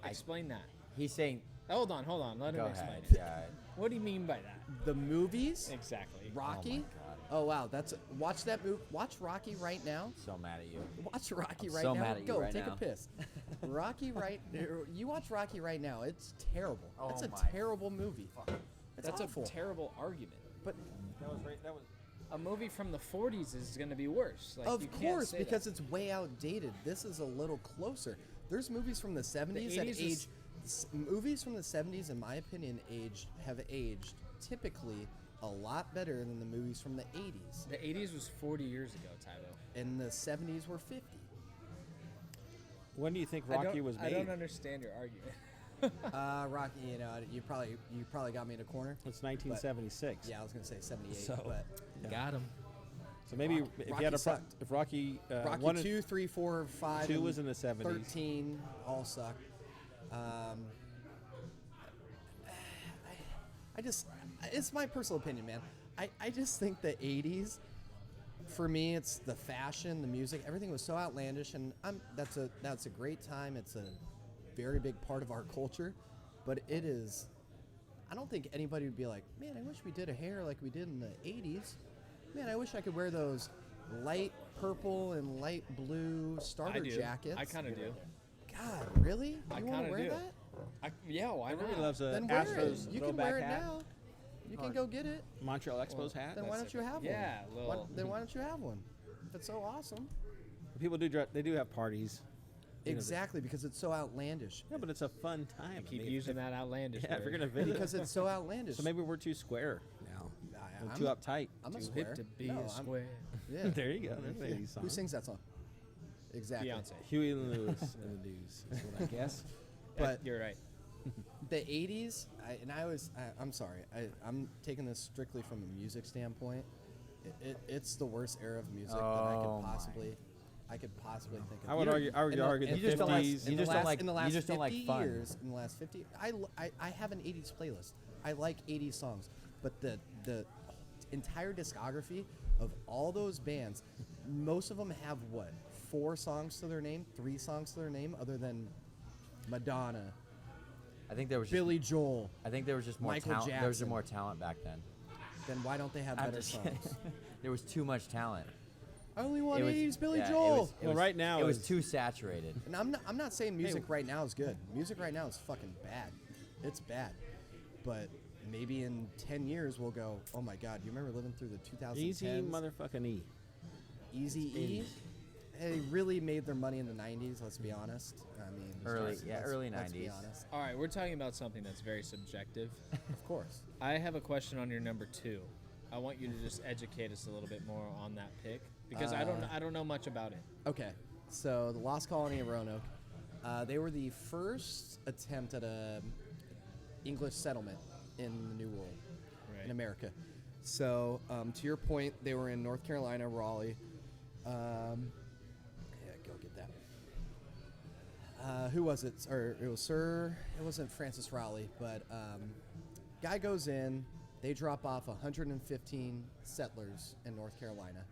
Explain that. He's saying. Hold on. Let Go him explain ahead. it. Yeah. What do you mean by that? the movies? Exactly. Rocky? God. Oh wow, that's watch that movie. Watch Rocky right now. So mad at you. Watch Rocky I'm right so now. mad at you Go right take now. a piss. Rocky right. You watch Rocky right now. It's terrible. Oh It's a my terrible movie. It's That's awful. a terrible argument. But That was A movie from the 40s is going to be worse. Like, of you can't course, say because that. it's way outdated. This is a little closer. There's movies from the 70s that 80s is- age. Movies from the 70s, in my opinion, have aged typically a lot better than the movies from the 80s. The 80s was 40 years ago, Tybo. And the 70s were 50. When do you think Rocky was made? I don't understand your argument. Rocky, you probably got me in a corner. It's 1976. Yeah, I was gonna say 78, So- but Got him. So maybe Rocky if you had sucked. if Rocky, Rocky one and- 2, 3, 4, 5, 2 and was in the 70s. 13 all suck. It's my personal opinion, man. I just think the 80s, for me, it's the fashion, the music, everything was so outlandish, and that's a great time. It's a very big part of our culture, but it is. I don't think anybody would be like, man, I wish we did a hair like we did in the 80s. Man, I wish I could wear those light purple and light blue starter I do. jackets. I kind of do. God, really? You I want kinda to wear do. that? Yeah, why Everybody not? loves a Then wear Astros it. You can throwback wear it hat. now. You can Or- go get it. Montreal Expos hat. Then why don't you have Yeah, one? Then why don't you have one? If it's so awesome. People they do have parties. You know, Exactly, because it's so outlandish. Yeah, but it's a fun time. Keep I mean, using that outlandish. Yeah, if you're word. gonna video. Because it's so outlandish. So maybe we're too square now. We're I'm- too uptight. I'm a Too square. hip to be No, a I'm- square. Yeah. There you go. There's an 80s song. Who sings that song? Exactly. Beyonce. Huey Lewis in the news. Is what I guess. But You're right. the 80s, I'm sorry, I'm taking this strictly from a music standpoint. It's the worst era of music that I Oh could my. possibly think of. I would argue. I would in the- argue in the You just don't like- 50s. you just don't like- in the you last just don't like 50 fun. years, in the last 50, I have an 80s playlist. I like 80s songs, but the entire discography of all those bands, most of them have what, 4 songs to their name, 3 songs to their name, other than Madonna, I think there was Billy Just, Joel. I think there was just more Michael talent. There was just Jackson. more talent back then. Then why don't they have I'm better just songs? kidding. There was too much talent. I only want It was- 80s Billy yeah, it Joel. was- it Well, was- right now it was is- too saturated. And I'm not saying music right now is good. Music right now is fucking bad. It's bad. But maybe in 10 years we'll go, oh my God, you remember living through the 2010s? Easy motherfucking E. Easy E. They really made their money in the 90s, let's be honest. I mean, Early let's be 90s. honest. All right, we're talking about something that's very subjective. Of course. I have a question on your number 2. I want you to just educate us a little bit more on that pick because I don't know much about it. Okay, so the Lost Colony of Roanoke, they were the first attempt at a English settlement in the New World, Right. in America. So to your point, they were in North Carolina, Raleigh. Yeah, go get that. Who was it? Or it was Sir. It wasn't Francis Raleigh, but guy goes in. They drop off 115 settlers in North Carolina.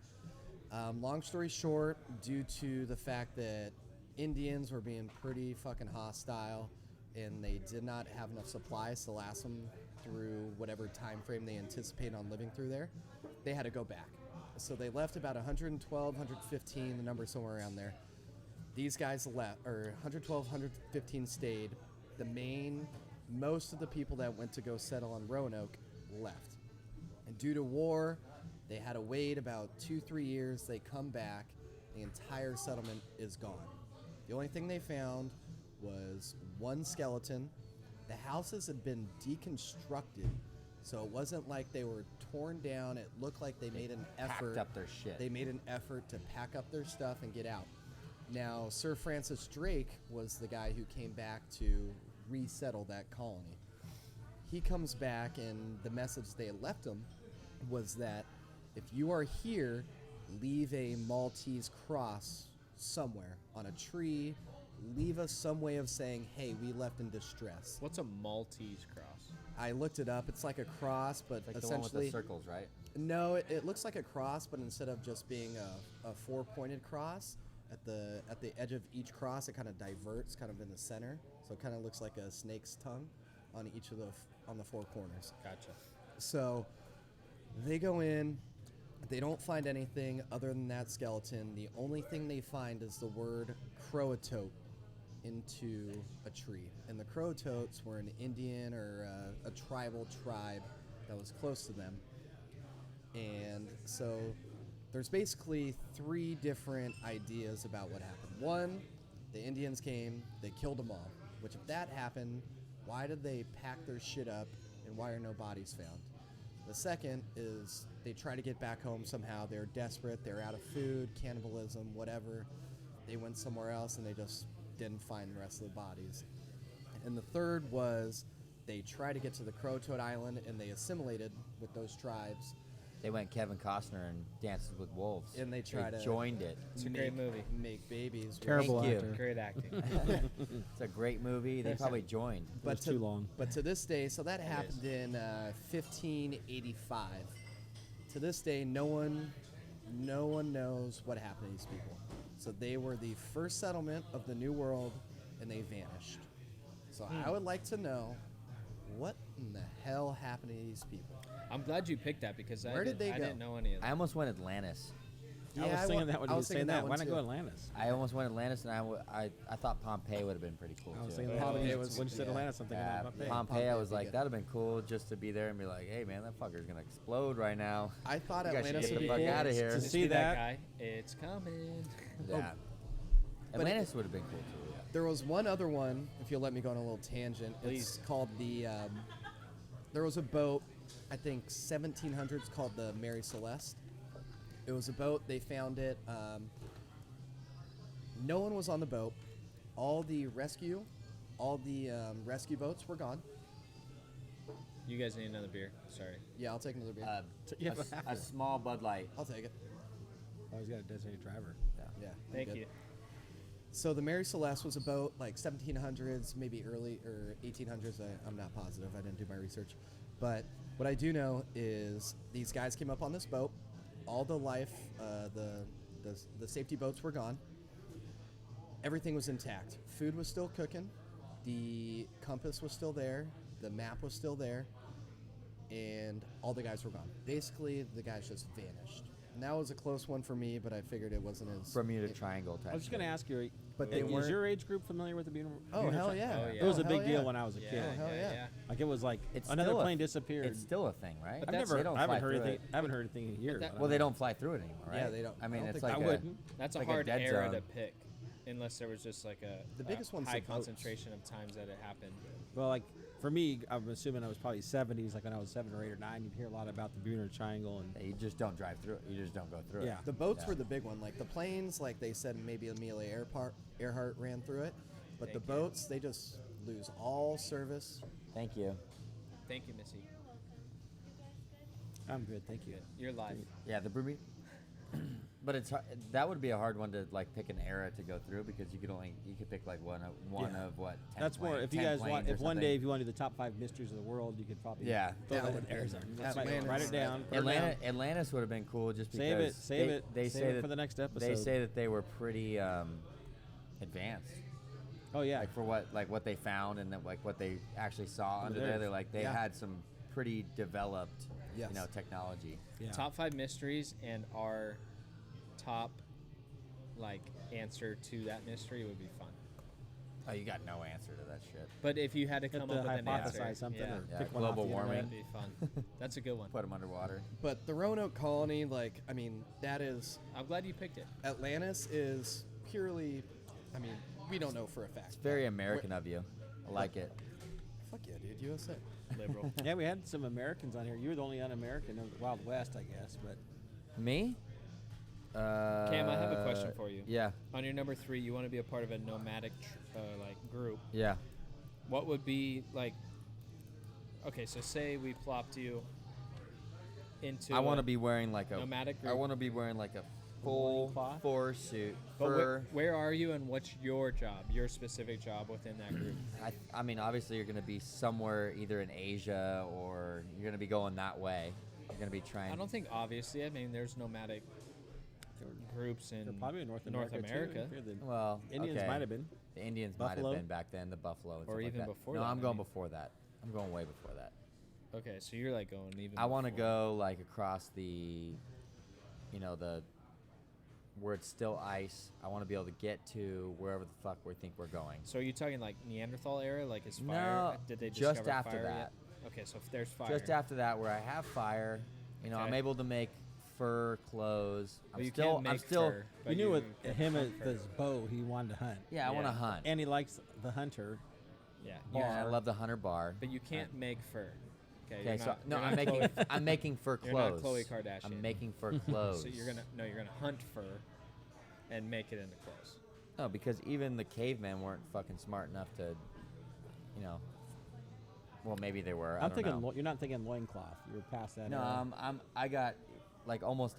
Long story short, due to the fact that Indians were being pretty fucking hostile and they did not have enough supplies to last them through whatever time frame they anticipate on living through there, they had to go back. So they left about 112, 115, the number somewhere around there. These guys left, or 112, 115 stayed. Most of the people that went to go settle on Roanoke left. And due to war, they had to wait about 2-3 years. They come back, the entire settlement is gone. The only thing they found was one skeleton. The houses had been deconstructed, so it wasn't like they were torn down. It looked like they made an effort. Packed up their shit. They made an effort to pack up their stuff and get out. Now, Sir Francis Drake was the guy who came back to resettle that colony. He comes back, and the message they had left him was that if you are here, leave a Maltese cross somewhere on a tree. Leave us some way of saying, hey, we left in distress. What's a Maltese cross? I looked it up. It's like a cross, but Like the one with essentially the circles, right? no, it looks like a cross, but instead of just being a four-pointed cross, at the edge of each cross, it kind of diverts, kind of in the center, so it kind of looks like a snake's tongue on each of on the 4 corners. Gotcha. So they go in, they don't find anything other than that skeleton. The only thing they find is the word Croatote into a tree, and the Croatotes were an Indian or a tribal tribe that was close to them. And so there's basically 3 different ideas about what happened. One, the Indians came, they killed them all, which if that happened, why did they pack their shit up and why are no bodies found? The second is they try to get back home somehow. They're desperate, they're out of food, cannibalism, whatever. They went somewhere else and they just didn't find the rest of the bodies. And the third was they tried to get to the Croatoan Island and they assimilated with those tribes. They went Kevin Costner and Dances with Wolves. And they try to joined it. It's a great movie. Make babies. with- Terrible Thank you. actor. Great acting. It's a great movie. They probably joined. It was too long. But to this day, so that It happened in 1585. To this day, no one knows what happened to these people. So they were the first settlement of the New World, and they vanished. So I would like to know what in the hell happened to these people. I'm glad you picked that because Where did they I go? didn't know any of I that. almost went Atlantis. I was thinking that when I you were was thinking saying that. one Why not too. go Atlantis? I almost went Atlantis, and I thought Pompeii would have been pretty cool I was too. thinking Oh, that it when you said yeah. Atlantis, I'm thinking Yeah, about Pompeii. Pompeii, Pompeii I would was be like, good. that'd have been cool just to be there and be like, hey man, that fucker's gonna explode right now. I thought You guys should Atlantis get would the be fuck cool. outta here. To Just see be that- guy. It's coming. Yeah. But Atlantis would have been cool too. Yeah. There was one other one, if you'll let me go on a little tangent. It's Please. called the. There was a boat, I think 1700s, called the Mary Celeste. It was a boat. They found it. No one was on the boat. All the rescue boats were gone. You guys need another beer. Sorry. Yeah, I'll take another beer. Yeah, A small Bud Light. I'll take it. Oh, he's got a designated driver. Yeah. I'm Thank good. you. So the Mary Celeste was a boat like 1700s, maybe early or 1800s. I'm not positive. I didn't do my research. But what I do know is these guys came up on this boat. All the life, the safety boats were gone. Everything was intact. Food was still cooking. The compass was still there. The map was still there. And all the guys were gone. Basically, the guys just vanished. And that was a close one for me, but I figured it wasn't as... Bermuda Triangle type. I was just going to ask you, But they is weren't- your age group familiar with the Bermuda? Oh, hell yeah. Oh, yeah. It was a Oh, big hell deal yeah. when I was a Yeah, kid. hell yeah, yeah. yeah. Like it was like It's another still a- plane disappeared. It's still a thing, right? But I've that's- never, they don't I haven't fly heard through anything. it. I haven't heard anything in years. that- but Well, they don't fly through it anymore, right? Yeah, they don't. I mean, I don't it's think like I a, wouldn't. That's like a a hard dead era zone. to pick, unless there was just like The a biggest one's high the boats. concentration of times that it happened. Well, like for me, I'm assuming I was probably 70s. Like when I was 7 or 8 or 9, you'd hear a lot about the Bermuda Triangle and You just don't drive through it. You just don't go through Yeah. it. The boats Yeah. were the big one. Like the planes, like they said, maybe Amelia Earhart ran through it. But the Thank you. boats, they just lose all service. Thank you. Thank you, Missy. I'm good, thank you. You're live. Yeah, the Bermuda. But it's that would be a hard one to like pick an era to go through because you could pick like one Yeah. of what. 10 That's more. plane- If you 10 guys want, planes or if one something. day if you want to do the top 5 mysteries of the world, you could probably Yeah. throw that Yeah, in Arizona. Atlantis. Write it down. put it down. Atlantis would have been cool just because Save it. Save it. They save say it that for the next episode. they say that they were pretty advanced. Oh yeah. Like for what they found and like what they actually saw under there. there. They're like they Yeah. had some pretty developed, Yes. technology. yeah. Top 5 mysteries and our top like answer to that mystery would be fun. Oh, you got no answer to that shit. But if you had to Have come to up with an answer, hypothesize something yeah, or Yeah, pick one off global the warming. that'd be fun. That's a good one. Put them underwater. But the Roanoke colony, like, I mean, that is... I'm glad you picked it. Atlantis is purely... I mean, we don't know for a fact. It's very American of you. I like it. Fuck yeah, dude. USA. Liberal. Yeah, we had some Americans on here. You were the only un-American of the Wild West, I guess. But Me? Cam, I have a question for you. Yeah. On your number 3, you want to be a part of a nomadic like group. Yeah. What would be like? Okay, so say we plopped you into. I want to a be wearing like a nomadic I group. want to be wearing like a full loincloth? force suit. But Fur. where are you, and what's your job? Your specific job within that group? I mean, obviously, you're going to be somewhere either in Asia or you're going to be going that way. You're going to be trying. I don't think obviously. I mean, there's nomadic groups in they're probably in North America. America. Too. The Well, Indians okay. might have been. The Indians might Buffalo? have been back then. The buffalo, and Or stuff even like that. before No, that, I'm I going mean. before that. I'm going way before that. Okay, so you're like going even. I want to before. go like across the, the where it's still ice. I want to be able to get to wherever the fuck we think we're going. So are you talking like Neanderthal era? Like is No, fire? Did they just discover after fire that. Yet? Okay, so if there's fire. Just after that, where I have fire, I'm Okay. able to make fur clothes. But you can't make I'm still. fur, You but knew with can him hunt at fur. his bow, he wanted to hunt. Yeah, I want to Yeah. hunt. And he likes the hunter. Yeah, Yeah, I bar. love the hunter bar. but you can't make fur. Okay, Okay, you're so not, no, you're I'm not making Khloe- I'm making fur You're not clothes. Khloe Kardashian. I'm making fur clothes. So you're gonna hunt fur, and make it into clothes. No, because even the cavemen weren't fucking smart enough to, well, maybe they were. I I'm don't thinking know. you're not thinking loincloth. You're past that. No, era. I got like almost,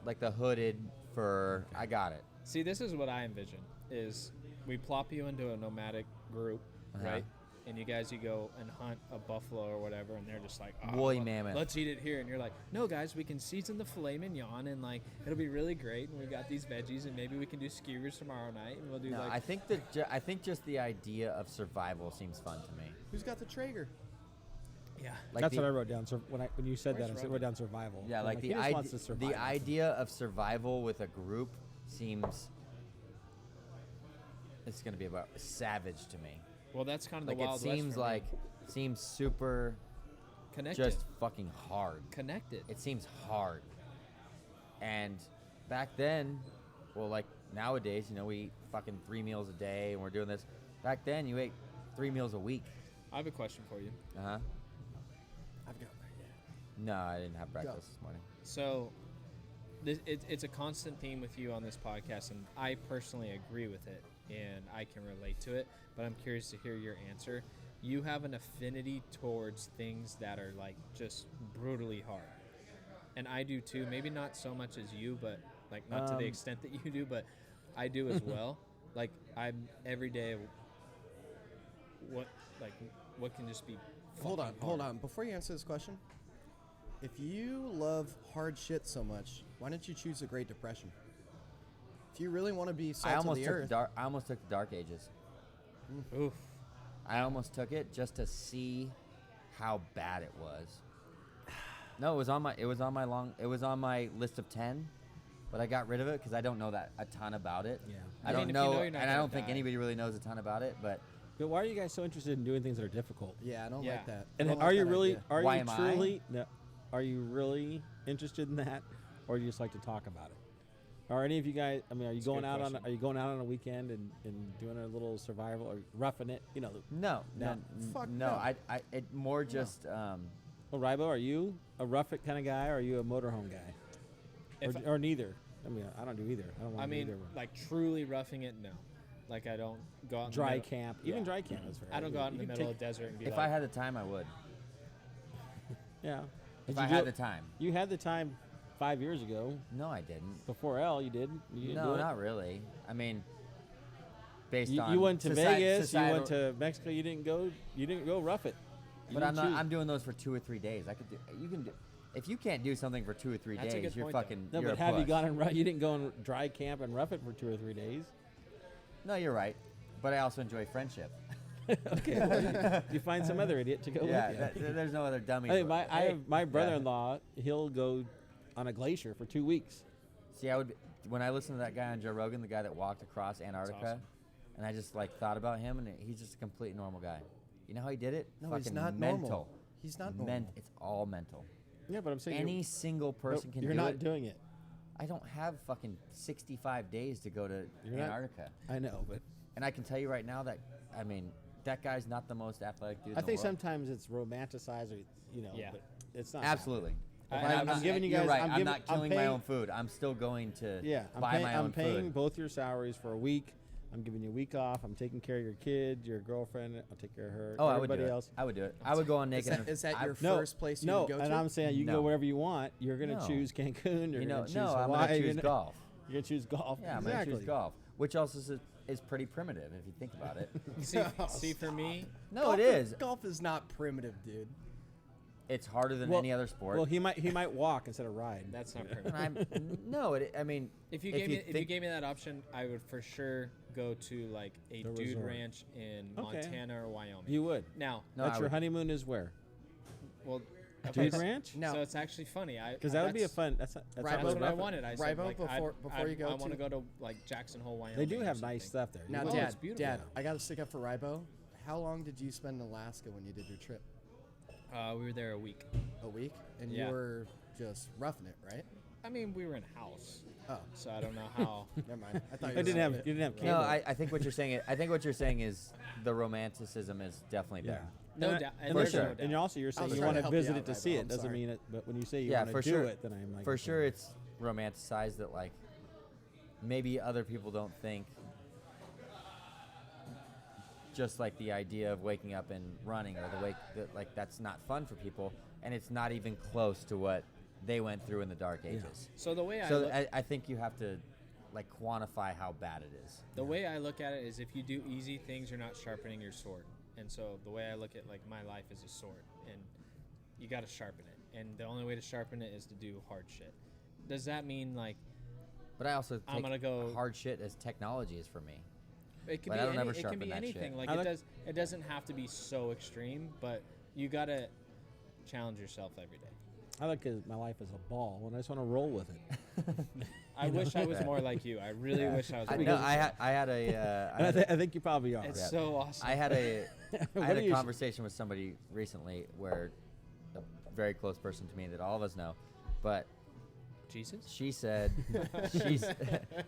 like the hooded fur. I got it. See, this is what I envision: is we plop you into a nomadic group, Uh-huh. right? And you go and hunt a buffalo or whatever, and they're just like, Woolly mammoth. let's eat it here. And you're like, no, guys, we can season the filet mignon, and like it'll be really great. And we got these veggies, and maybe we can do skewers tomorrow night, and we'll do No, like. I think I think just the idea of survival seems fun to me. Who's got the Traeger? yeah. Like That's the, what I wrote down. When you said Where's that, I Rogan? wrote down survival. Yeah, I'm like he just wants to survive. the idea of survival with a group seems. It's gonna be about savage to me. Well, that's kind of Like the it Wild seems West for like me. seems super Connected. just fucking hard. Connected. It seems hard. And back then, well, like nowadays, we eat fucking 3 meals a day and we're doing this. Back then, you ate 3 meals a week. I have a question for you. Uh huh. I've got No, I didn't have breakfast this morning. So, it's a constant theme with you on this podcast, and I personally agree with it, and I can relate to it. But I'm curious to hear your answer. You have an affinity towards things that are like just brutally hard, and I do too. Maybe not so much as you, but like not to the extent that you do, but I do as well. Like I'm every day. What can just be? Hold on, fucking hold hard? on. Before you answer this question, if you love hard shit so much, why didn't you choose the Great Depression? If you really want to be salt of the earth, I almost took the Dark Ages. Oof. I almost took it just to see how bad it was. No, it was on my list of 10, but I got rid of it because I don't know that a ton about it. Yeah. I I don't mean, if you know, know you're not and I gonna don't think die. anybody really knows a ton about it. But But why are you guys so interested in doing things that are difficult? yeah, I don't Yeah. like that. I And don't are like you that really? idea. Are Why you am I? truly? No, are you really interested in that, or do you just like to talk about it? Are any of you guys? I mean, are you That's a going good out on? question. Are you going out on a weekend and doing a little survival or roughing it? no, No. Fuck no. no. It more just. Well, Rybo, are you a rough it kind of guy, or are you a motorhome guy, If or neither? I mean, I don't do either. I don't want I to do mean, either one. like truly roughing it, no. Like I don't go out in the Dry middle- camp, Yeah. even dry camp is fair. I don't go out in You the can middle take- of the desert and be If like, I had the time, I would. Yeah. If Did I you do had it- the time. You had the time 5 years ago. No, I didn't. Before L, you did. You didn't No, do it? not really. I mean, based You, on you went to Vegas. You went societal- to Mexico. You didn't go. You didn't go rough it. You But I'm didn't not. choose. I'm doing those for 2 or 3 days. I could do. You can do. If you can't do something for 2 or 3 That's a days, good you're point, though. fucking. No, you're but a have you puss. gone and you didn't go and dry camp and rough it for 2 or 3 days? No, you're right. But I also enjoy friendship. Okay, well, you find some other idiot to go Yeah, with you. there's no other dummy. Hey, I Hey, have my yeah. brother-in-law. He'll go on a glacier for 2 weeks. See, I would. When I listened to that guy on Joe Rogan, the guy that walked across Antarctica, awesome. and I just like thought about him, and he's just a complete normal guy. You know how he did it? No, Fucking he's not mental. normal. He's not normal. It's all mental. Yeah, but I'm saying Any single person can you're do not it. doing it. I don't have fucking 65 days to go to You're not- Antarctica. I know, but And I can tell you right now that, I mean, that guy's not the most athletic dude I in think the world. sometimes it's romanticized, or Yeah. but it's not. Absolutely. I- And I'm not- giving you you're guys- right. I'm I'm, giving- not I'm killing my paying- own food. I'm still going to Yeah, buy my own I'm paying food. both your salaries for a week. I'm giving you a week off. I'm taking care of your kid, your girlfriend. I'll take care of her. Oh, I would do everybody it. else. I would do it. I would go on naked. Is that your No, first place you no, would go and to? I'm saying you can No. go wherever you want. You're gonna No. choose Cancun. You're You know, gonna choose no, I'm Hawaii. gonna you're choose gonna- golf. You're gonna choose golf. Yeah, I'm exactly. gonna choose golf, which also is pretty primitive if you think about it. see for me, No, Golf it is. Golf is not primitive, dude. It's harder than Well- any other sport. Well, he might walk instead of ride. that's not And perfect. no, If you think- gave me that option, I would for sure go to like a The dude resort. ranch in Okay. Montana or Wyoming. You would. Now, No, That's I your would- honeymoon is where? well, Dude okay, ranch? Now- so it's actually funny. Because that would be a that's- fun. That's Right, That's not what I rough it. wanted. I said, Rybo, like, before you go I want to- to go to like Jackson Hole, Wyoming. They do or have nice something. stuff there. You Now, would. Oh, Dad, it's beautiful. Dad, I got to stick up for Rybo. How long did you spend in Alaska when you did your trip? We were there a week. A week? And Yeah. you were just roughing it, right? I mean, we were in a house, Oh, so I don't know how. never mind. I thought They didn't have. You didn't have cable. no, I think what you're saying. I think what you're saying is the romanticism is definitely Yeah. there. No And doubt. And For listen, sure. And also, you're saying was you trying want to to help you visit out, it to Rybo. see it. I'm Doesn't sorry. mean it. But when you say you Yeah, want for to do sure. it, then I'm like. For okay. sure, it's romanticized that like maybe other people don't think just like the idea of waking up and running, or like that's not fun for people, and it's not even close to what they went through in the dark ages. So the way So I think you have to like quantify how bad it is. the way I look at it is, if you do easy things, you're not sharpening your sword. And so the way I look at like my life is a sword, and you got to sharpen it. And the only way to sharpen it is to do hard shit. Does that mean like But I also I'm take gonna go- hard shit as technology is for me. it can But be I don't ever it can sharpen be that anything. shit. Like I it like- does. It doesn't have to be so extreme, but you got to challenge yourself every day. I look at my life as a ball, and I just want to roll with it. I wish I was more like you. I really wish I was. More No, like I had a And I think you probably are. you. It's Yeah. so awesome. I had a What I had do a you- conversation with somebody recently where a very close person to me that all of us know, but Jesus. she said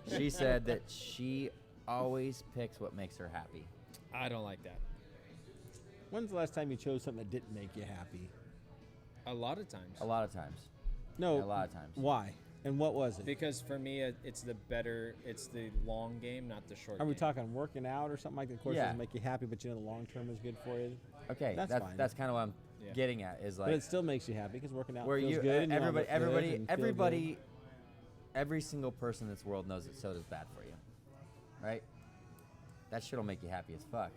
she said that she always picks what makes her happy. I don't like that. When's the last time you chose something that didn't make you happy? A lot of times. A lot of times. No. A lot of times. Why? And what was it? Because for me, it's the long game, not the short Are we game. talking working out or something like that? Of course, Yeah. doesn't make you happy, but you know the long term is good for you. Okay, That's that's fine. that's kind of what I'm Yeah. getting at is But like it still makes you happy because working out where feels you good. And you all everybody look good and feel everybody every single person in this world knows that soda's bad for you, right? That shit'll make you happy as fuck.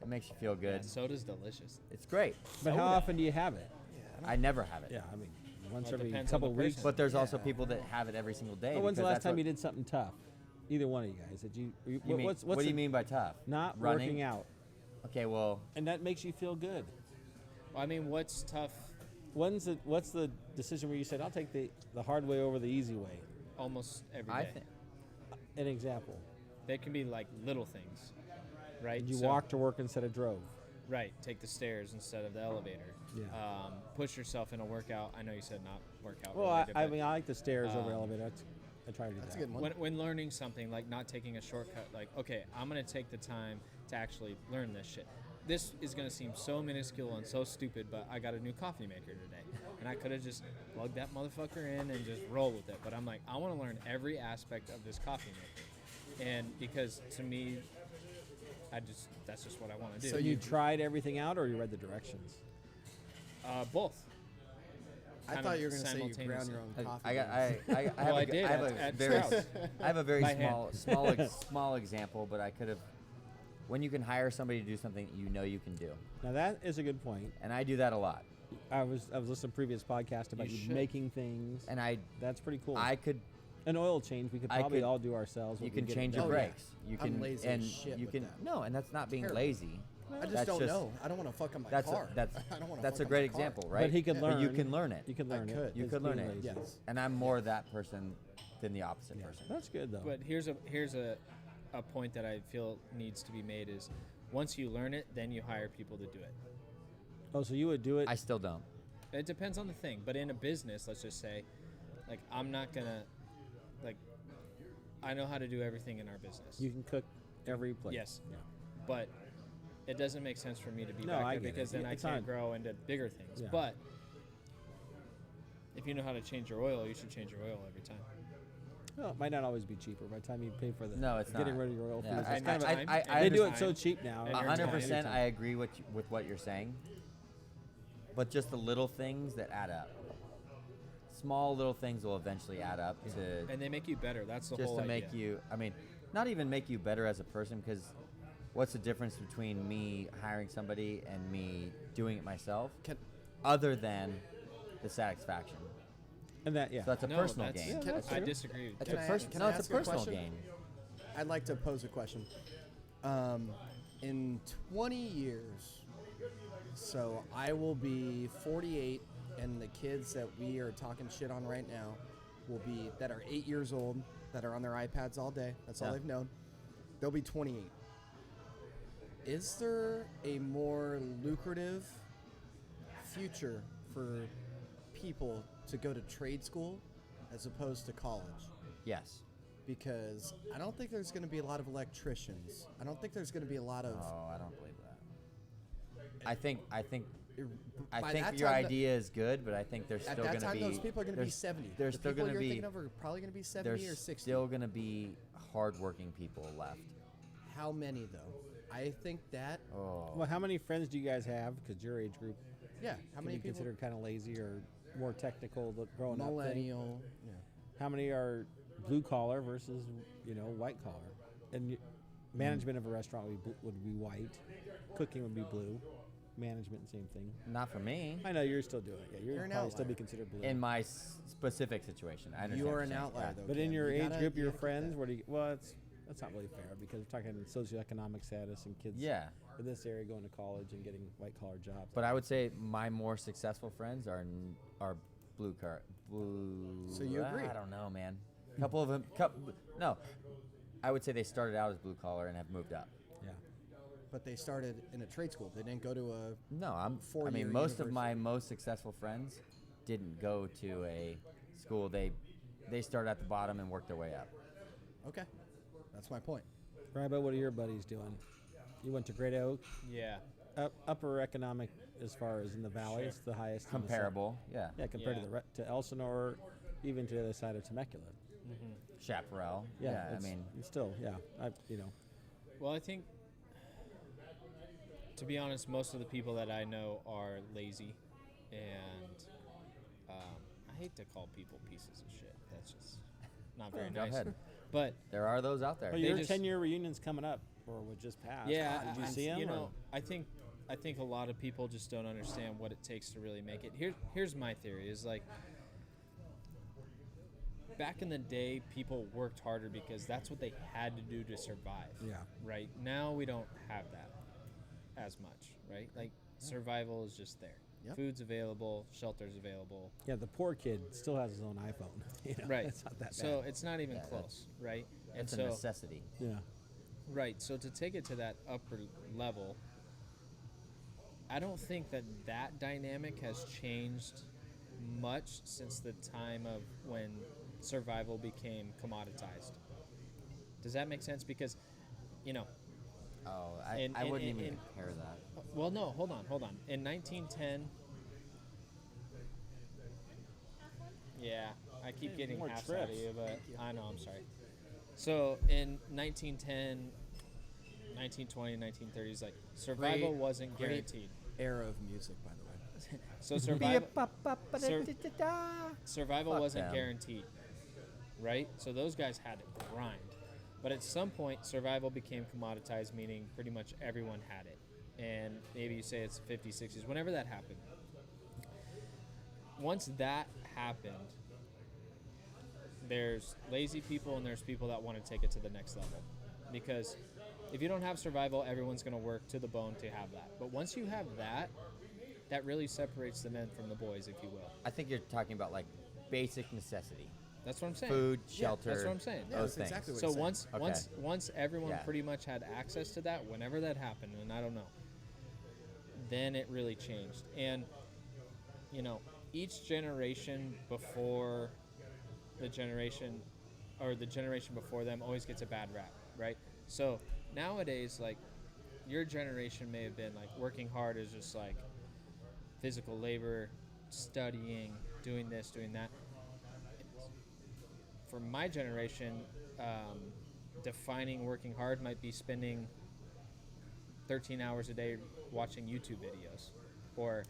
It makes you feel Yeah, good. soda's delicious. It's great. But how soda. often do you have it? I never have it. Yeah, I mean, once Well, it every depends on couple the weeks. person. But there's also people that have it every single day. Well, when's the because last that's time what- you did something tough? Either one of you guys. Did you? You mean, what's what do you the- mean by tough? Not running? working out, Okay, well, and that makes you feel good. Well, I mean, what's tough? What's the decision where you said, "I'll take the hard way over the easy way"? Almost every day. I think An example. They can be like little things, right? Did you So- walk to work instead of drove? Right. Take the stairs instead of the elevator. Yeah. Push yourself in a workout. I know you said not workout. Well, related, I but mean, I like the stairs over um, elevator. I try to do That's a that. good one. when learning something, like not taking a shortcut, like, okay, I'm going to take the time to actually learn this shit. This is going to seem so minuscule and so stupid, but I got a new coffee maker today. And I could have just plugged that motherfucker in and just roll with it. But I'm like, I want to learn every aspect of this coffee maker. And because to me, that's just what I want to do. So you tried everything out, or you read the directions? Both. I kind thought of you were going to say you ground your own coffee. I Well, have I a, did I have at- a at very Strauss. I have a very By hand. small example, but I could have when you can hire somebody to do something you know you can do, Now that is a good point. and I do that a lot. I was listening to a previous podcast about You you, should. making things. And That's pretty cool. I could An oil change we could I probably could- all do ourselves. you when we can get it change your done. Oh, yeah. brakes. You I'm can lazy as and shit you with can that. no, and that's not being Terrible. lazy. I just That's don't just- know. I don't want to fuck on my That's car. that's I don't wanna that's a fuck on great my car. example, right? But he could learn. But you can learn it. You can learn I it. could. You It's could learn being it. lazy. Yes. And I'm more that person than the opposite Yeah. person. That's good though. But here's a point that I feel needs to be made is once you learn it, then you hire people to do it. Oh, so you would do it? I still don't. It depends on the thing, but in a business, let's just say, like I'm not gonna, like, I know how to do everything in our business. You can cook every plate. Yes. Yeah. But it doesn't make sense for me to be No, back I there get it. because then Yeah, I it's can't not- grow into bigger things. Yeah. But if you know how to change your oil, you should change your oil every time. Well, it might not always be cheaper by the time you pay for the No, it's getting not. rid of your oil. Yeah, filters. I- It's kind of I- a- I- I they do it understand. so cheap now. And your time. 100%. I agree with what you're saying. But just the little things that add up. Small little things will eventually add up to And they make you better. That's the just whole to make idea. you. I mean, not even make you better as a person, because what's the difference between me hiring somebody and me doing it myself, Can, other than the satisfaction? And that, yeah. So that's a No, personal that's- gain. Yeah, that's I true. disagree. It's Can a I- pers- can no, I it's a ask a personal question? gain. I'd like to pose a question. In 20 years, so I will be 48, and the kids that we are talking shit on right now will be that are 8 years old, that are on their iPads all day. That's all Yeah. they've known. They'll be 28. Is there a more lucrative future for people to go to trade school as opposed to college? Yes. Because I don't think there's going to be a lot of electricians. I don't think there's going to be a lot of. Oh, I don't believe that. I think by think that your time, idea is good, but I think there's At still that going to time, be those people are going to be there's- 70. There's the still people going to you're be thinking of are probably going to be 70 or there's 60. still going to be hardworking people left. How many though? I think that, Oh. Well, how many friends do you guys have? Because your age group yeah. How can many be people? considered kind of lazy or more technical growing up thing? Millennial. Yeah. How many are blue collar versus white collar? And management of a restaurant would be white, cooking would be blue, management same thing. Not for me. I know you're still doing it. Yeah, You're you're an probably still outlier. be considered blue. In my specific situation, I understand. You what are you're an saying. outlier, Yeah. though. But in Cam. your You age gotta- group, you your gotta keep friends, that. where do you? Well, that's not really fair because we're talking socioeconomic status and kids. Yeah. In this area, going to college and getting white collar jobs. But I would say my more successful friends are blue. So you agree? I don't know, man. A couple of them. No, I would say they started out as blue collar and have moved up. Yeah. But they started in a trade school. They didn't go to a. No, Four-year I mean, most of university. my most successful friends didn't go to a school. They started at the bottom and worked their way up. Okay, that's my point. Right, but what are your buddies doing? You went to Great Oak, Yeah. upper economic as far as in the valley. Sure. It's the highest. in the south. Comparable, yeah. Yeah, compared Yeah. to Elsinore, even to the other side of Temecula. Chaparral. Yeah, Yeah, I it's- mean, it's still, yeah, Well, I think, to be honest, most of the people that I know are lazy, and I hate to call people pieces of shit. That's just not very go nice. ahead. But There are those out there. Well, They your just- 10-year reunion's coming up, or was just passed. yeah, Did you I- see him? You or- know, I think a lot of people just don't understand what it takes to really make it. Here's my theory: is like back in the day, people worked harder because that's what they had to do to survive. Yeah. Right now, we don't have that as much. Right? Like survival is just there. Yep. Food's available, shelter's available. Yeah, the poor kid still has his own iPhone. Right. It's not that So bad. it's not even Yeah, close. Right? And it's a so necessity. Yeah. right. So to take it to that upper level, I don't think that dynamic has changed much since the time of when survival became commoditized. Does that make sense? Because, Oh, And- I and- wouldn't and- even and- compare that. well, no, hold on. In 1910, yeah, I keep Hey, getting more half out of trips. you, but I know, I'm sorry. So in 1910, 1920, 1930s, like survival Great- wasn't great guaranteed. Era of music, by the way. So survival Fuck wasn't them. guaranteed, right? So those guys had to grind. But at some point, survival became commoditized, meaning pretty much everyone had it. And maybe you say it's 50s, 60s, whenever that happened. Once that happened, there's lazy people and there's people that want to take it to the next level. Because if you don't have survival, everyone's going to work to the bone to have that. But once you have that, that really separates the men from the boys, if you will. I think you're talking about like basic necessity. That's what I'm saying. Food, Yeah, shelter. that's what I'm saying. Yeah, those that's things. exactly what So you're saying. once Okay. once everyone Yeah. pretty much had access to that, whenever that happened, and I don't know, then it really changed. And each generation before the generation before them always gets a bad rap, right? So nowadays, like your generation may have been like working hard is just like physical labor, studying, doing this, doing that. For my generation, defining working hard might be spending 13 hours a day watching YouTube videos or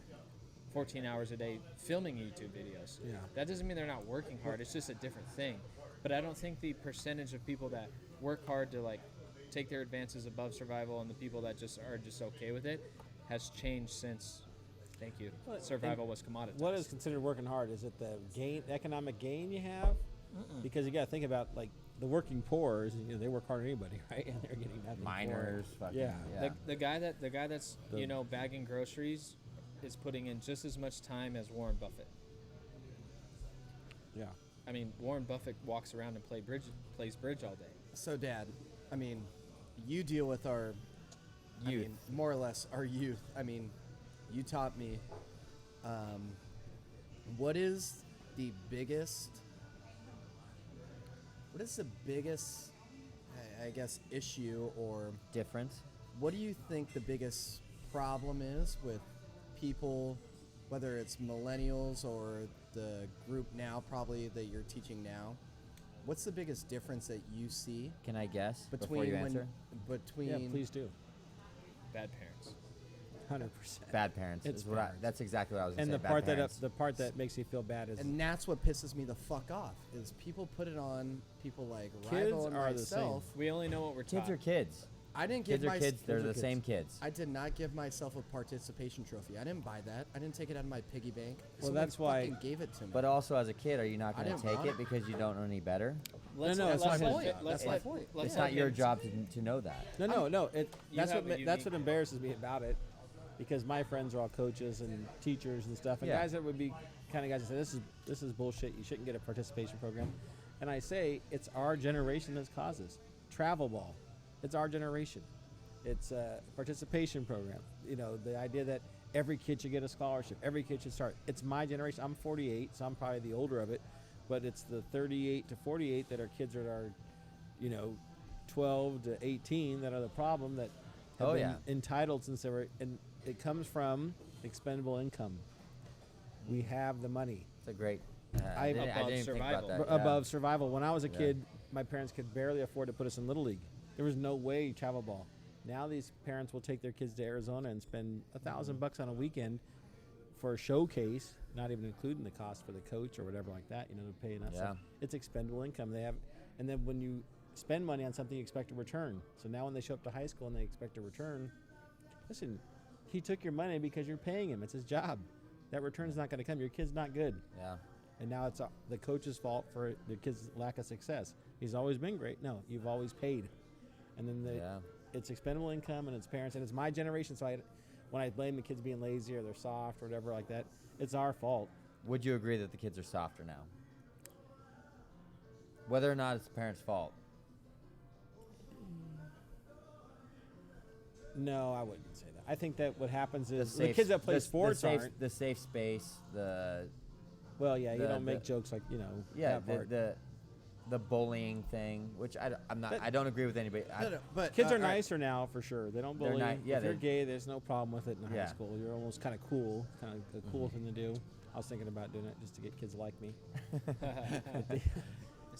14 hours a day filming YouTube videos. Yeah. That doesn't mean they're not working hard. It's just a different thing. But I don't think the percentage of people that work hard to like take their advances above survival and the people that just are just okay with it has changed since, thank you, Well, survival was commoditized. What is considered working hard? Is it the economic gain you have? Because you got to think about like the working poor. They work harder than anybody, right? And they're getting nothing. for it. Miners, fucking, Yeah. yeah. The guy that's The- bagging groceries is putting in just as much time as Warren Buffett. Yeah. I mean, Warren Buffett walks around and plays bridge all day. So, Dad, I mean, you deal with our Youth. more or less our youth. I mean, you taught me. What is the biggest? What is the biggest, I guess, issue, or Difference. what do you think the biggest problem is with people, whether it's millennials or the group now, probably that you're teaching now? What's the biggest difference that you see Can I guess before between you answer? Yeah, please do. Bad parents. 100%. Bad parents. It's Is what I, parents. that's exactly what I was going And to the say. part bad that parents. the part that makes me feel bad is And that's what pisses me the fuck off is people put it on people like Kids Rival and are the same. myself. We only know what we're Kids taught. are kids. I didn't give Kids are my kids. They're kids are the kids. same kids. I did not give myself a participation trophy. I didn't buy that. I didn't take it out of my piggy bank. Well, Somebody that's why- fucking gave it to me. But also, as a kid, are you not I going to didn't take want it it. because you don't know any better? Let's No, let- that's let's my let point. Vin- let's That's my let- point. let's It's let not your Vince- job to know that. No. You That's have what a that's what unique- embarrasses me about it, because my friends are all coaches and teachers and stuff, and Yeah. guys that would be kind of guys that say this is bullshit. You shouldn't get a participation program, and I say it's our generation that causes travel ball. It's our generation. It's a participation program. You know, the idea that every kid should get a scholarship, every kid should start. It's my generation. I'm 48, so I'm probably the older of it, but it's the 38 to 48 that are kids that are, 12 to 18 that are the problem that have Oh, been yeah. entitled since they were, and it comes from expendable income. We have the money It's a great. I- I didn't Above think survival. about that. yeah. above survival. When I was a Yeah. kid, my parents could barely afford to put us in Little League. There was no way travel ball. Now these parents will take their kids to Arizona and spend $1,000 on a weekend for a showcase, not even including the cost for the coach or whatever like that. They're paying us. Yeah. It's expendable income. They have, and then when you spend money on something, you expect a return. So now when they show up to high school and they expect a return, listen, he took your money because you're paying him. It's his job. That return's not going to come. Your kid's not good. Yeah. And now it's the coach's fault for the kid's lack of success. He's always been great. No, you've always paid. And then Yeah. it's expendable income and it's parents, and it's my generation. So when I blame the kids being lazy or they're soft or whatever like that, it's our fault. Would you agree that the kids are softer now? Whether or not it's the parents' fault. No, I wouldn't say that. I think that what happens is the safe- kids that play the sports safe, aren't. the safe space, Well, yeah, you the- don't make the- jokes like yeah, that part. the bullying thing, which I'm not. But- I don't agree with anybody. But Kids are all right. nicer now for sure. They don't They're bully. ni- yeah, if you're they- gay, there's no problem with it in high Yeah. school. You're almost kind of cool, kind of a cool thing to do. I was thinking about doing it just to get kids like me.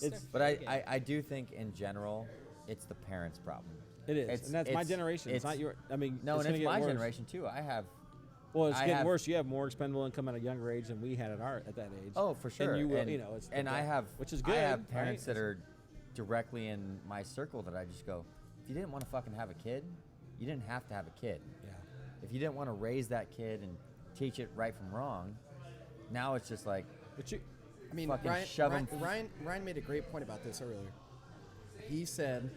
It's- But I do think in general, it's the parents' problem. It is, It's- and that's my it's- generation. It's not your. I mean, No, it's and gonna it's get my worse. generation too. I have. Well, it's I getting have- worse. You have more expendable income at a younger age than we had at that age. Oh, for sure. And you will, and, it's and I have, which is good. I have parents right? that are directly in my circle that I just go, if you didn't want to fucking have a kid, you didn't have to have a kid. Yeah. If you didn't want to raise that kid and teach it right from wrong, now it's just like, But you, I mean, fucking Ryan, shove Ryan, 'em- Ryan made a great point about this earlier. He said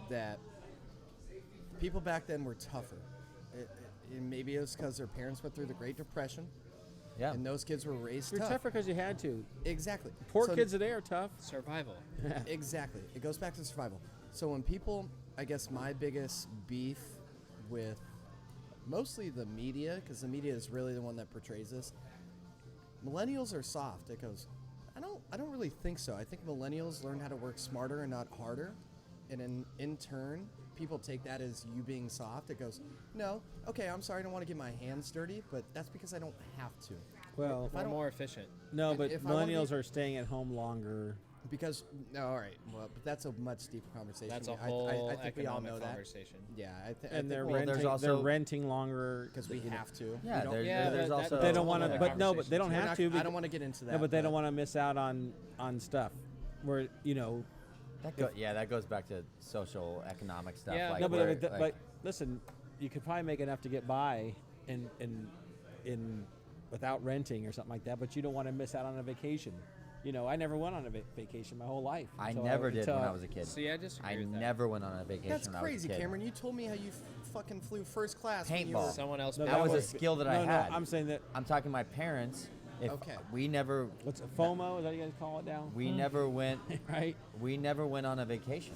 that people back then were tougher. Maybe it was because their parents went through the Great Depression, yeah. and those kids were raised you're tough. tougher because you had to. Exactly. Poor So- kids today are tough. Survival. Exactly. It goes back to survival. So when people, I guess my biggest beef with mostly the media, because the media is really the one that portrays this. Millennials are soft. It goes, I don't really think so. I think millennials learn how to work smarter and not harder. And in turn, people take that as you being soft. It goes, no, okay, I'm sorry, I don't want to get my hands dirty, but that's because I don't have to. Well, We're more efficient. no, but if I wanna millennials be- are staying at home longer. Because, no, all right, well, but that's a much deeper conversation. That's a I whole think we all economic know that. conversation. Yeah, And they're well, there's renting. also- they're renting longer because we have to. Yeah, We don't- there's, Yeah, there's that- also. that- They don't whole want to. other But no, but they don't We're have not- to. I don't want to get into that. No, but they don't want to miss out on stuff. Where that goes back to social economic stuff. Yeah. like no, where, but like, listen, you could probably make enough to get by in without renting or something like that. But you don't want to miss out on a vacation. I never went on a vacation my whole life. I until never did when until I was a kid. See, I disagree I with that. never went on a vacation That's when I was a crazy, kid. Cameron. You told me how you fucking flew first class. when you Paintball. were- Someone else. No, paid That was for a it. skill that I No, had. I'm saying that. I'm talking my parents. If Okay. we never, What's it, FOMO? Is that what you guys call it now? we never went, Right. we never went on a vacation.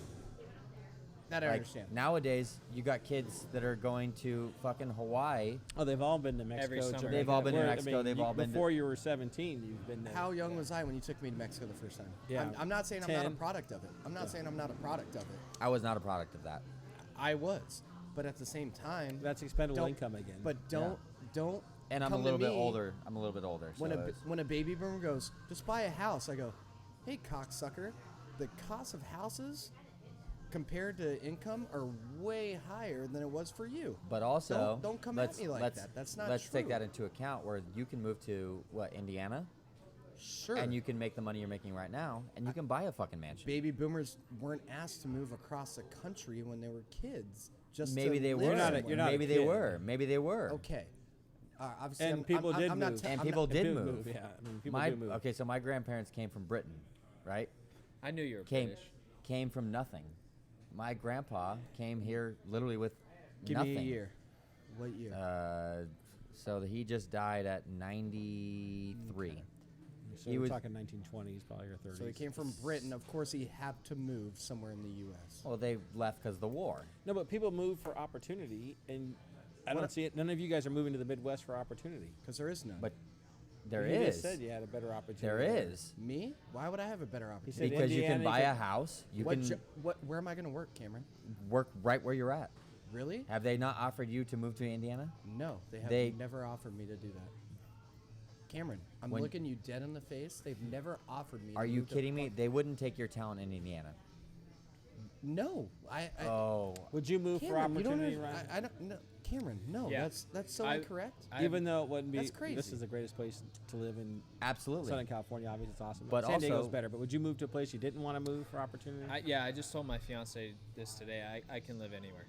That I Like understand. nowadays, you got kids that are going to fucking Hawaii. Oh, they've all been to Mexico. Every summer. Jamaica. They've all been to Where- Mexico, they've all been to- Before you were 17, you've been there. How young was I when you took me to Mexico the first time? Yeah. I'm not saying I'm not a 10. product of it. I'm not saying I'm not a product of it. I was not a product of that. I was, but at the same time, That's expendable don't- income again. but don't. And I'm come a to little bit me older. I'm a little bit older. So When it's- when a baby boomer goes, just buy a house, I go, hey cocksucker, the cost of houses compared to income are way higher than it was for you. But also, Don't come at me like that. That's not Let's take true. that into account where you can move to, Indiana? Sure. And you can make the money you're making right now, and you can buy a fucking mansion. Baby boomers weren't asked to move across the country when they were kids. Just Maybe to they live were. somewhere. you're not a Maybe they kid. were. Maybe they were. Okay. Obviously, And people did I'm not move. te- And I'm people not- did move. Yeah, I mean, people do move. Okay, so my grandparents came from Britain, right? I knew you were Came British. came from nothing. My grandpa came here literally with Give nothing. me a year. What year? So he just died at 93. So he we're was- talking 1920s, probably or 30s. So he came from Britain. Of course, he had to move somewhere in the U.S. Well, they left because of the war. No, but people move for opportunity, and I What don't a- see it. None of you guys are moving to the Midwest for opportunity. Because there is none. But there You is. just said you had a better opportunity. There is. Me? Why would I have a better said opportunity? Because you can Indiana, buy you a can- house. You What can jo- where am I going to work, Cameron? work right where you're at. Really? Have they not offered you to move to Indiana? No, they have They- never offered me to do that. Cameron, I'm When- looking you dead in the face. They've never offered me. Are to you move to kidding me? fuck- They wouldn't take your talent in Indiana. No, I Oh. Would you move for Cameron, you don't opportunity, under- Ryan? I don't. No, Cameron, no. Yeah. That's so I- incorrect. Even though it wouldn't be, That's crazy. this is the greatest place to live in Absolutely. Southern California. Obviously, it's awesome. But San Diego's also- better. But would you move to a place you didn't want to move for opportunity? I just told my fiance this today. I can live anywhere,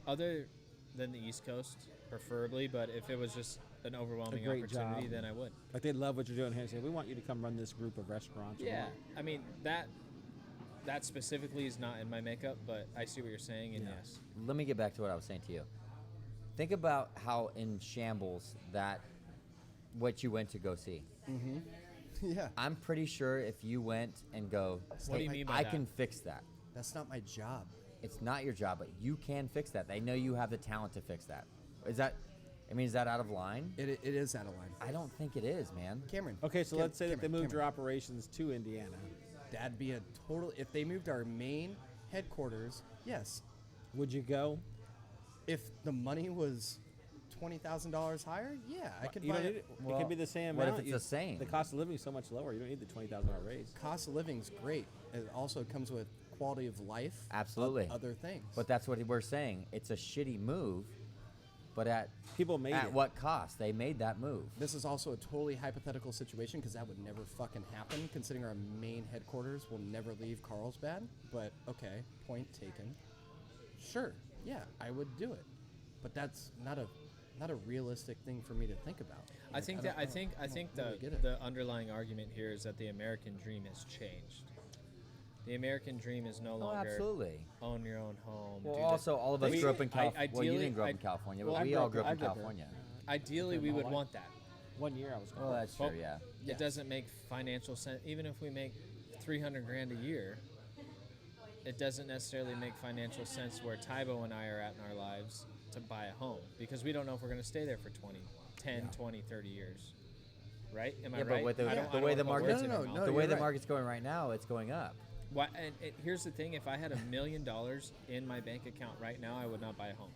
other than the East Coast, preferably. But if it was just an overwhelming great opportunity, job. then I would. Like they love what you're doing here. They say, we want you to come run this group of restaurants. or Yeah, what." I mean that specifically is not in my makeup, but I see what you're saying, and Yeah. yes, Let me get back to what I was saying to you. Think about how in shambles that what you went to go see. Yeah, I'm pretty sure if you went and go, What do you "Hey, mean by I that?" can fix that. that's not my job. It's not your job, but you can fix that. They know you have the talent to fix that. Is that out of line? It is out of line. I don't think it is, man. Cameron. Okay, so Cam- let's say that they Cameron, moved your Cameron. operations to Indiana. That'd be a total. If they moved our main headquarters, yes. Would you go? If the money was $20,000 higher, yeah, I could You buy don't need it. it. It could be the same what if amount. it's the same? The cost of living is so much lower. You don't need the $20,000 raise. Cost of living's great. It also comes with quality of life. Absolutely. Other things. But that's what we're saying. It's a shitty move, but at People made it. what cost? They made that move. this is also a totally hypothetical situation because that would never fucking happen. Considering our main headquarters will never leave Carlsbad. But okay, point taken. Sure, yeah, I would do it. But that's not a realistic thing for me to think about. I Like, think don't- that I think don't really the get it. the underlying argument here is that the American dream has changed. The American dream is no Oh, longer absolutely. own your own home. Well, do also, all of us We- grew up in I- California. Well, you ideally, didn't grow up in I- California, well, but I we grew all up- grew up I in grew up California. Ideally, we my would life. want that. 1 year I was gone. Well, that's true, Well, yeah. Yeah. It doesn't make financial sense. Even if we make 300 grand a year, it doesn't necessarily make financial sense where Tybo and I are at in our lives to buy a home because we don't know if we're going to stay there for 10, 20, 30 years. Right? Am I Yeah, right? but with the, I don't- the I way don't the wanna put market's words in your No, mouth. the way you're the right. market's going right now, it's going up. Why, and here's the thing: if I had $1 million in my bank account right now, I would not buy a home.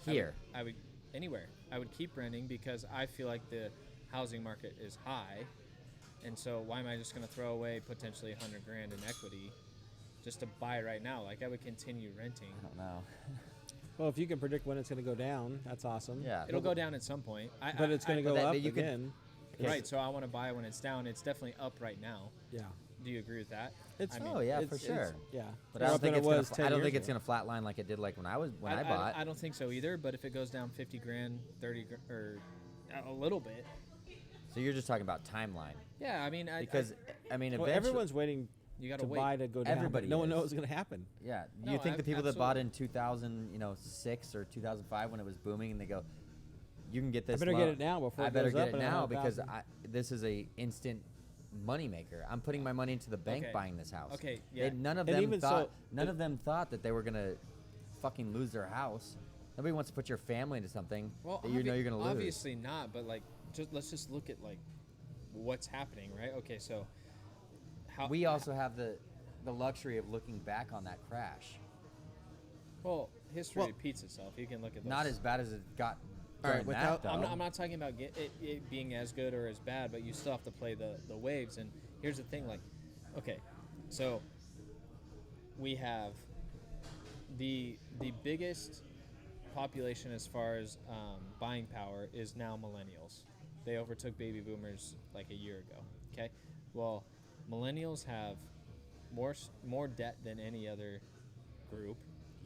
Here, I would anywhere. I would keep renting because I feel like the housing market is high, and so why am I just going to throw away potentially 100 grand in equity just to buy right now? Like I would continue renting. I don't know. Well, if you can predict when it's going to go down, that's awesome. Yeah, It'll go down at some point. But it's going to go that- up but you could- again. Right, so I want to buy when it's down. It's definitely up right now. Yeah. Do you agree with that? It's I mean, Oh yeah, for it's- sure. Yeah. But More I don't up think than it's it was gonna. 10 I don't years think it's ago. gonna flatline like it did like when I bought. I don't think so either. But if it goes down 50 grand, 30 or a little bit, So you're just talking about timeline yeah. I mean, because I mean, Well, eventually, everyone's waiting you got to to wait. buy to go down. Everybody but no one is. knows what's going to happen. yeah. No, You think the people that bought absolutely. in 2006 or 2005 when it was booming and they go, you can get this. better low. get it now before I it better goes get up it another now because 100,000. this is a instant money maker. I'm putting my money into the bank Okay. buying this house. Okay, They- yeah. none of And them even thought. so, none it- of them thought that they were gonna fucking lose their house. Nobody wants to put your family into something Well, that you know you're gonna lose. Obviously not, but like, let's just look at like what's happening, right? Okay, so how We also have the luxury of looking back on that crash. well history Well- repeats itself. You can look at Not those. as bad as it got. All right, during without- that, I'm though. not talking about it being as good or as bad, but you still have to play the waves. And here's the thing, like, okay, so we have the biggest population as far as buying power is now millennials. They overtook baby boomers like a year ago. Okay, well, millennials have more debt than any other group,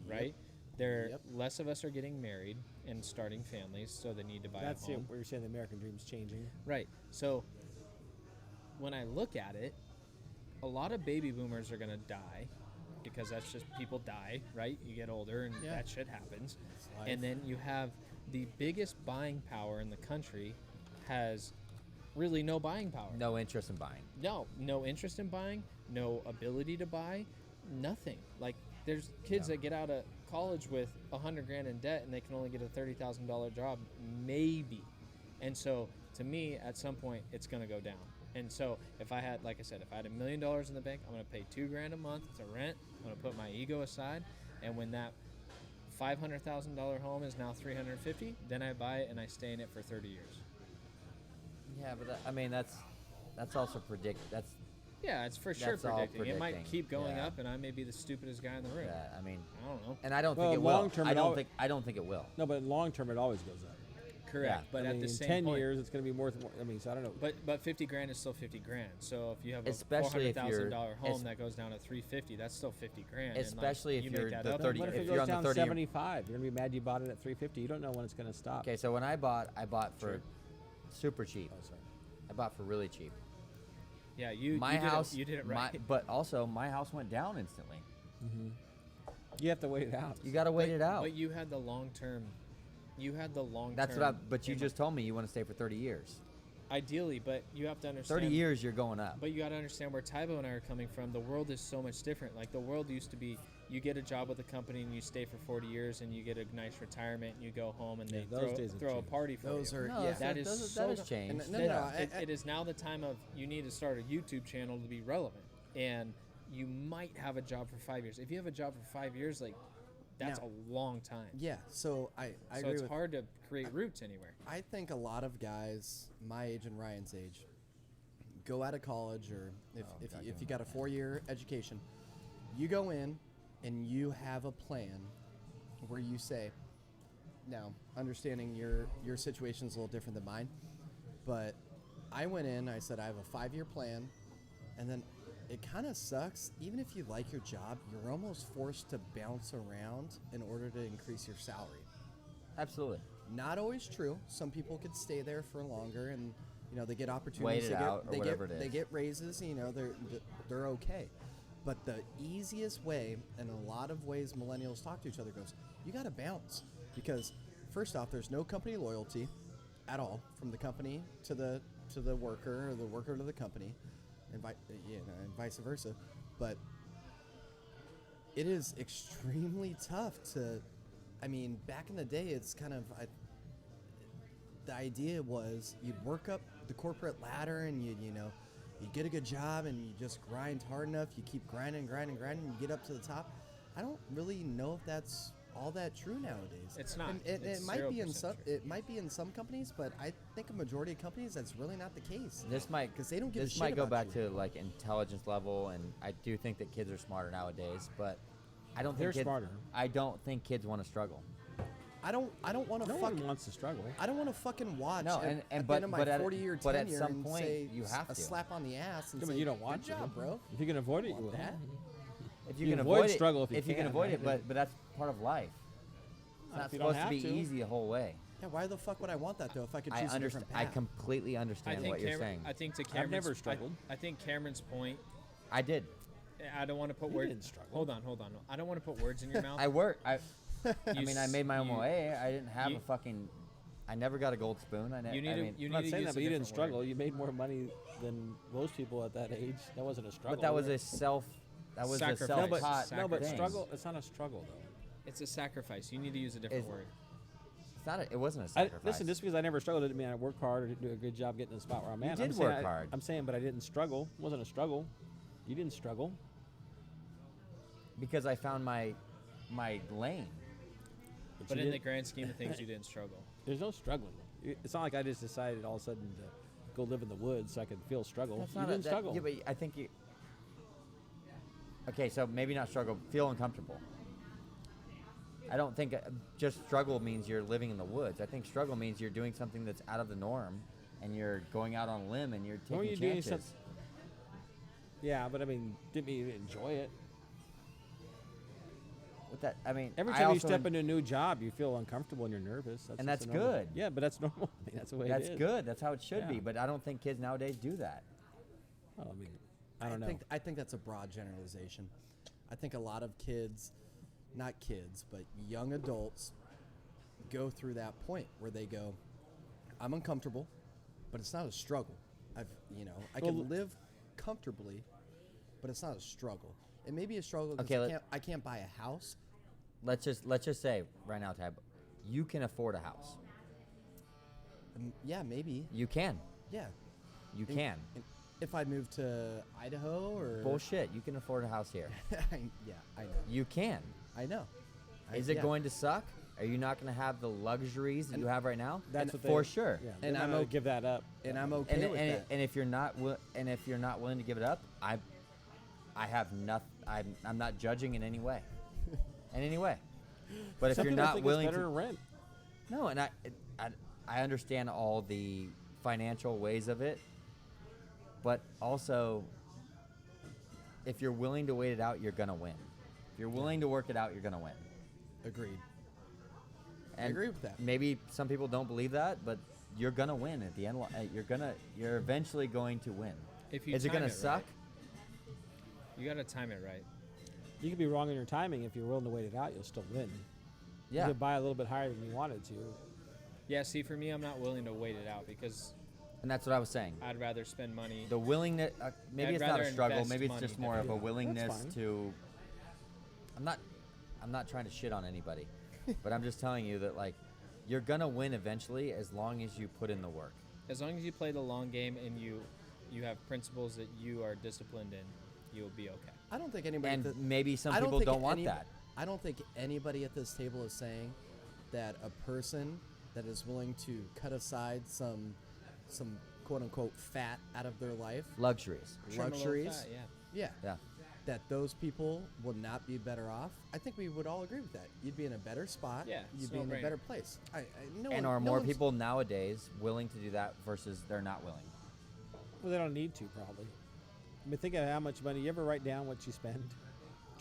right? Yep. Less of us are getting married and starting families, so they need to buy That's a home. where you're saying the American dream's changing. Right. So when I look at it, a lot of baby boomers are going to die because that's just people die, right? You get older and Yeah. that shit happens. life. And then you have the biggest buying power in the country has really no buying power. No interest in buying. No interest in buying, no ability to buy, nothing. Like there's kids that get out of college with $100,000 in debt and they can only get a $30,000 job, maybe. And so to me, at some point, it's going to go down. And so if I had, like I said, if I had $1 million in the bank, I'm going to pay $2,000 a month to rent. I'm going to put my ego aside, and when that $500,000 home is now $350,000, then I buy it and I stay in it for 30 years. Yeah, but I mean that's also That's Yeah, it's for sure That's all predicting. It might predicting, keep going yeah. up, and I may be the stupidest guy in the room. yeah. I mean, I don't know. and I don't Well, think it will. long-term, I it don't al- think. I don't think it will. No, but long term, it always goes up. Correct, Yeah. but I at mean, the in same 10 point, years, it's going to be more. I mean, so I don't know. but $50,000 is still $50,000. So if you have a Especially if you're- $400,000 home es- that goes down to $350,000, that's still $50,000. Especially and if like, you you're make that the up 30 What if if it you're goes on the down 30 75? You're going to be mad you bought it at 350. You don't know when it's going to stop. Okay, so when I bought for super cheap. Oh, sorry. I bought for really cheap. Yeah, you My you house, did it right. but also my house went down instantly. You have to wait it out. You got to wait it out. But you had the long term. You had the long That's term. what. But you just told me you want to stay for 30 years. Ideally, but you have to understand. 30 years, you're going up. But you got to understand where Tybo and I are coming from. The world is so much different. Like the world used to be, you get a job with a company and you stay for 40 years and you get a nice retirement and you go home and Yeah, they those days have throw a changed. party for Those you. are No, yeah. that's That not- is doesn't- so that has not- changed. No, Yeah, I- it is now the time of you need to start a YouTube channel to be relevant, and you might have a job for 5 years. If you have a job for 5 years, like that's Now- a long time. Yeah, so I So agree it's with. hard to create roots anywhere. I think a lot of guys my age and Ryan's age go out of college, or if you got a 4-year education, you go in and you have a plan where you say, now understanding your situation's a little different than mine, but I went in, I said I have a 5-year plan, and then it kind of sucks. Even if you like your job, you're almost forced to bounce around in order to increase your salary. Absolutely. Not always true. Some people could stay there for longer, and they get opportunities. Wait it they out or they whatever get, it They is. get raises. They're okay. But the easiest way, and a lot of ways millennials talk to each other, goes, you got to bounce, because first off, there's no company loyalty at all from the company to the worker, or the worker to the company, and vice versa. But it is extremely tough to. I mean, back in the day, it's kind of. The idea was you'd work up the corporate ladder, and you get a good job, and you just grind hard enough. You keep grinding, and you get up to the top. I don't really know if that's all that true nowadays. It's not. And it It's might be in 0% some. true. It might be in some companies, but I think a majority of companies that's really not the case. This might 'Cause they don't give a this shit might go about back you. to like intelligence level, and I do think that kids are smarter nowadays, but I don't They're think kids, smarter. I don't think kids want to struggle. I don't want to No fuck. one wants to struggle. I don't want to fucking watch. No, at, and at but- the end of my but at- 40-year but at tenure some and point, say you have a to. slap on the ass and Yeah, say, but you don't "Good want job, to. bro." If you can avoid it, you Want will. that? If You can avoid avoid struggle it, if you can can, avoid right? it, but that's part of life. It's not if you don't supposed to be have to. easy the whole way. Yeah, why the fuck would I want that though? If I could I choose a understand. different I path. completely understand what you're saying. I think to I've Cameron's, never struggled. I think Cameron's point. I did. I don't want to put You words. didn't struggle. Hold on. I don't want to put words in your mouth. I worked. I You mean, I s- made my own you- way. I didn't have you- a fucking. I never got a gold spoon. I, You need I to. mean, You I'm need not to saying use that, a but you didn't different struggle. word. You made more money than most people at that age. That wasn't a struggle. but that was a self. That was a Sacrifice. self-taught. no, but thing. struggle. It's not a struggle though. It's a sacrifice. You need to use a different Is- word. It's not. It wasn't a sacrifice. Listen, just because I never struggled didn't mean I worked hard or didn't do a good job getting to the spot where I'm You at. did I'm saying work hard. I'm saying, but I didn't struggle. It wasn't a struggle. You didn't struggle. because I found my lane. But you in the didn't- grand scheme of things, you didn't struggle. There's no struggling. It's not like I just decided all of a sudden to go live in the woods so I could feel struggle. That's You not didn't struggle. Yeah, but I think you. Okay, so maybe not struggle. Feel uncomfortable. I don't think just struggle means you're living in the woods. I think struggle means you're doing something that's out of the norm, and you're going out on a limb, and you're When taking you doing chances. some- Yeah, but I mean, didn't mean you enjoy it. With that, I mean, Every I time you also step into a new job, you feel uncomfortable and you're nervous. And just that's a normal- good. Yeah, but that's normal. I mean, that's the way that's it is. good. That's how it should be. Yeah. But I don't think kids nowadays do that. Well, I mean, I don't know. I think that's a broad generalization. I think a lot of kids, not kids, but young adults, go through that point where they go, "I'm uncomfortable, but it's not a struggle. I Well, can live comfortably, but it's not a struggle. It may be a struggle because Okay, I can't buy a house. Let's just say right now, Tab, you can afford a house. Yeah, maybe. You can. Yeah. You And- can. and if I move to Idaho or Bullshit. You can afford a house here. yeah, I know. You can. I know. Is it yeah. going to suck? Are you not going to have the luxuries that you have right now? That's And what for they, sure. Yeah, And they're I'm not gonna okay- give that up. And I'm okay with that. And if you're not willing to give it up, I have nothing. I'm not judging in any way. In any way. But if Some you're people not think willing it's better to rent. No, and I understand all the financial ways of it, but also if you're willing to wait it out, you're gonna win. If you're willing to work it out, you're gonna win. Agreed. I And agree with that. Maybe some people don't believe that, but you're gonna win at the end. You're eventually going to win. If you Is it time gonna suck? right, you got to time it right. You could be wrong in your timing. If you're willing to wait it out, you'll still win. Yeah. You could buy a little bit higher than you wanted to. Yeah, see, for me, I'm not willing to wait it out because And that's what I was saying. I'd rather spend money. The willingness. Maybe I'd it's not a rather struggle. invest Maybe it's money just more of a than- Yeah, that's willingness fine. to. I'm not trying to shit on anybody, but I'm just telling you that like, you're gonna win eventually as long as you put in the work. As long as you play the long game and you have principles that you are disciplined in, you'll be okay. I don't think anybody. And at the- maybe some I people think don't want any- that. I don't think anybody at this table is saying that a person that is willing to cut aside some quote unquote fat out of their life, Luxuries. Trim a little luxuries, fat, yeah. yeah, Yeah. that those people will not be better off. I think we would all agree with that. You'd be in a better spot. Yeah, you'd it's be in a no-brainer. better place. No And one- are no more one's- people nowadays willing to do that versus they're not willing? Well, they don't need to probably. I mean, think of how much money. You ever write down what you spend?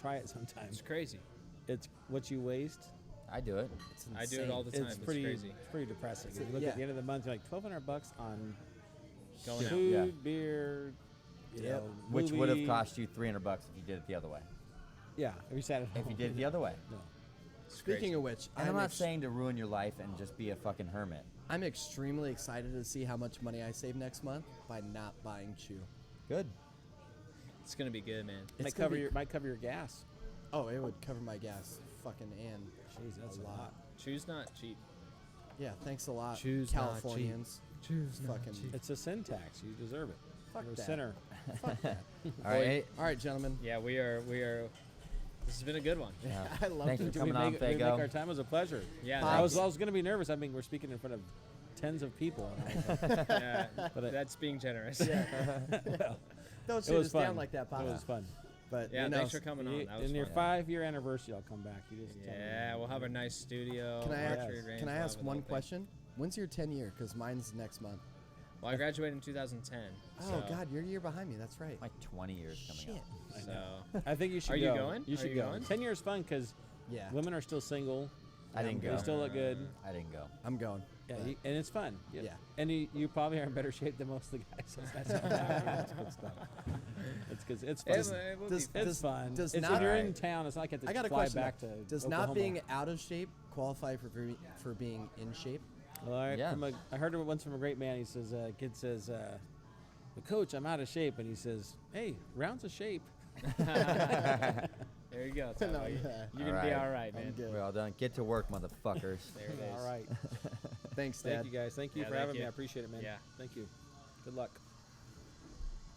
Try it sometime. It's crazy. It's what you waste. I do it. It's I do it insane. all the time. It's It's pretty. crazy. It's pretty depressing. So, you look yeah. at the end of the month, you're like $1,200 on Going out. food, Yeah. beer, you Yep. know, Which would have movie. cost you $300 if you did it the other way. Yeah, if you sat at home. If you did it the other way. No. Speaking crazy. of which, And I'm not saying to ruin your life and just be a fucking hermit. I'm extremely excited to see how much money I save next month by not buying chew. Good. It's gonna be good, man. It's Might gonna cover be- your might cover your gas. Oh, it would cover my gas, fucking and Jeez, that's a lot. Choose not cheap. yeah. Thanks a lot, Choose not cheap. Californians. Choose Fucking It's a sin tax. You deserve it. Fuck You're a that. sinner. fuck that. All right. All right, gentlemen. Yeah, we are. This has been a good one. Yeah. I love Thanks it. for Did we coming on, make, did we make Fago. our time? It was a pleasure. Yeah, Hi. I was going to be nervous. I mean, we're speaking in front of tens of people. And I was like, yeah, But it- that's being generous. well, Don't it shoot was us fun. down like that, It Papa. was fun. But Yeah, you know, thanks for coming on. That was In your fun. 5-year anniversary, I'll come back. You just tell me. Yeah, we'll have a nice studio. Can I ask, archery range, can I we'll ask have the one whole thing. question? When's your 10 year? Because mine's next month. Well, I graduated in 2010. Oh so, God, you're a year behind me. That's right. Like 20 years coming Shit. up. So I think you should Are go. you going? You Are should you go. going? 10 years fun because Yeah, women are still single. I didn't They go. still look good. I didn't go. I'm going. Yeah, But- and it's fun. Yeah. And you probably are in better shape than most of the guys. So that's that's good stuff. It's good. It's fun. it will be does- fun. It's fun. does It's not- if you're in Alright. town, it's not like you have I to got a fly question. back to Does Oklahoma. not being out of shape qualify for being in shape? Well, Yeah. I heard it once from a great man. He says, kid says, "But coach, I'm out of shape." And he says, "Hey, round's a shape." There you go. No, Tyler. yeah. You're gonna be Alright. all right, I'm man. good. We're all done. Get to work, motherfuckers. There it is. All right. Thanks, Dad. Thank you guys. Thank you Yeah, for thank having me. you. I appreciate it, man. Yeah. Thank you. Good luck.